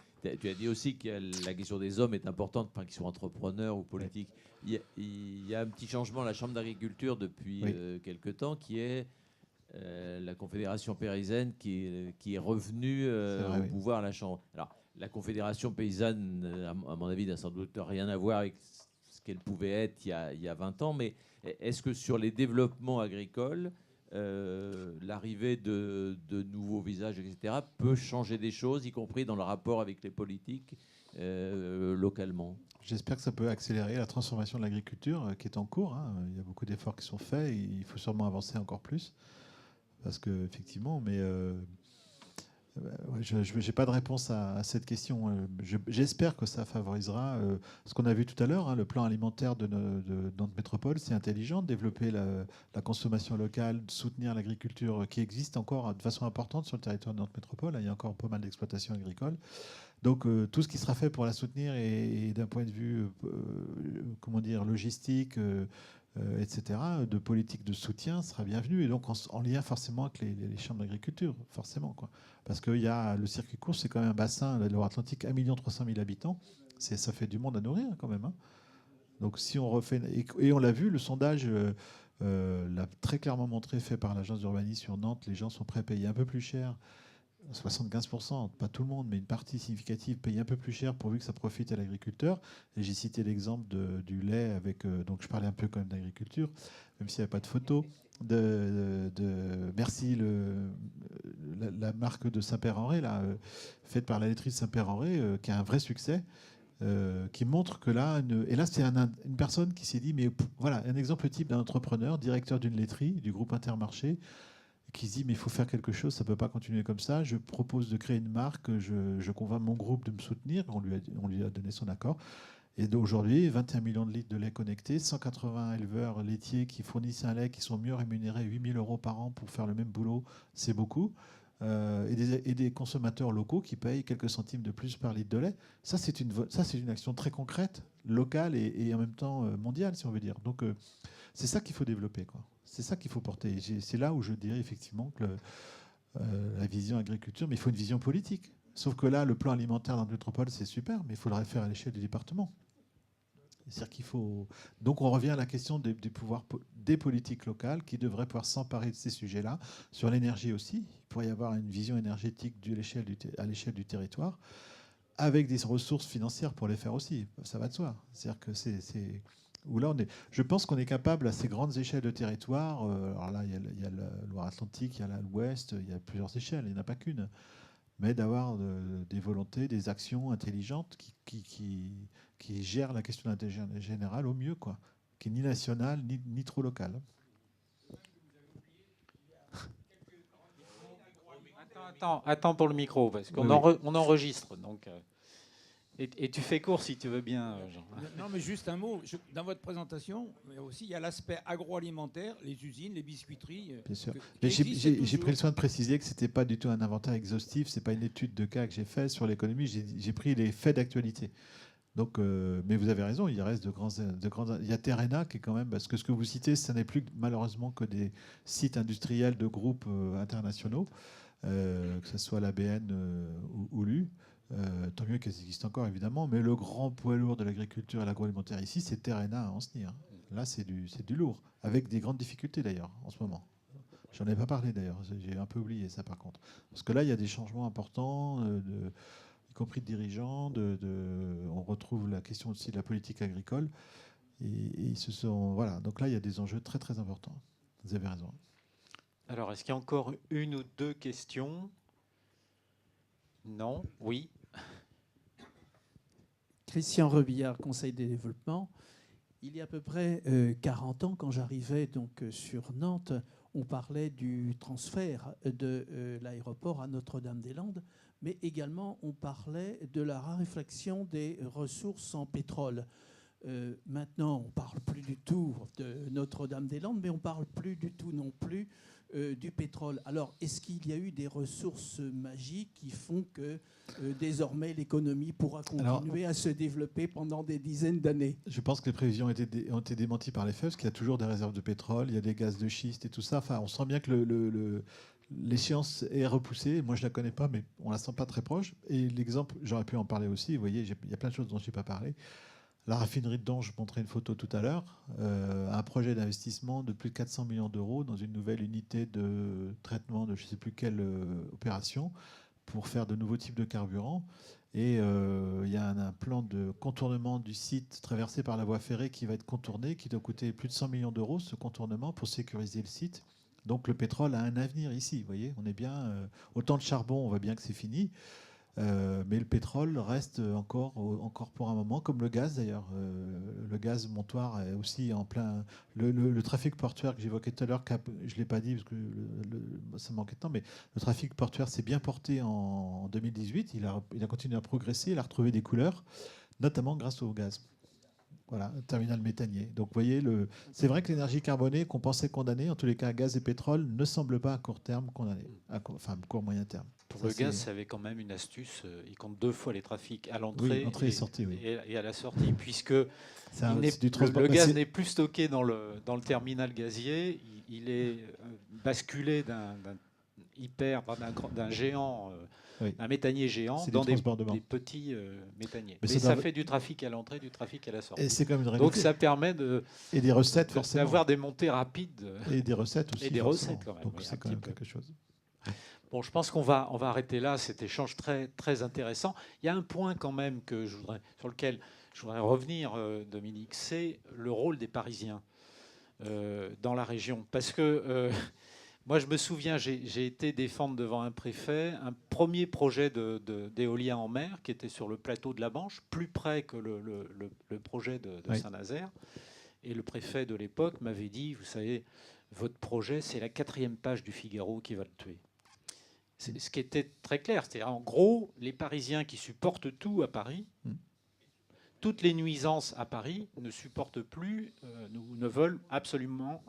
S12: Tu as dit aussi que la question des hommes est importante, enfin, qu'ils soient entrepreneurs ou politiques. Ouais. Il y a un petit changement à la Chambre d'agriculture depuis quelque temps, qui est la Confédération paysanne qui est revenue au pouvoir à la Chambre. Alors, la Confédération paysanne, à mon avis, n'a sans doute rien à voir avec ce qu'elle pouvait être il y a 20 ans, mais est-ce que sur les développements agricoles, l'arrivée de nouveaux visages, etc., peut changer des choses, y compris dans le rapport avec les politiques localement?
S1: J'espère que ça peut accélérer la transformation de l'agriculture qui est en cours. Hein. Il y a beaucoup d'efforts qui sont faits et il faut sûrement avancer encore plus. Parce que, effectivement, mais je n'ai pas de réponse à cette question. J'espère que ça favorisera ce qu'on a vu tout à l'heure, hein, le plan alimentaire de Nantes Métropole. C'est intelligent de développer la consommation locale, de soutenir l'agriculture qui existe encore de façon importante sur le territoire de Nantes Métropole. Il y a encore pas mal d'exploitations agricoles. Donc tout ce qui sera fait pour la soutenir et d'un point de vue comment dire, logistique, etc., de politique de soutien sera bienvenu, et donc en lien forcément avec les chambres d'agriculture, forcément, quoi. Parce que le circuit court, c'est quand même un bassin, la Loire-Atlantique, 1 300 000 habitants, ça fait du monde à nourrir quand même. Hein. Donc si on refait, et on l'a vu, le sondage l'a très clairement montré, fait par l'agence d'urbanisme sur Nantes, les gens sont prêts à payer un peu plus cher, 75%, pas tout le monde, mais une partie significative paye un peu plus cher pourvu que ça profite à l'agriculteur. Et j'ai cité l'exemple du lait avec... donc je parlais un peu quand même d'agriculture, même s'il n'y avait pas de photo. Merci, la marque de Saint-Père-en-Retz, faite par la laiterie de Saint-Père-en-Retz, qui a un vrai succès, qui montre que là... et là, c'est une personne qui s'est dit, mais voilà, un exemple type d'un entrepreneur, directeur d'une laiterie, du groupe Intermarché, qui se dit mais il faut faire quelque chose, ça ne peut pas continuer comme ça, je propose de créer une marque, je convainc mon groupe de me soutenir, on lui a donné son accord. Et aujourd'hui, 21 millions de litres de lait connectés, 180 éleveurs laitiers qui fournissent un lait qui sont mieux rémunérés, 8 000 € par an pour faire le même boulot, c'est beaucoup. Et des consommateurs locaux qui payent quelques centimes de plus par litre de lait. Ça, c'est une action très concrète, locale et en même temps mondiale, si on veut dire. Donc, c'est ça qu'il faut développer, quoi. C'est ça qu'il faut porter. C'est là où je dirais effectivement que la vision agriculture, mais il faut une vision politique. Sauf que là, le plan alimentaire dans la métropole, c'est super, mais il faut le refaire à l'échelle du département. C'est-à-dire qu'il faut... Donc on revient à la question des pouvoirs, des politiques locales qui devraient pouvoir s'emparer de ces sujets-là. Sur l'énergie aussi, il pourrait y avoir une vision énergétique à l'échelle du territoire, avec des ressources financières pour les faire aussi. Ça va de soi. C'est-à-dire que où là, je pense qu'on est capable, à ces grandes échelles de territoire, alors là, il y a la Loire-Atlantique, il y a l'Ouest, il y a plusieurs échelles, il n'y en a pas qu'une, mais d'avoir des volontés, des actions intelligentes qui gèrent la question d'intérêt général au mieux, quoi, qui est ni nationale, ni trop locale.
S2: Attends pour le micro, parce qu'on on enregistre, donc... Et tu fais court si tu veux bien, Jean.
S7: Non, mais juste un mot. Dans votre présentation, mais aussi, il y a l'aspect agroalimentaire, les usines, les biscuiteries.
S1: Bien sûr. Mais j'ai pris le soin de préciser que ce n'était pas du tout un inventaire exhaustif, ce n'est pas une étude de cas que j'ai fait sur l'économie, j'ai pris les faits d'actualité. Donc, mais vous avez raison, il reste de grands... Il y a Terrena qui est quand même... Parce que ce que vous citez, ce n'est plus malheureusement que des sites industriels de groupes internationaux, que ce soit l'ABN ou l'U. Tant mieux qu'elles existent encore, évidemment, mais le grand poids lourd de l'agriculture et l'agroalimentaire ici, c'est Terrena à Ancenis. Hein. Là, c'est du lourd, avec des grandes difficultés d'ailleurs, en ce moment. J'en ai pas parlé d'ailleurs, j'ai un peu oublié ça par contre. Parce que là, il y a des changements importants, y compris de dirigeants, on retrouve la question aussi de la politique agricole, et voilà. Donc là, il y a des enjeux très très importants. Vous avez raison.
S2: Alors, est-ce qu'il y a encore une ou deux questions ? Non ? Oui ?
S13: Christian Rebillard, Conseil des développements. Il y a à peu près 40 ans, quand j'arrivais donc sur Nantes, on parlait du transfert de l'aéroport à Notre-Dame-des-Landes, mais également on parlait de la raréfaction des ressources en pétrole. Maintenant, on ne parle plus du tout de Notre-Dame-des-Landes, mais on ne parle plus du tout non plus du pétrole. Alors, est-ce qu'il y a eu des ressources magiques qui font que désormais l'économie pourra continuer à se développer pendant des dizaines d'années?
S1: Je pense que les prévisions ont été démenties par les FEF, parce qu'il y a toujours des réserves de pétrole, il y a des gaz de schiste et tout ça. Enfin, on sent bien que l'échéance est repoussée. Moi, je ne la connais pas, mais on ne la sent pas très proche. Et l'exemple, j'aurais pu en parler aussi. Vous voyez, il y a plein de choses dont je n'ai pas parlé. La raffinerie de Donge, je montrais une photo tout à l'heure, un projet d'investissement de plus de 400 millions d'euros dans une nouvelle unité de traitement de je ne sais plus quelle opération pour faire de nouveaux types de carburants. Et il y a un plan de contournement du site traversé par la voie ferrée qui va être contourné, qui doit coûter plus de 100 millions d'euros, ce contournement, pour sécuriser le site. Donc le pétrole a un avenir ici, vous voyez, on est bien... autant le charbon, on voit bien que c'est fini. Mais le pétrole reste encore pour un moment, comme le gaz d'ailleurs. Le gaz montoir est aussi en plein... Le trafic portuaire que j'évoquais tout à l'heure, je ne l'ai pas dit parce que ça manquait de temps, mais le trafic portuaire s'est bien porté en 2018. Il a continué à progresser, il a retrouvé des couleurs, notamment grâce au gaz. Voilà, un terminal méthanier. Donc vous voyez, c'est vrai que l'énergie carbonée qu'on pensait condamner, en tous les cas gaz et pétrole, ne semble pas à court terme condamné, enfin court moyen terme.
S2: Pour le gaz, ça avait quand même une astuce. Il compte 2 fois les trafics à l'entrée
S1: et sortie,
S2: et à la sortie, puisque le gaz n'est plus stocké dans le terminal gazier. Il est basculé d'un géant, un méthanier géant dans des petits méthaniers. Mais ça fait du trafic à l'entrée, du trafic à la sortie.
S1: Et c'est comme une réalité.
S2: Donc ça permet
S1: et des recettes forcément,
S2: d'avoir des montées rapides.
S1: Et des recettes aussi.
S2: Et des recettes quand même.
S1: Donc c'est quand même quelque chose.
S2: Bon, je pense qu'on va arrêter là cet échange très, très intéressant. Il y a un point quand même sur lequel je voudrais revenir, Dominique, c'est le rôle des Parisiens dans la région. Parce que moi, je me souviens, j'ai été défendre devant un préfet un premier projet d'éolien en mer qui était sur le plateau de la Manche, plus près que le projet de Saint-Nazaire. Et le préfet de l'époque m'avait dit, vous savez, votre projet, c'est la 4e page du Figaro qui va le tuer. Ce qui était très clair. C'est-à-dire, en gros, les Parisiens qui supportent tout à Paris, toutes les nuisances à Paris ne supportent plus, ne veulent absolument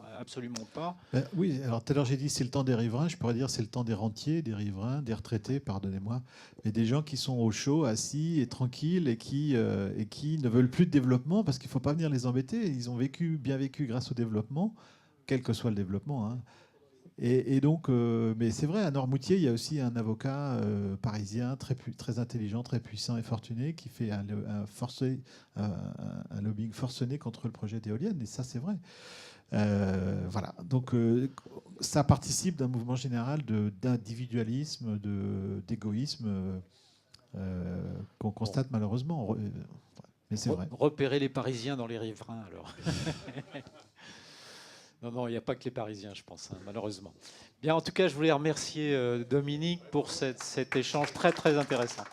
S2: pas.
S1: Oui, alors tout à l'heure j'ai dit c'est le temps des riverains, je pourrais dire c'est le temps des rentiers, des riverains, des retraités, pardonnez-moi, mais des gens qui sont au chaud, assis et tranquilles et qui ne veulent plus de développement parce qu'il ne faut pas venir les embêter. Ils ont bien vécu grâce au développement, quel que soit le développement, hein. Et donc, mais c'est vrai, à Noirmoutier, il y a aussi un avocat parisien très intelligent, très puissant et fortuné qui fait un lobbying forcené contre le projet d'éolienne. Et ça, c'est vrai. Voilà. Donc, ça participe d'un mouvement général d'individualisme, d'égoïsme qu'on constate malheureusement. Mais c'est vrai.
S2: Repérer les Parisiens dans les riverains, alors. Non, il n'y a pas que les Parisiens, je pense, hein, malheureusement. Bien, en tout cas, je voulais remercier Dominique pour cet échange très, très intéressant.